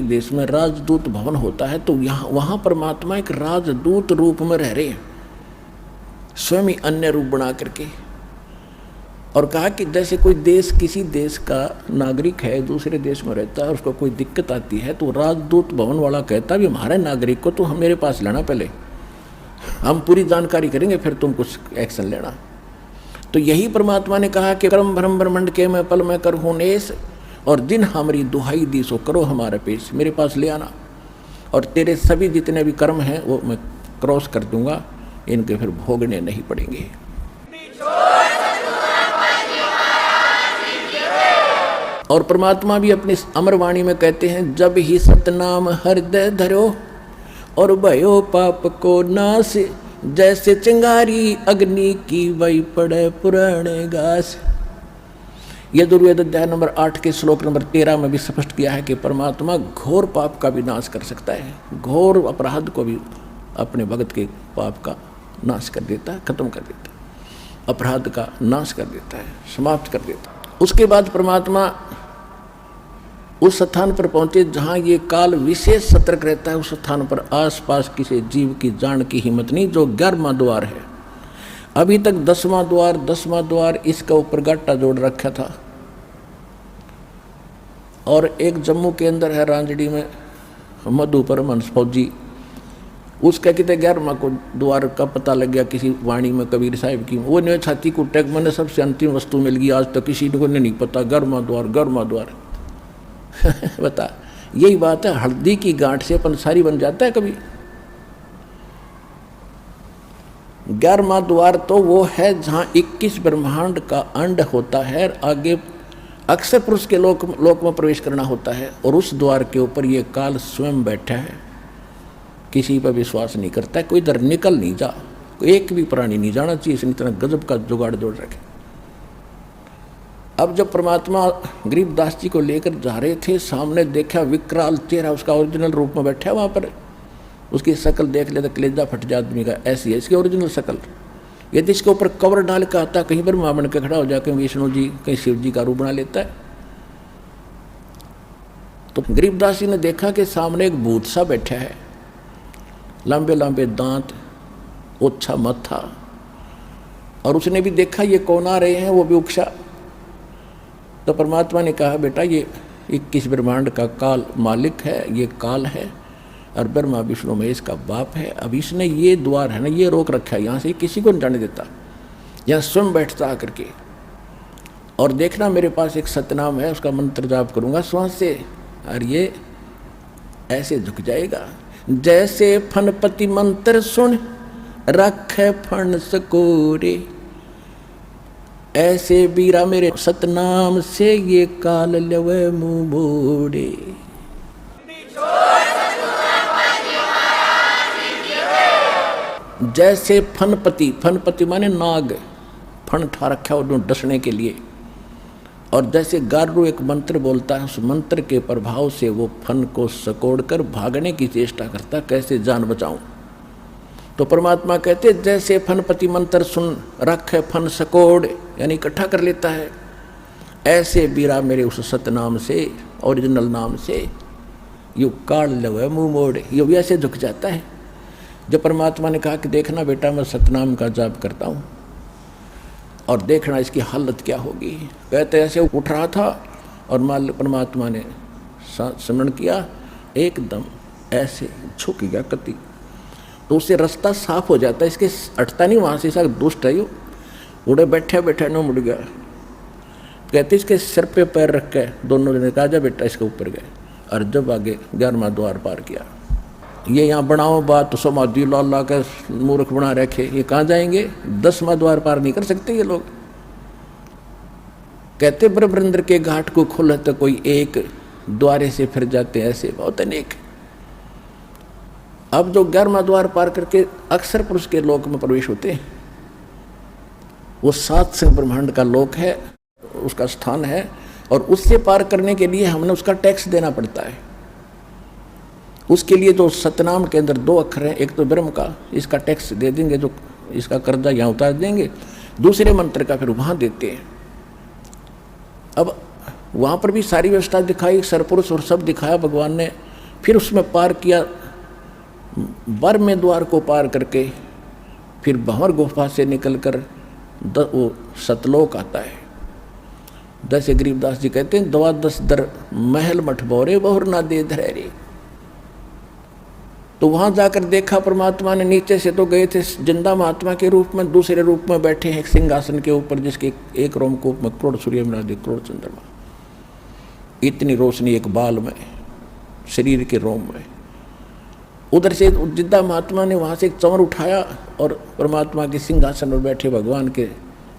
देश में राजदूत भवन होता है, तो यहाँ वहाँ परमात्मा एक राजदूत रूप में रह रहे हैं, स्वयं ही अन्य रूप बना करके। और कहा कि जैसे कोई देश किसी देश का नागरिक है दूसरे देश में रहता है, उसको कोई दिक्कत आती है तो राजदूत भवन वाला कहता भी हमारे नागरिक को तो हम मेरे पास लेना, पहले हम पूरी जानकारी करेंगे फिर तुम कुछ एक्शन लेना। तो यही परमात्मा ने कहा कि कर्म भ्रम ब्रह्मंड के मैं पल में करहूँ नेस, और दिन हमारी दुहाई दी सो करो हमारे पेश, मेरे पास ले आना, और तेरे सभी जितने भी कर्म हैं वो मैं क्रॉस कर दूंगा, इनके फिर भोगने नहीं पड़ेंगे। और परमात्मा भी अपनी अमरवाणी में कहते हैं, जब ही सतनाम हृदय धरो और भयो पाप को नाश, जैसे चिंगारी अग्नि की वही पड़े पुराने घास। यजुर्वेद अध्याय नंबर 8 के श्लोक नंबर 13 में भी स्पष्ट किया है कि परमात्मा घोर पाप का भी नाश कर सकता है, घोर अपराध को भी अपने भगत के पाप का नाश कर देता है, खत्म कर देता है, अपराध का नाश कर देता है, समाप्त कर देता है। उसके बाद परमात्मा उस स्थान पर पहुंचे जहाँ ये काल विशेष सतर्क रहता है। उस स्थान पर आसपास किसी जीव की जान की हिम्मत नहीं, जो 11वां द्वार है। अभी तक 10वां द्वार इसका ऊपर गाटा जोड़ रखा था, और एक जम्मू के अंदर है रांजड़ी में मधु परमहंस फौजी, उसका कितने 11वां को द्वार का पता लग गया किसी वाणी में कबीर साहिब की। वो ने छाती को टैग मैंने सबसे अंतिम वस्तु मिल गई, आज तक किसी को नहीं पता 11वां द्वार बता, यही बात है, हल्दी की गांठ से पंसारी बन जाता है कभी। 11वां द्वार तो वो है जहाँ 21 ब्रह्मांड का अंड होता है। आगे अक्षर पुरुष के लोक में प्रवेश करना होता है, और उस द्वार के ऊपर ये काल स्वयं बैठा है, किसी पर विश्वास नहीं करता है, कोई इधर निकल नहीं जा, कोई एक भी प्राणी नहीं जाना चाहिए, इसने इतना गजब का जुगाड़ जोड़ रखे। अब जब परमात्मा गरीबदास जी को लेकर जा रहे थे, सामने देखा विकराल चेहरा, उसका ओरिजिनल रूप में बैठा है वहाँ पर। उसकी शक्ल देख ले तो कलेजा फट जाए आदमी का, ऐसी है इसकी ओरिजिनल शक्ल। यदि इसके ऊपर कवर डाल के आता, कहीं पर मामन के खड़ा हो जाए, कहीं विष्णु जी कहीं शिव जी का रूप बना लेता है। तो गरीबदास जी ने देखा कि सामने एक भूत सा बैठा है, लंबे लंबे दांत, ओछा मत्था, और उसने भी देखा ये कौन आ रहे हैं, वो भी उकसा। तो परमात्मा ने कहा बेटा ये 21 ब्रह्मांड का काल मालिक है, ये काल है, और ब्रह्मा विष्णु महेश का बाप है। अब इसने ये द्वार है ना, ये रोक रखा है, यहाँ से किसी को नहीं जाने देता, यहाँ स्वयं बैठता आकर के। और देखना मेरे पास एक सतनाम है, उसका मंत्र जाप करूँगा श्वास से, और ये ऐसे झुक जाएगा। जैसे फनपति मंत्र सुन रखे फन सकोरे, ऐसे बीरा मेरे सतनाम से ये काल लवे मुँह मोड़े। जैसे फनपति, फनपति माने नाग, फन ठा रखा है उन्होंने डसने के लिए। और जैसे गारू एक मंत्र बोलता है, उस मंत्र के प्रभाव से वो फन को सकोड़ कर भागने की चेष्टा करता, कैसे जान बचाऊं। तो परमात्मा कहते जैसे फनपति मंत्र सुन रखे फन सकोड़, यानी इकट्ठा कर लेता है, ऐसे बीरा मेरे उस सतनाम से, ओरिजिनल नाम से, यू काल लवे मुँह मोड़े, ये भी ऐसे झुक जाता है। जब परमात्मा ने कहा कि देखना बेटा मैं सतनाम का जाप करता हूँ, और देखना इसकी हालत क्या होगी। कहते ऐसे उठ रहा था, और परमात्मा ने स्मरण किया, एकदम ऐसे झुक गया कति, तो उससे रास्ता साफ हो जाता है, इसके हटता नहीं वहाँ से। सब दुष्ट है, उड़े बैठे बैठे न मुड़ गया। कहते इसके सिर पे पैर रख के दोनों जने कहा जा बेटा इसके ऊपर गए, और जब आगे 11वां द्वार पार किया। ये यहाँ बनाओ बात तो समाधि ला के मूर्ख बना रखे, ये कहाँ जाएंगे, 10वां द्वार पार नहीं कर सकते ये लोग। कहते ब्रह्मेंद्र के घाट को खोले तो कोई एक द्वारे से फिर जाते, ऐसे बहुत अनेक। अब जो 11वां द्वार पार करके अक्षर पुरुष के लोक में प्रवेश होते हैं, वो 7 से ब्रह्मांड का लोक है, उसका स्थान है, और उससे पार करने के लिए हमने उसका टैक्स देना पड़ता है। उसके लिए जो सतनाम के अंदर 2 अक्षर हैं, एक तो ब्रह्म का, इसका टैक्स दे देंगे, जो इसका कर्जा यहाँ उतार देंगे, दूसरे मंत्र का फिर वहाँ देते हैं। अब वहाँ पर भी सारी व्यवस्था दिखाई, सरपुरुष और सब दिखाया भगवान ने। फिर उसमें पार किया, 12वें द्वार को पार करके फिर भंवर गुफा से निकल कर वो सतलोक आता है। जैसे गरीबदास जी कहते हैं, 12 दर महल मठ बोरे बहुर ना दे धरे। तो वहाँ जाकर देखा परमात्मा ने, नीचे से तो गए थे जिंदा महात्मा के रूप में, दूसरे रूप में बैठे हैं एक सिंहासन के ऊपर, जिसके एक रोमकूप में करोड़ सूर्य मिला दे, करोड़ चंद्रमा, इतनी रोशनी एक बाल में, शरीर के रोम में। उधर से जिंदा महात्मा ने वहाँ से एक चंवर उठाया, और परमात्मा के सिंहासन पर बैठे भगवान के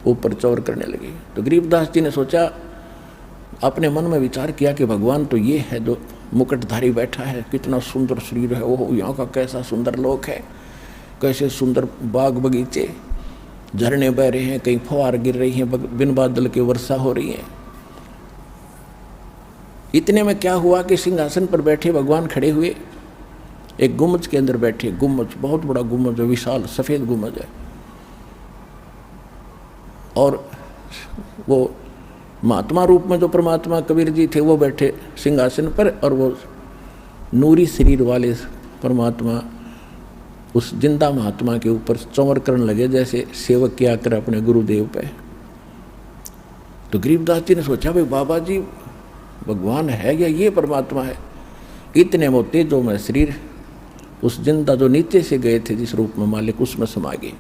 ऊपर चौर करने लगे। तो गरीबदास जी ने सोचा, अपने मन में विचार किया कि भगवान तो ये है जो मुकुटधारी बैठा है, कितना सुंदर शरीर है, वो यहाँ का कैसा सुंदर लोक है, कैसे सुंदर बाग बगीचे, झरने बह रहे हैं, कहीं फुहार गिर रही हैं, बिन बादल की वर्षा हो रही है। इतने में क्या हुआ कि सिंहासन पर बैठे भगवान खड़े हुए, एक गुम्बज के अंदर बैठे, गुम्बज बहुत बड़ा गुम्बज है, विशाल सफ़ेद गुम्बज है, और वो महात्मा रूप में जो परमात्मा कबीर जी थे वो बैठे सिंहासन पर, और वो नूरी शरीर वाले परमात्मा उस जिंदा महात्मा के ऊपर चंवर करने लगे, जैसे सेवक किया कर अपने गुरुदेव पे। तो गरीबदास जी ने सोचा, भाई बाबा जी भगवान है या ये परमात्मा है। इतने मोते जो मैं शरीर उस जिंदा जो नीचे से गए थे जिस रूप में मालिक, उसमें समा गए,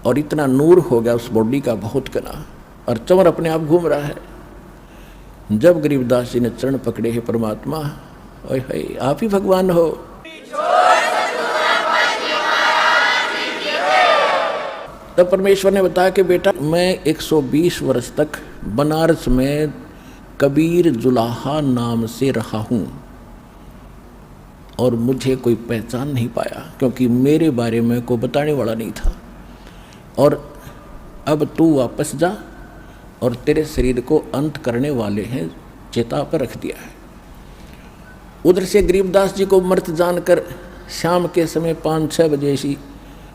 और इतना नूर हो गया उस बॉडी का बहुत कना, और चंवर अपने आप घूम रहा है। जब गरीबदास जी ने चरण पकड़े हैं परमात्मा, ओए आप ही भगवान हो, तब परमेश्वर ने बताया कि बेटा मैं 120 वर्ष तक बनारस में कबीर जुलाहा नाम से रहा हूँ और मुझे कोई पहचान नहीं पाया, क्योंकि मेरे बारे में कोई बताने वाला नहीं था। और अब तू वापस जा और तेरे शरीर को अंत करने वाले हैं चिता पर रख दिया है। उधर से गरीबदास जी को मृत जानकर शाम के समय 5-6 बजे से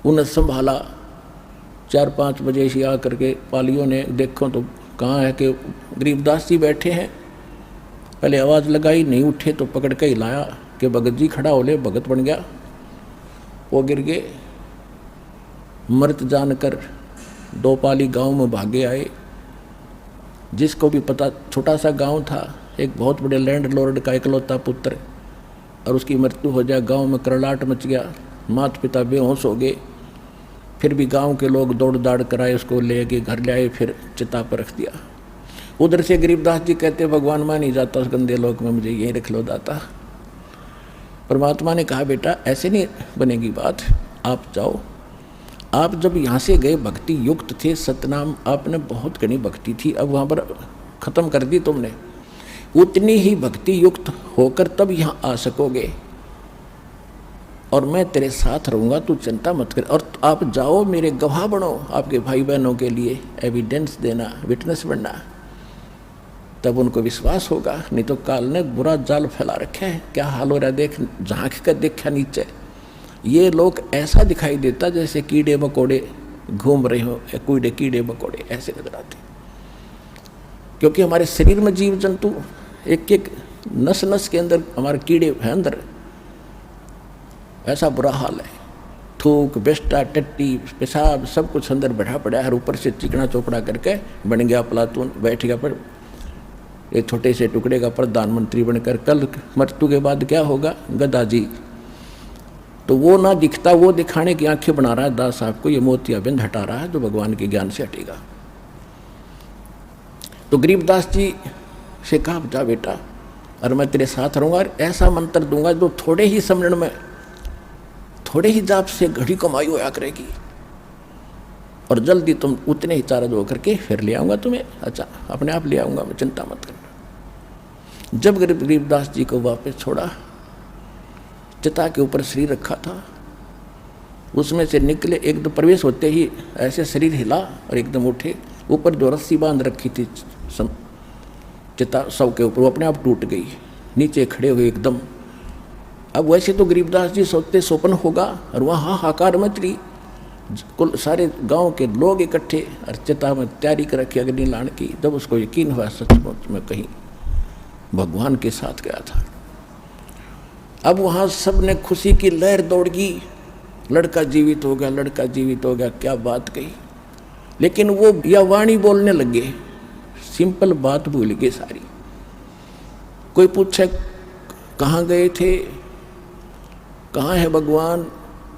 उन्हें संभाला। 4-5 बजे से आकर के पालियों ने देखो तो कहाँ है कि गरीबदास जी बैठे हैं। पहले आवाज़ लगाई, नहीं उठे तो पकड़ के हिलाया कि भगत जी खड़ा हो ले। भगत बन गया, वो गिर गए। मृत जानकर 2 पाली गांव में भागे आए। जिसको भी पता, छोटा सा गांव था, एक बहुत बड़े लैंडलॉर्ड का इकलौता पुत्र, और उसकी मृत्यु हो जाए। गांव में करलाट मच गया, माता पिता बेहोश हो गए। फिर भी गांव के लोग दौड़ दाड़ कराए, उसको ले गए घर ले आए, फिर चिता पर रख दिया। उधर से गरीबदास जी कहते भगवान मैं नहीं जाता उस गंदे लोक में, मुझे यहीं रख लो दाता। परमात्मा ने कहा बेटा ऐसे नहीं बनेगी बात, आप जाओ। आप जब यहाँ से गए भक्ति युक्त थे, सतनाम आपने बहुत घनी भक्ति थी, अब वहाँ पर खत्म कर दी तुमने। उतनी ही भक्ति युक्त होकर तब यहाँ आ सकोगे और मैं तेरे साथ रहूँगा, तू चिंता मत कर। और आप जाओ, मेरे गवाह बनो, आपके भाई बहनों के लिए एविडेंस देना, विटनेस बनना, तब उनको विश्वास होगा। नहीं तो काल ने बुरा जाल फैला रखा है। क्या हाल हो रहा है देख, झांक कर देखा नीचे, ये लोग ऐसा दिखाई देता जैसे कीड़े मकोड़े घूम रहे हो, कीड़े मकोड़े ऐसे नजर आते। क्योंकि हमारे शरीर में जीव जंतु एक एक नस नस के अंदर हमारे कीड़े हैं अंदर, ऐसा बुरा हाल है। थूक, बेस्टा, टट्टी, पेशाब सब कुछ अंदर बैठा पड़ा है। ऊपर से चिकना चोपड़ा करके बन गया प्लातून, बैठ गया पर एक छोटे से टुकड़े का प्रधानमंत्री बनकर। कल मृत्यु के बाद क्या होगा, गदा जी। तो वो ना दिखता, वो दिखाने की आंखें बना रहा है दास साहब को, ये मोतियाबिंद हटा रहा है जो भगवान के ज्ञान से हटेगा। तो गरीबदास जी से कहा जा बेटा, और मैं तेरे साथ रहूँगा और ऐसा मंत्र दूंगा जो थोड़े ही समरण में, थोड़े ही जाप से घड़ी कमाई होया करेगी, और जल्दी तुम उतने ही चार्ज होकर के फिर ले आऊँगा तुम्हें। अच्छा, अपने आप ले आऊँगा मैं, चिंता मत करना। जब गरीबदास जी को वापस छोड़ा, चिता के ऊपर शरीर रखा था, उसमें से निकले, एकदम प्रवेश होते ही ऐसे शरीर हिला और एकदम उठे। ऊपर जो रस्सी बांध रखी थी चिता शव के ऊपर, वो अपने आप टूट गई, नीचे खड़े हुए एकदम। अब वैसे तो गरीबदास जी सोचते स्वप्न होगा, और वहाँ हाहाकार मच रही, कुल सारे गांव के लोग इकट्ठे, और चिता में तैयारी कर रखी अग्नि लाने की। जब उसको यकीन हुआ सचमुच में कहीं भगवान के साथ गया था, अब वहाँ सब ने खुशी की लहर दौड़ गई, लड़का जीवित हो गया, लड़का जीवित हो गया, क्या बात कही। लेकिन वो या वाणी बोलने लगे, सिंपल बात भूल गए सारी। कोई पूछे कहाँ गए थे, कहाँ है भगवान,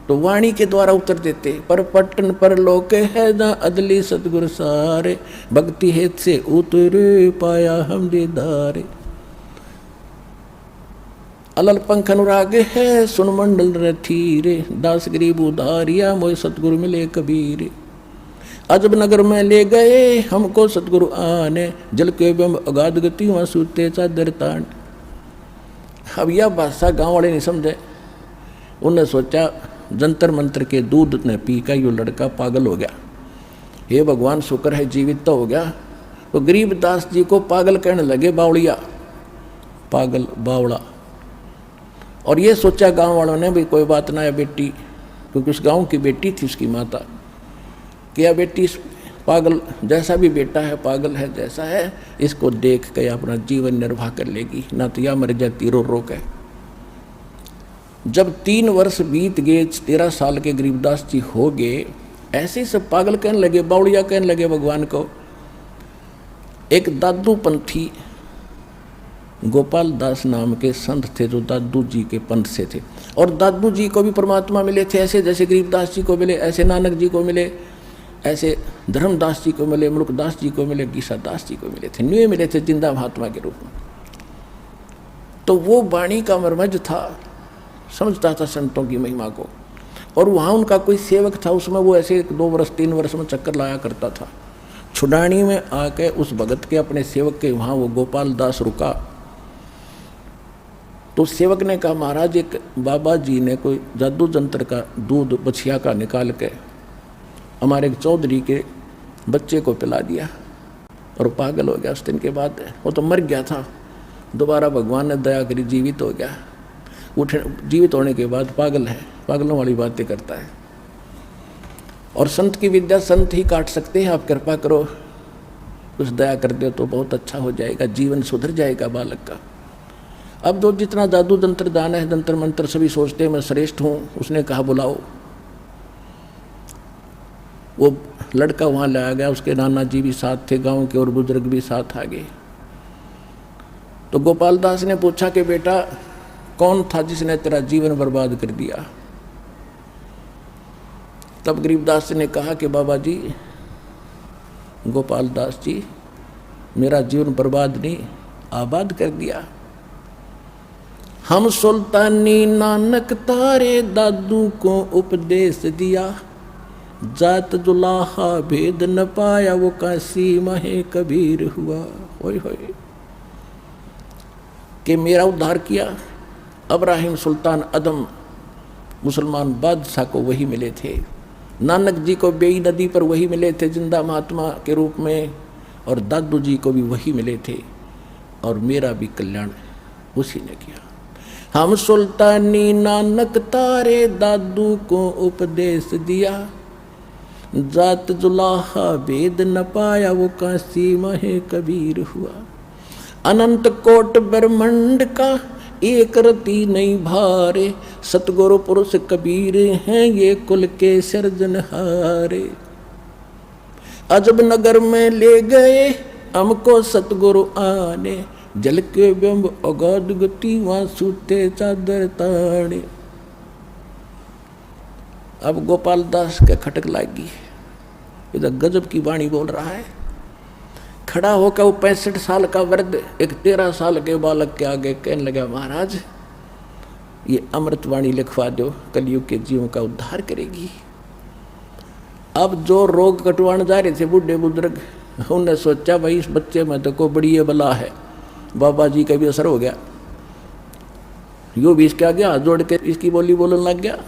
तो वाणी के द्वारा उत्तर देते, पर पट्टन पर लोक है ना अदली सतगुरु सारे, भक्ति हेत से उतरे पाया हम दीदारे। अलल पंख अनुराग है सुन मंडल रथीरे, दास गरीब उधारिया मोय सतगुरु मिले कबीर। अजब नगर में ले गए हमको सतगुरु आने, जल के बिंब अगाध गति वहाँ सूते चादर तान। अब यह भाषा गाँव वाले नहीं समझे। उन्हें सोचा जंतर मंत्र के दूध ने पी का यो लड़का पागल हो गया, हे भगवान शुक्र है जीवित तो हो गया। तो गरीबदास जी को पागल कहने लगे, बावड़िया, पागल बावड़ा। और ये सोचा गांव वालों ने भी कोई बात ना है बेटी, क्योंकि उस गांव की बेटी थी उसकी माता, कि यह बेटी पागल जैसा भी बेटा है, पागल है जैसा है, इसको देख के अपना जीवन निर्वाह कर लेगी, ना तो यह मर जाती रो रो के। जब 3 वर्ष बीत गए, 13 साल के गरीबदास जी हो गए, ऐसे सब पागल कहने लगे, बावड़िया कहने लगे भगवान को। एक दादू पंथी गोपाल दास नाम के संत थे जो दादू जी के पंथ से थे, और दादू जी को भी परमात्मा मिले थे, ऐसे जैसे गरीबदास जी को मिले, ऐसे नानक जी को मिले, ऐसे धर्मदास जी को मिले, मुल्कदास जी को मिले, गीसादास जी को मिले थे, न्यू मिले थे जिंदा महात्मा के रूप में। तो वो वाणी का मर्मज था, समझता था संतों की महिमा को, और वहाँ उनका कोई सेवक था, उसमें वो ऐसे 2 वर्ष 3 वर्ष में चक्कर लाया करता था। छुडानी में आके उस भगत के अपने सेवक के वहाँ वो गोपाल दास रुका। तो सेवक ने कहा, महाराज एक बाबा जी ने कोई जादू जंत्र का दूध बछिया का निकाल के हमारे एक चौधरी के बच्चे को पिला दिया और पागल हो गया। उस दिन के बाद वो तो मर गया था, दोबारा भगवान ने दया करी जीवित हो गया। उठ जीवित होने के बाद पागल है, पागलों वाली बातें करता है। और संत की विद्या संत ही काट सकते हैं। आप कृपा करो, कुछ दया कर दो तो बहुत अच्छा हो जाएगा, जीवन सुधर जाएगा बालक का। अब जो जितना जादू तंत्र दान है, तंत्र मंत्र सभी सोचते हैं मैं श्रेष्ठ हूँ। उसने कहा बुलाओ। वो लड़का वहाँ लाया गया, उसके नाना जी भी साथ थे, गांव के और बुजुर्ग भी साथ आ गए। तो गोपाल दास ने पूछा कि बेटा कौन था जिसने तेरा जीवन बर्बाद कर दिया? तब गरीबदास ने कहा कि बाबा जी, गोपाल दास जी, मेरा जीवन बर्बाद नहीं आबाद कर दिया। हम सुल्तानी नानक तारे दादू को उपदेश दिया, जात जुलाहा भेद न पाया वो काशी महे कबीर हुआ। होय होय कि मेरा उद्धार किया। अब्राहिम सुल्तान अदम मुसलमान बादशाह को वही मिले थे, नानक जी को बेई नदी पर वही मिले थे जिंदा महात्मा के रूप में, और दादू जी को भी वही मिले थे, और मेरा भी कल्याण उसी ने किया। हम सुल्तानी नानक तारे दादू को उपदेश दिया, जात जुलाहा भेद न पाया वो काशी महे कबीर हुआ। अनंत कोट ब्रह्मांड का एक रति नहीं भारे, सतगुरु पुरुष कबीर हैं ये कुल के सिरजनहारे। अजब नगर में ले गए हमको सतगुरु आने, जल के बिंब अगाध गति वहाँ सूते चादर ताड़े। अब गोपाल दास के खटक लागी, इधर गजब की वाणी बोल रहा है। खड़ा होकर वो 65 साल का वृद्ध एक 13 साल के बालक के आगे कहने लगा, महाराज ये अमृतवाणी लिखवा दो, कलयुग के जीवों का उद्धार करेगी। अब जो रोग कटवाने जा रहे थे बूढ़े बुजुर्ग, उन्होंने सोचा भाई इस बच्चे में तो कोई बड़ी बला है, बाबा जी का भी असर हो गया। यो भी इसके आगे हाथ जोड़ के इसकी बोली बोलने लग गया।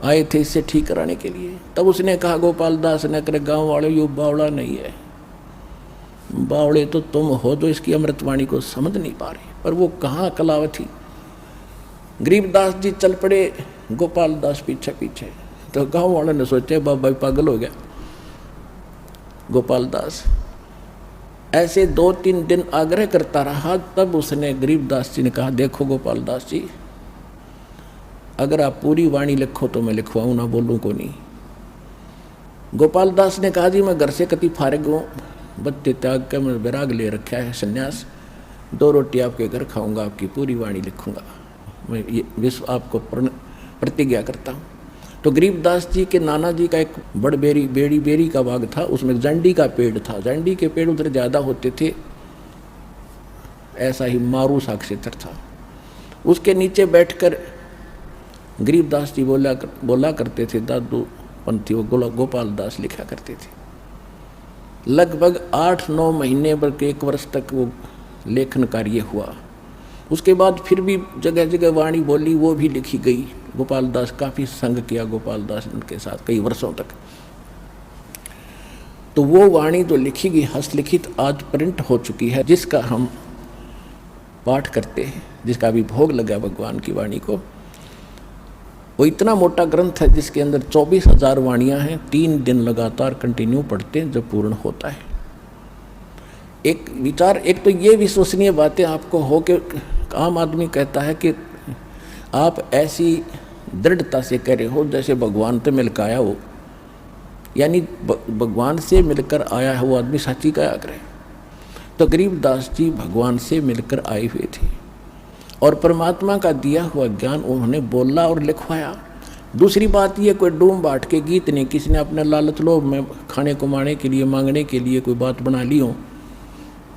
आए थे इससे ठीक कराने के लिए। तब उसने कहा गोपाल दास ने, करे गाँव वाले यो बावड़ा नहीं है, बावड़े तो तुम हो जो इसकी अमृतवाणी को समझ नहीं पा रहे। पर वो कहाँ कलावती। गरीबदास जी चल पड़े, गोपाल दास पीछे पीछे। तो गांव वालों ने सोचे बाबा पागल हो गया। गोपाल दास ऐसे 2-3 दिन आग्रह करता रहा। तब उसने गरीबदास जी ने कहा, देखो गोपाल दास जी, अगर आप पूरी वाणी लिखो तो मैं लिखवाऊँ, ना बोलूँ को नहीं। गोपाल दास ने कहा, जी मैं घर से कति फारिग हूँ, बच्चे त्याग के मैं विराग ले रखा है संन्यास, 2 रोटी आपके घर खाऊंगा, आपकी पूरी वाणी लिखूंगा, मैं ये विश्व आपको प्रतिज्ञा करता हूँ। तो गरीबदास जी के नाना जी का एक बड़ बेरी का बाग था, उसमें जंडी का पेड़ था। जंडी के पेड़ उधर ज़्यादा होते थे, ऐसा ही मारू सा क्षेत्र था। उसके नीचे बैठकर गरीबदास जी बोला करते थे, दादू पंथी वो गोपाल दास लिखा करते थे। लगभग 8-9 महीने बल्कि 1 वर्ष तक वो लेखन कार्य हुआ। उसके बाद फिर भी जगह जगह वाणी बोली, वो भी लिखी गई। गोपाल दास काफ़ी संग किया गोपाल दास उनके साथ कई वर्षों तक। तो वो वाणी जो लिखी गई हस्तलिखित आज प्रिंट हो चुकी है, जिसका हम पाठ करते हैं, जिसका भी भोग लगा भगवान की वाणी को। वो इतना मोटा ग्रंथ है जिसके अंदर 24,000 वाणियाँ हैं। 3 दिन लगातार कंटिन्यू पढ़ते हैं जब पूर्ण होता है। एक विचार, एक तो ये विश्वसनीय बातें आपको हो कि आम आदमी कहता है कि आप ऐसी दृढ़ता से कह रहे हो जैसे भगवान से मिलकर आया हो, यानी भगवान से मिलकर आया है वो आदमी सच्ची का आग्रह। तो गरीबदास जी भगवान से मिलकर आए हुए थे और परमात्मा का दिया हुआ ज्ञान उन्होंने बोला और लिखवाया। दूसरी बात ये, कोई डूम बाट के गीत नहीं, किसी ने अपने लालच लोभ में खाने कमाने के लिए मांगने के लिए कोई बात बना ली हो।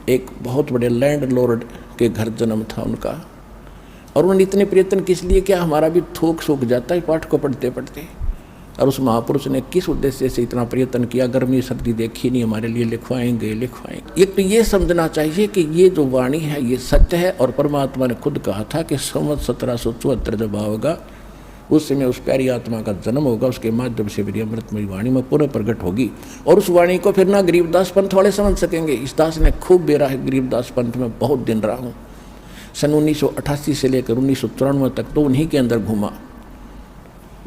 एक बहुत बड़े लैंड लॉर्ड के घर जन्म था उनका, और उन्होंने इतने प्रयत्न किस लिए किया, हमारा भी थोक सूख जाता है पाठ को पढ़ते पढ़ते। और उस महापुरुष ने किस उद्देश्य से इतना प्रयत्न किया, गर्मी सर्दी देखी नहीं, हमारे लिए लिखवाएंगे। एक तो ये समझना चाहिए कि ये जो वाणी है ये सत्य है। और परमात्मा ने खुद कहा था कि संवत 1774 जब आओगा उस समय उस प्यारी आत्मा का जन्म होगा, उसके माध्यम से मेरी अमृतमयी वाणी में पूर्ण प्रकट होगी। और उस वाणी को फिर ना गरीबदास पंथ वाले समझ सकेंगे। इस दास ने खूब बेरा है गरीबदास पंथ में, बहुत दिन रहा हूँ। सन 1988 से लेकर 1994 तक तो उन्हीं के अंदर घूमा।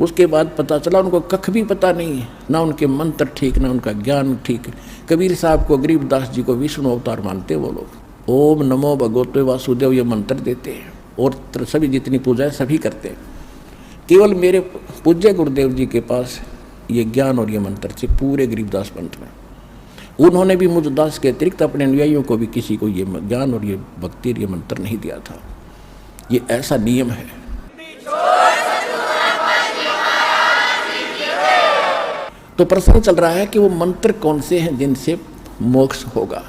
उसके बाद पता चला उनको कख भी पता नहीं, ना उनके मंत्र ठीक, ना उनका ज्ञान ठीक। कबीर साहब को, गरीबदास जी को विष्णु अवतार मानते वो लोग। ओम नमो भगवते वासुदेव ये मंत्र देते हैं और सभी जितनी पूजा है सभी करते हैं। केवल मेरे पूज्य गुरुदेव जी के पास ये ज्ञान और ये मंत्र थे पूरे गरीबदास पंथ में। उन्होंने भी मुझ दास के अतिरिक्त अपने अनुयायियों को भी किसी को ये ज्ञान और ये भक्ति और ये मंत्र नहीं दिया था। ये ऐसा नियम है। तो प्रश्न चल रहा है कि वो मंत्र कौन से हैं जिनसे मोक्ष होगा।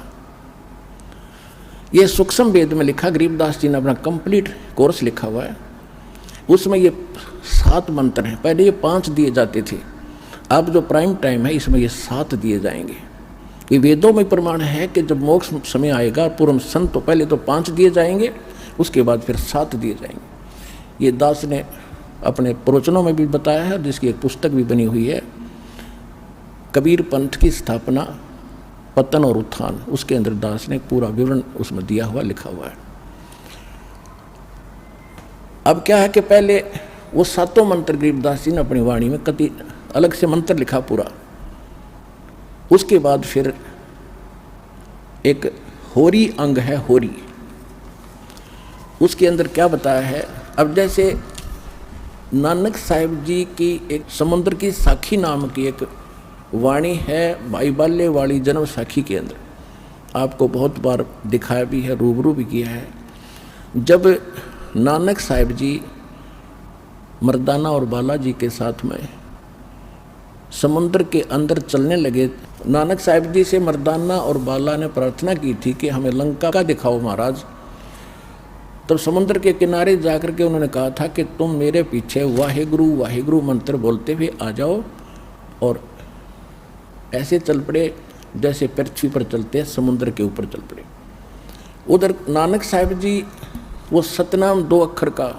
ये सूक्ष्म वेद में लिखा, गरीबदास जी ने अपना कंप्लीट कोर्स लिखा हुआ है, उसमें ये 7 मंत्र हैं। पहले ये 5 दिए जाते थे, अब जो प्राइम टाइम है इसमें ये 7 दिए जाएंगे। ये वेदों में प्रमाण है कि जब मोक्ष समय आएगा पूर्व संत तो पहले तो 5 दिए जाएंगे, उसके बाद फिर 7 दिए जाएंगे। ये दास ने अपने प्रवचनों में भी बताया है, जिसकी एक पुस्तक भी बनी हुई है, कबीर पंथ की स्थापना, पतन और उत्थान। उसके अंदर दास ने पूरा विवरण उसमें दिया हुआ लिखा हुआ है। अब क्या है कि पहले वो 7 मंत्र गरीबदास जी ने अपनी वाणी में कति अलग से मंत्र लिखा पूरा। उसके बाद फिर एक होरी अंग है, होरी, उसके अंदर क्या बताया है। अब जैसे नानक साहिब जी की एक समुद्र की साखी नाम की एक वाणी है, भाई बाल्य वाली जन्म साखी के अंदर आपको बहुत बार दिखाया भी है, रूबरू भी किया है। जब नानक साहिब जी मर्दाना और बालाजी के साथ में समुद्र के अंदर चलने लगे, नानक साहिब जी से मर्दाना और बाला ने प्रार्थना की थी कि हमें लंका का दिखाओ महाराज। तो समुद्र के किनारे जाकर के उन्होंने कहा था कि तुम मेरे पीछे वाहेगुरु वाहेगुरु मंत्र बोलते हुए आ जाओ, और ऐसे चल पड़े जैसे पृथ्वी पर चलते हैं, समुद्र के ऊपर चल पड़े। उधर नानक साहिब जी वो सतनाम 2 अक्षर का,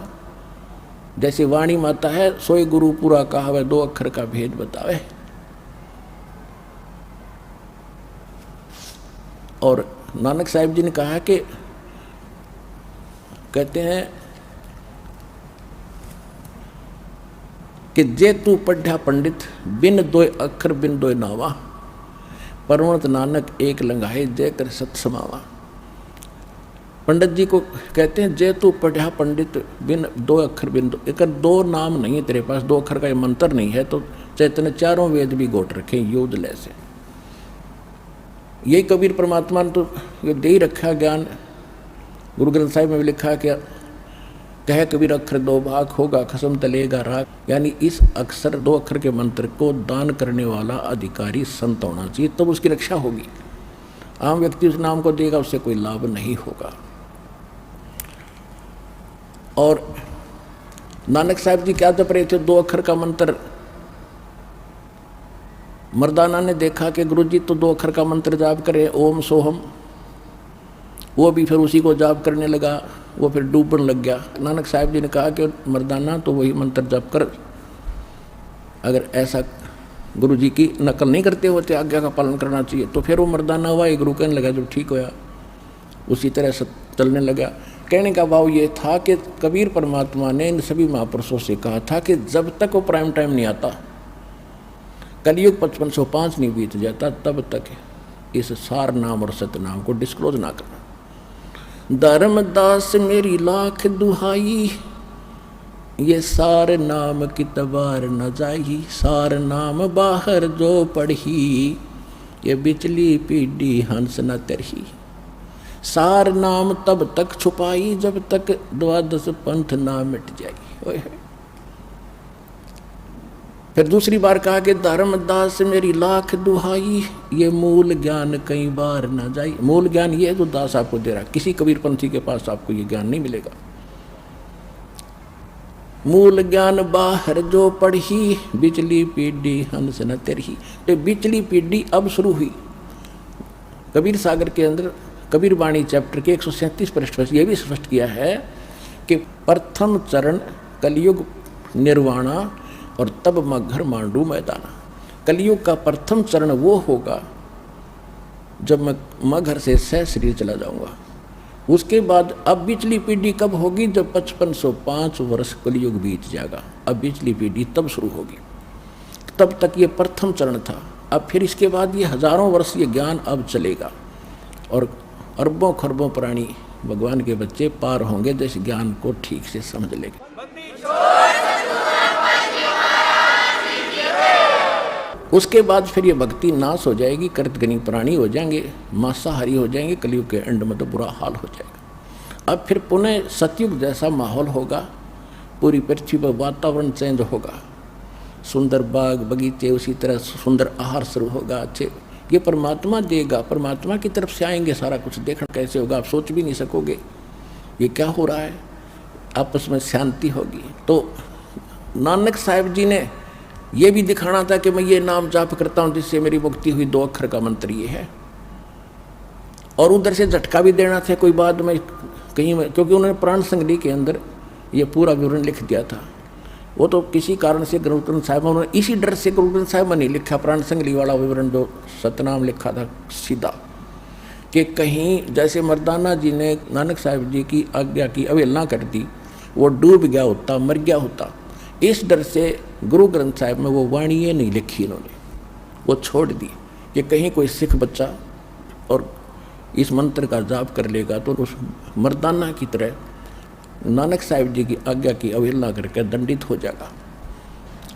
जैसे वाणी माता है सोए गुरु पूरा कहावे 2 अक्षर का भेद बतावे। और नानक साहिब जी ने कहा कि कहते हैं कि जे तू पढ़ा पंडित बिन 2 अक्षर बिन 2 नावा, परमत नानक एक लंघाए जय कर सत समावा। पंडित जी को कहते हैं जे तू पढ़ा पंडित बिन 2 अक्षर बिन 2, एक 2 नाम नहीं है तेरे पास, 2 अक्षर का ये मंत्र नहीं है, तो चैतन्य 4 वेद भी गोट रखे योजले से। यही कबीर परमात्मा ने तो ये दे ही रखा ज्ञान। गुरु ग्रंथ साहिब में भी लिखा है कि कहे कबीर अक्षर 2 भाग होगा खसम तलेगा राग, यानी इस अक्षर 2 अक्षर के मंत्र को दान करने वाला अधिकारी संत होना चाहिए, तब तो उसकी रक्षा होगी। आम व्यक्ति उस नाम को देगा, उससे कोई लाभ नहीं होगा। और नानक साहिब जी क्या जप रहे थे 2 अक्षर का मंत्र। मर्दाना ने देखा कि गुरुजी तो 2 अक्षर का मंत्र जाप करे, ओम सोहम, वो भी फिर उसी को जाप करने लगा, वो फिर डूबने लग गया। नानक साहिब जी ने कहा कि मर्दाना तो वही मंत्र जाप कर, अगर ऐसा गुरुजी की नकल नहीं करते होते, आज्ञा का पालन करना चाहिए। तो फिर वो मर्दाना हुआ, एक गुरु कहने लगा, जब ठीक होया उसी तरह से चलने लगा। कहने का भाव ये था कि कबीर परमात्मा ने इन सभी महापुरुषों से कहा था कि जब तक वो प्राइम टाइम नहीं आता, कलयुग 5505 नहीं बीत जाता, तब तक इस सार नाम और सत नाम को डिस्क्लोज ना करना। धर्मदास मेरी लाख दुहाई, ये सार नाम की तबार न जाई, सार नाम बाहर जो पढ़ी, ये बिचली पीढ़ी हंस न तरही। सार नाम तब तक छुपाई जब तक 12 पंथ ना मिट जाई। फिर दूसरी बार कहा कि धर्मदास मेरी लाख दुहाई, ये मूल ज्ञान कई बार न जाई। मूल ज्ञान ये है जो दास आपको दे रहा, किसी कबीर पंथी के पास आपको ये ज्ञान नहीं मिलेगा। मूल ज्ञान बाहर जो पढ़ी, बिचली पीढ़ी हंस न तेरही। तो बिचली पीढ़ी अब शुरू हुई। कबीर सागर के अंदर कबीर वाणी चैप्टर के 137 पृष्ठ पर यह भी स्पष्ट किया है कि प्रथम चरण कलयुग निर्वाणा और तब मगर मांडू मैदाना। कलयुग का प्रथम चरण वो होगा जब मैं घर से सह शरीर चला जाऊंगा। उसके बाद अब बिचली पीढ़ी कब होगी? जब 5505 वर्ष कलयुग बीत जाएगा। अब बिचली पीढ़ी तब शुरू होगी। तब तक ये प्रथम चरण था। अब फिर इसके बाद ये हजारों वर्ष ये ज्ञान अब चलेगा और अरबों खरबों प्राणी भगवान के बच्चे पार होंगे जो इस ज्ञान को ठीक से समझ लेंगे। उसके बाद फिर ये भक्ति नाश हो जाएगी, कृतघ्नी प्राणी हो जाएंगे, मांसाहारी हो जाएंगे, कलयुग के एंड में तो बुरा हाल हो जाएगा। अब फिर पुनः सतयुग जैसा माहौल होगा, पूरी पृथ्वी पर वातावरण चेंज होगा, सुंदर बाग बगीचे, उसी तरह सुंदर आहार शुरू होगा। अच्छे ये परमात्मा देगा, परमात्मा की तरफ से आएंगे। सारा कुछ देखना कैसे होगा आप सोच भी नहीं सकोगे ये क्या हो रहा है। आपस में शांति होगी। तो नानक साहिब जी ने ये भी दिखाना था कि मैं ये नाम जाप करता हूँ जिससे मेरी मुक्ति हुई, 2 अक्षर का मंत्र ये है। और उधर से झटका भी देना था कोई बाद में कहीं में, क्योंकि उन्होंने प्राण संगली के अंदर ये पूरा विवरण लिख दिया था। वो तो किसी कारण से गुरु ग्रंथ साहिब में उन्होंने इसी डर से गुरु ग्रंथ साहिब में नहीं लिखा प्राण संगली वाला विवरण जो सतनाम लिखा था सीधा, कि कहीं जैसे मर्दाना जी ने नानक साहिब जी की आज्ञा की अवहेलना कर दी, वो डूब गया होता, मर गया होता। इस डर से गुरु ग्रंथ साहिब में वो वाणी ये नहीं लिखी इन्होंने, वो छोड़ दी कि कहीं कोई सिख बच्चा और इस मंत्र का जाप कर लेगा तो उस मर्दाना की तरह नानक साहिब जी की आज्ञा की अवहेलना करके दंडित हो जाएगा।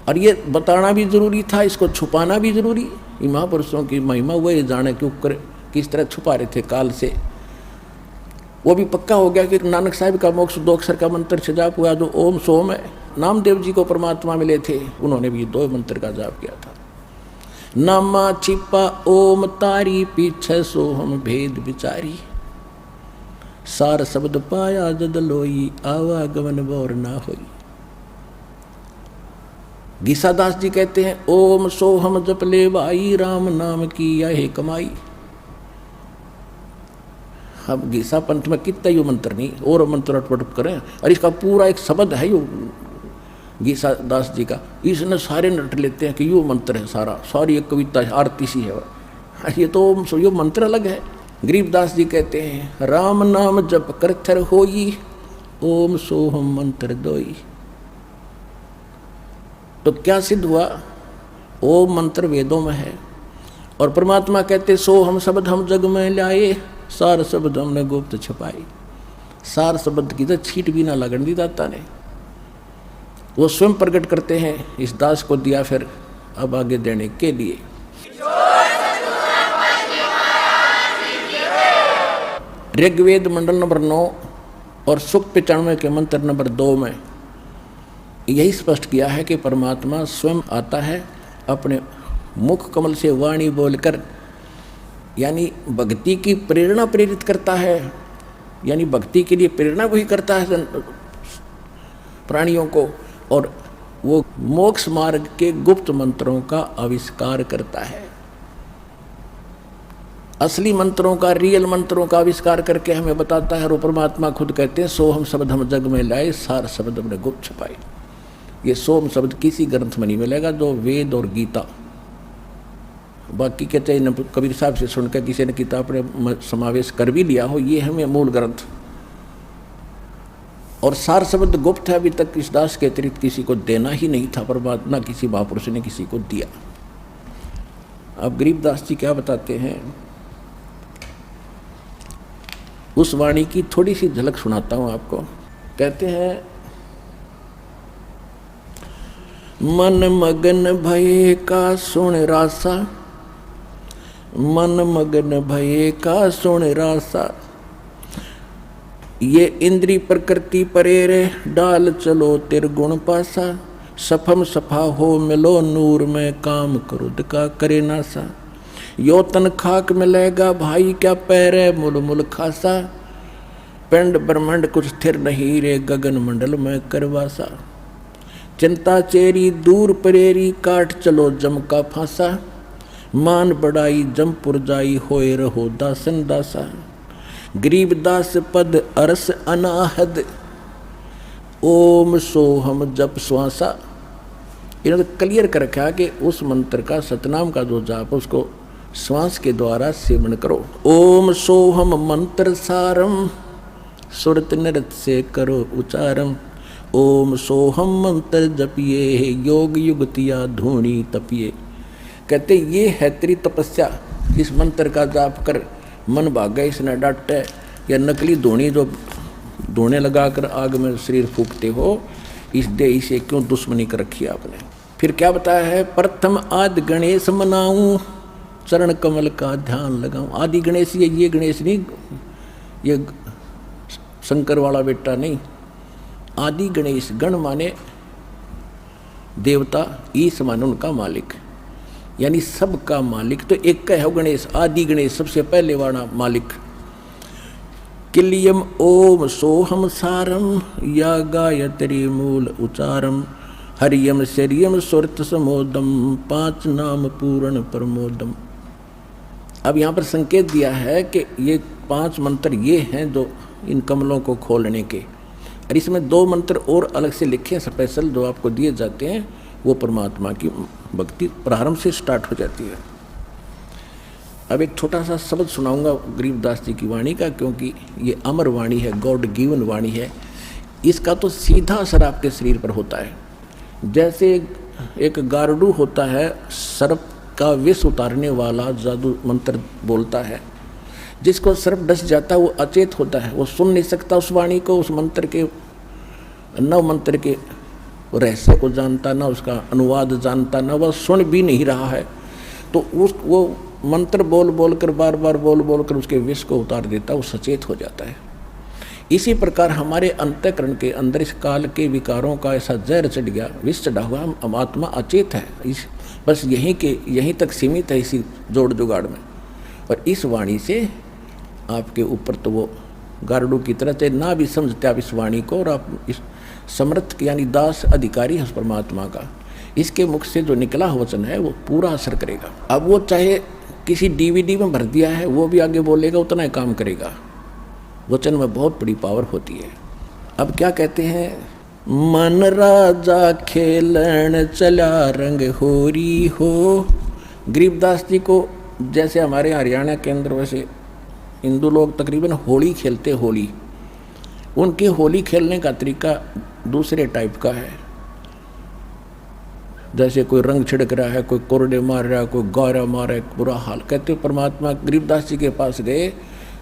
और ये बताना भी जरूरी था, इसको छुपाना भी जरूरी। महापुरुषों की महिमा वह जाने क्यों कर किस तरह छुपा रहे थे काल से। वो भी पक्का हो गया कि नानक साहिब का मोक्ष 2 अक्षर का मंत्र से जाप हुआ जो ओम सोम है। नामदेव जी को परमात्मा मिले थे, उन्होंने भी 2 मंत्र का जाप किया था। नामा छिपा ओम तारी, पीछे सोहम भेद विचारी, सार शब्द पाया जद लोई, आवागमन बोर ना होई। गीसादास जी कहते हैं ओम सोहम जप ले भाई, राम नाम की यह कमाई। अब गीसा पंथ में कितना यो मंत्र नहीं और मंत्र अटपट करें, और इसका पूरा एक शब्द है यो गीसा दास जी का, इसने सारे नट लेते हैं कि यो मंत्र है सारा, सारी एक कविता आरती सी है। ये तो यो मंत्र अलग है। गरीबदास जी कहते हैं राम नाम जप करथर होई, ओम सोहम मंत्र दोई। तो क्या सिद्ध हुआ? ओम मंत्र वेदों में है और परमात्मा कहते सोहम शब्द हम जग में लाए, सार शब्द हमने गुप्त छपाई। सार शब्द की तो छीट भी ना लगन दी दाता ने, वो स्वयं प्रकट करते हैं, इस दास को दिया फिर अब आगे देने के लिए। ऋग्वेद मंडल नंबर 9 और सूक्त 95 के मंत्र नंबर 2 में यही स्पष्ट किया है कि परमात्मा स्वयं आता है अपने मुख कमल से वाणी बोलकर, यानी भक्ति की प्रेरणा प्रेरित करता है, यानी भक्ति के लिए प्रेरणा वही करता है प्राणियों को, और वो मोक्ष मार्ग के गुप्त मंत्रों का आविष्कार करता है। असली मंत्रों का, रियल मंत्रों का आविष्कार करके हमें बताता है। और परमात्मा खुद कहते हैं सोहम शब्द हम जग में लाए, सार शब्द हमने गुप्त छुपाई। ये सोम शब्द किसी ग्रंथ में नहीं मिलेगा जो वेद और गीता, बाकी कहते हैं कबीर साहब से सुनकर किसी ने किताब में समावेश कर भी लिया हो, ये हमें मूल ग्रंथ। और सार शब्द गुप्त है, अभी तक इस दास के अतिरिक्त किसी को देना ही नहीं था, परमात्मा किसी महापुरुष ने किसी को दिया। अब गरीबदास जी क्या बताते हैं, उस वाणी की थोड़ी सी झलक सुनाता हूं आपको। कहते हैं मन मगन भये का सुन रासा, मन मगन भये का सुन रासा, ये इंद्री प्रकृति परेरे, डाल चलो तिरगुण पासा, सफम सफा हो मिलो नूर में, काम क्रोध का करे नासा, यो तन खाक मिलेगा भाई क्या पैरे मुल मुल खासा, पिंड ब्रह्मांड कुछ स्थिर नहीं रे, गगन मंडल में करवासा। चिंता चेरी दूर परेरी, काट चलो जम का फांसा, मान बढ़ाई जमपुर जाई, होए रहो दासन दासा। गरीब दास पद अरस अनाहद, ओम सोहम जप श्वासा। इन्होंने क्लियर कर रखा कि उस मंत्र का, सतनाम का जो जाप, उसको श्वास के द्वारा सेवन करो। ओम सोहम मंत्र सारम, सुरत नृत से करो उच्चारम। ओम सोहम मंत्र जपिए, योग युगतिया धूणी तपिए। कहते ये है तेरी तपस्या, इस मंत्र का जाप कर, मन भागा इसने डांटे, या नकली धूणी जो धोने लगाकर आग में शरीर फूकते हो, इस देह से क्यों दुश्मनी कर रखी आपने। फिर क्या बताया है, प्रथम आदि गणेश मनाऊं, चरण कमल का ध्यान लगाऊं। आदि गणेश ये गणेश नहीं, ये शंकर वाला बेटा नहीं। आदि गणेश, गण माने देवता, ईश माने उनका मालिक, यानी सबका मालिक। तो एक का है गणेश, आदि गणेश, सबसे पहले वाला मालिक। किलियम ओम सोहम सारम, या गायत्री मूल उचारम। हरियम शरियम सुरत समोदम, 5 नाम पूर्ण प्रमोदम। अब यहाँ पर संकेत दिया है कि ये 5 मंत्र ये हैं जो इन कमलों को खोलने के, और इसमें 2 मंत्र और अलग से लिखे स्पेशल जो आपको दिए जाते हैं, वो परमात्मा की भक्ति प्रारंभ से स्टार्ट हो जाती है। अब एक छोटा सा शब्द सुनाऊंगा गरीबदास जी की वाणी का, क्योंकि ये अमर वाणी है, गॉड गिवन वाणी है। इसका तो सीधा असर आपके शरीर पर होता है। जैसे एक गारडू होता है, सर्प का विष उतारने वाला जादू मंत्र बोलता है, जिसको सर्प डस जाता है वो अचेत होता है, वो सुन नहीं सकता उस वाणी को, उस मंत्र के, नव मंत्र के रहस्य को जानता, ना उसका अनुवाद जानता, ना वह सुन भी नहीं रहा है। तो वो मंत्र बोल बोल कर, बार बार बोल बोल कर उसके विष को उतार देता, वो सचेत हो जाता है। इसी प्रकार हमारे अंतःकरण के अंदर इस काल के विकारों का ऐसा जहर चढ़ गया, विष चढ़ा हुआ, हम आत्मा अचेत है, बस यहीं तक सीमित है इसी जोड़ जुगाड़ में। और इस वाणी से आपके ऊपर तो वो गारडू की तरह से ना भी समझते आप इस वाणी को, और आप इस समर्थ यानी दास अधिकारी है उस परमात्मा का, इसके मुख से जो निकला वचन है वो पूरा असर करेगा। अब वो चाहे किसी DVD में भर दिया है, वो भी आगे बोलेगा, उतना ही काम करेगा। वचन में बहुत बड़ी पावर होती है। अब क्या कहते हैं, मन राजा खेलन चला रंग होरी हो। गरीबदास जी को जैसे हमारे हरियाणा के अंदर वैसे हिंदू लोग तकरीबन होली खेलते, होली, उनके होली खेलने का तरीका दूसरे टाइप का है। जैसे कोई रंग छिड़क रहा है, कोई कोरडे मार रहा है, कोई गौरा मार रहा है, बुरा हाल। कहते परमात्मा गरीबदास जी के पास गए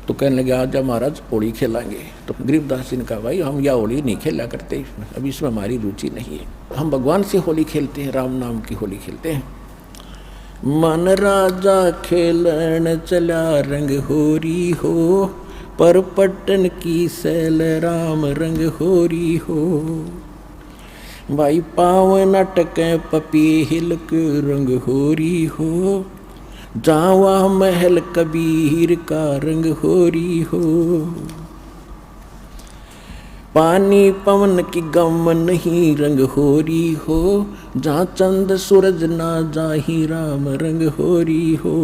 तो कहने लगे आजा महाराज होली खेलेंगे। तो गरीबदास जी ने कहा भाई हम यह होली नहीं खेला करते, अभी इसमें हमारी रुचि नहीं है, हम भगवान से होली खेलते हैं, राम नाम की होली खेलते हैं। मन राजा खेलन चला रंग होरी हो, पर पट्टन की सैल राम रंग होरी हो। भाई पावन अटके पपी हिल के रंग होरी हो, जावा महल कबीर का रंग होरी हो। पानी पवन की गम नहीं रंग होरी हो, जहाँ चंद सूरज ना जाही राम रंग होरी हो।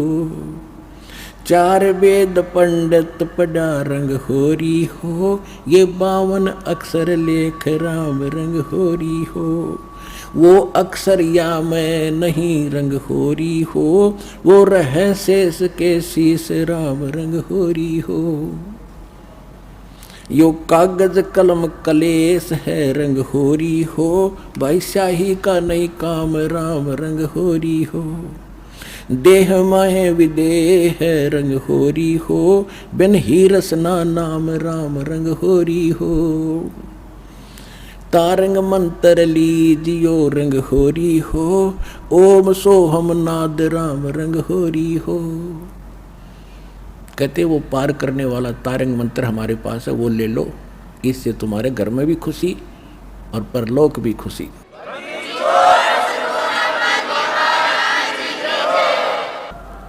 4 वेद पंडित पढ़ा रंग होरी हो, ये 52 अक्षर लेख राम रंग होरी हो। वो अक्षर या मैं नहीं रंग होरी हो, वो रह शेष के शीश राम रंग होरी हो। यो कागज कलम कलेश है रंग होरी हो, भाई शाही का नहीं काम राम रंग होरी हो। देह माहे विदेह रंग होरी हो, बिन ही रसना नाम राम रंग होरी हो। तारंग मंत्र लीजियो रंग होरी हो, ओम सोहम नाद राम रंग होरी हो। कहते वो पार करने वाला तारंग मंत्र हमारे पास है, वो ले लो, इससे तुम्हारे घर में भी खुशी और परलोक भी खुशी।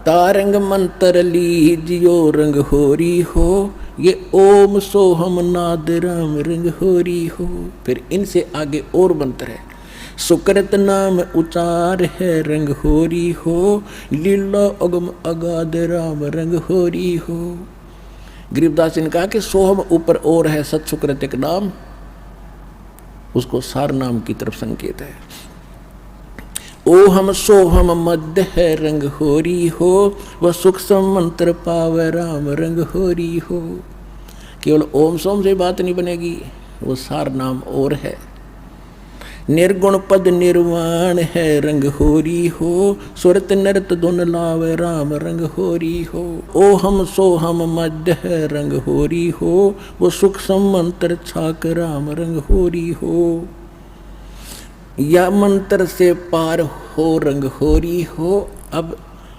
तारंग मंत्र लीजियो रंग होरी हो, ये ओम सोहम नाद राम रंग होरी हो। फिर इनसे आगे और मंत्र है, सुकृत नाम उचार है रंग होरी हो, लीला अगम अगाध राम रंग होरी हो। गरीबदास जी ने कहा कि सोहम ऊपर और है सत सुकृत एक नाम, उसको सार नाम की तरफ संकेत है। ओ हम सोहम मध्य है रंग होरी हो, वह सुख मंत्र पावे राम रंग होरी हो। केवल ओम सोम से बात नहीं बनेगी, वो सार नाम और है। निर्गुण पद निर्वाण है रंग होरी हो, सुरत नृत धुन लावे राम रंग होरी हो। ओ हम सो हम मध्य है रंग होरी हो, वो सुख मंत्र छाक राम रंग होरी हो। या मंत्र से पार हो रंग होरी हो। अब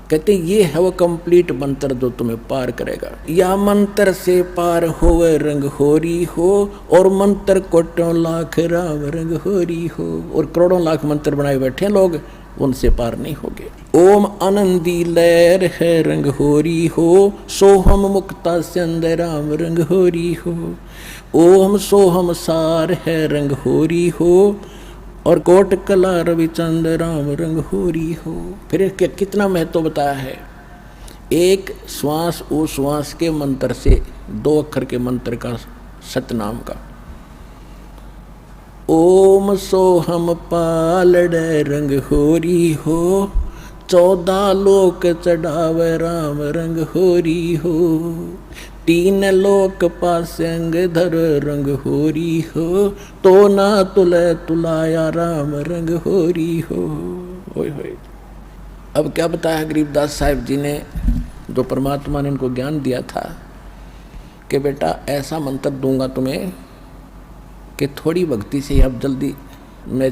कहते ये है वो कंप्लीट मंत्र जो तुम्हें पार करेगा। या मंत्र से पार होवे रंग होरी हो, और मंत्र कोटों लाख राम रंग होरी हो। और करोड़ों लाख मंत्र बनाए बैठे लोग, उनसे पार नहीं होगे। ओम आनंदी लहर है रंग होरी हो, सोहम मुक्ता चंद राम रंग होरी हो। ओम सोहम सार है रंग होरी हो, और कोट कला रविचंद राम रंग होरी हो। फिर कितना महत्व बताया है। एक श्वास उस श्वास के मंत्र से, 2 अक्षर के मंत्र का, सतनाम का। ओम सोहम पालड़ रंग होरी हो, 14 लोक चढ़ावे राम रंग होरी हो। 3 लोक पासंग धर रंग होरी हो, तो ना तुले तुलाया राम रंग होरी हो। होय होय। अब क्या बताया गरीबदास साहिब जी ने, जो परमात्मा ने इनको ज्ञान दिया था कि बेटा ऐसा मंत्र दूंगा तुम्हें कि थोड़ी भक्ति से आप जल्दी में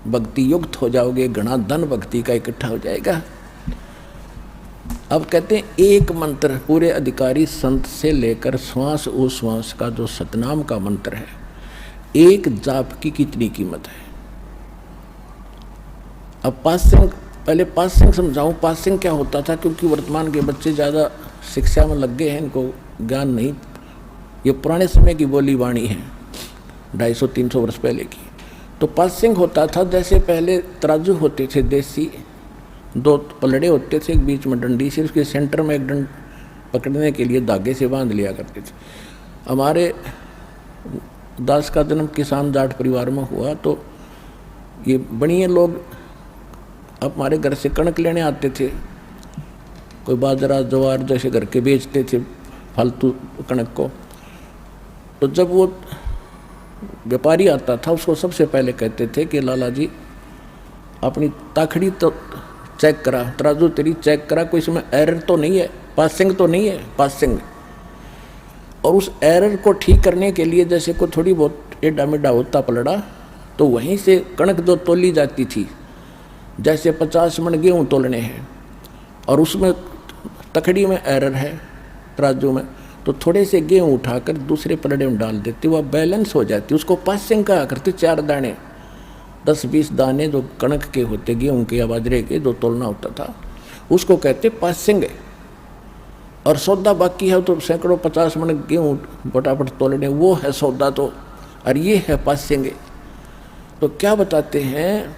भक्ति युक्त हो जाओगे, घना धन भक्ति का इकट्ठा हो जाएगा। अब कहते हैं एक मंत्र पूरे अधिकारी संत से लेकर श्वास ओ श्वास का जो सतनाम का मंत्र है, एक जाप की कितनी कीमत है। अब पासिंग, पहले पासिंग समझाऊं। पासिंग क्या होता था, क्योंकि वर्तमान के बच्चे ज़्यादा शिक्षा में लग गए हैं, इनको ज्ञान नहीं। ये पुराने समय की बोली वाणी है, 250-300 वर्ष पहले की। तो पासिंग होता था, जैसे पहले तराजू होते थे देसी, 2 पलड़े होते थे, एक बीच में डंडी से, उसके सेंटर में एक डंड पकड़ने के लिए धागे से बांध लिया करते थे। हमारे दास का जन्म किसान जाट परिवार में हुआ, तो ये बनिए लोग हमारे घर से कणक लेने आते थे। कोई बाजरा ज्वार जैसे घर के बेचते थे फालतू कणक को। तो जब वो व्यापारी आता था, उसको सबसे पहले कहते थे कि लाला जी अपनी ताखड़ी तो चेक करा, तराजू तेरी चेक करा, कोई इसमें एरर तो नहीं है, पासिंग तो नहीं है, पासिंग। और उस एरर को ठीक करने के लिए जैसे कोई थोड़ी बहुत टेढ़ा मेढ़ा होता पलड़ा, तो वहीं से कणक जो तोली जाती थी, जैसे 50 मन गेहूँ तोलने हैं और उसमें तखड़ी में एरर है तराजू में, तो थोड़े से गेहूँ उठाकर दूसरे पलड़े में डाल देते, वह बैलेंस हो जाती। उसको पासिंग कहा करते। 4 दाने 10-20 दाने जो कणक के होते, गेहूँ के या बाजरे के, जो तोलना होता था, उसको कहते पासिंग। और सौदा बाकी है तो सैकड़ों 50 मन गेहूँ फटाफट तोलने, वो है सौदा। तो और ये है पासिंग। तो क्या बताते हैं,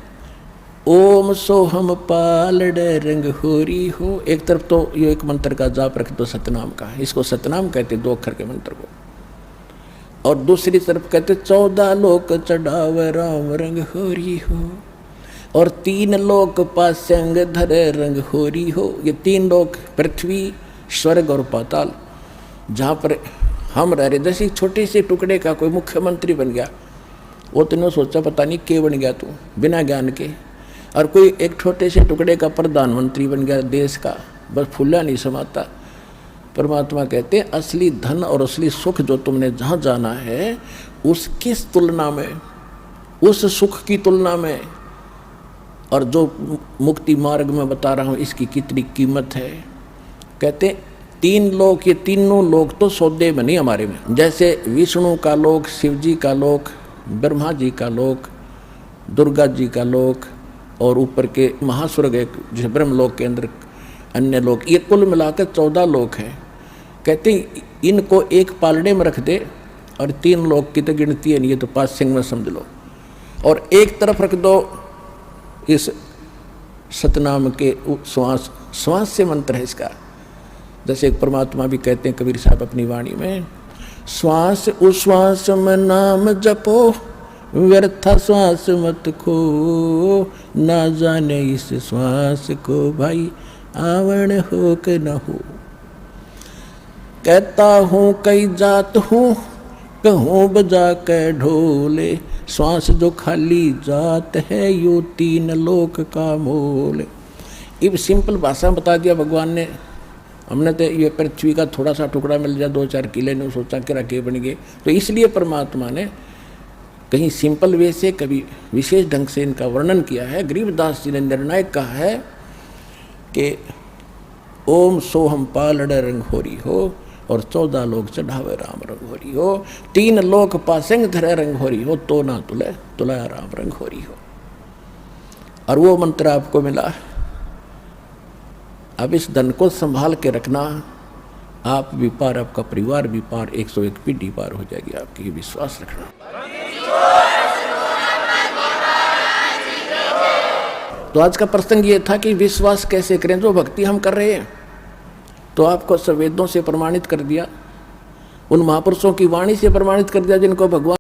ओम सोहम पालड़ रंग होरी हो। एक तरफ तो ये एक मंत्र का जाप रख दो सतनाम का, इसको सतनाम कहते 2 अक्षर के मंत्र को। और दूसरी तरफ कहते 14 लोक चढ़ावे राम रंग होरी हो, और 3 लोक पासंग धरे रंग होरी हो। ये 3 लोक, पृथ्वी, स्वर्ग और पाताल, जहाँ पर हम रह रहे। जैसे छोटे से टुकड़े का कोई मुख्यमंत्री बन गया, वो तुमने सोचा पता नहीं क्यों बन गया तू, बिना ज्ञान के। और कोई एक छोटे से टुकड़े का प्रधानमंत्री बन गया देश का, बस फूला नहीं समाता। परमात्मा कहते हैं असली धन और असली सुख जो तुमने जहाँ जाना है, उसकी तुलना में, उस सुख की तुलना में, और जो मुक्ति मार्ग में बता रहा हूँ इसकी कितनी कीमत है। कहते 3 लोक, ये तीनों लोक तो सौदे में नहीं हमारे में। जैसे विष्णु का लोक, शिव जी का लोक, ब्रह्मा जी का लोक, दुर्गा जी का लोक, और ऊपर के महास्वर्ग एक जैसे ब्रह्मलोक के अंदर अन्य लोक, ये कुल मिलाकर 14 लोक हैं। कहते इनको एक पालड़े में रख दे और 3 लोक की तो गिनती है नहीं, ये तो पासिंग में समझ लो। और एक तरफ रख दो इस सतनाम के श्वास, श्वास से मंत्र है इसका। जैसे एक परमात्मा भी कहते हैं कबीर साहब अपनी वाणी में, श्वास उश्वास में नाम जपो, व्यर्था श्वास मत खो, ना जाने इस श्वास को भाई आवण हो के न हो। कहता हूँ कई जात हूँ, कहूँ बजा के ढोले, श्वास जो खाली जात है यो 3 लोक का मोल। इब सिंपल भाषा में बता दिया भगवान ने। हमने तो ये पृथ्वी का थोड़ा सा टुकड़ा मिल जाए 2-4 किले ने सोचा कि रखे बन गए, तो इसलिए परमात्मा ने कहीं सिंपल वे से कभी विशेष ढंग से इनका वर्णन किया है। गरीबदास जी ने निर्णायक कहा है कि ओम सोहम पालड़ रंगोरी हो, और 14 लोग चढ़ावे राम रंगोरी हो, 3 लोक पासेंग धरे रंगोरी हो, तो ना तुले तुलाया राम रंगोरी हो। और वो मंत्र आपको मिला। अब इस धन को संभाल के रखना, आप भी पार, आपका परिवार भी पार, 101 पीढ़ी पार हो जाएगी आपकी, ये विश्वास रखना। तो आज का प्रसंग ये था कि विश्वास कैसे करें। जो भक्ति हम कर रहे हैं तो आपको वेदों से प्रमाणित कर दिया, उन महापुरुषों की वाणी से प्रमाणित कर दिया जिनको भगवान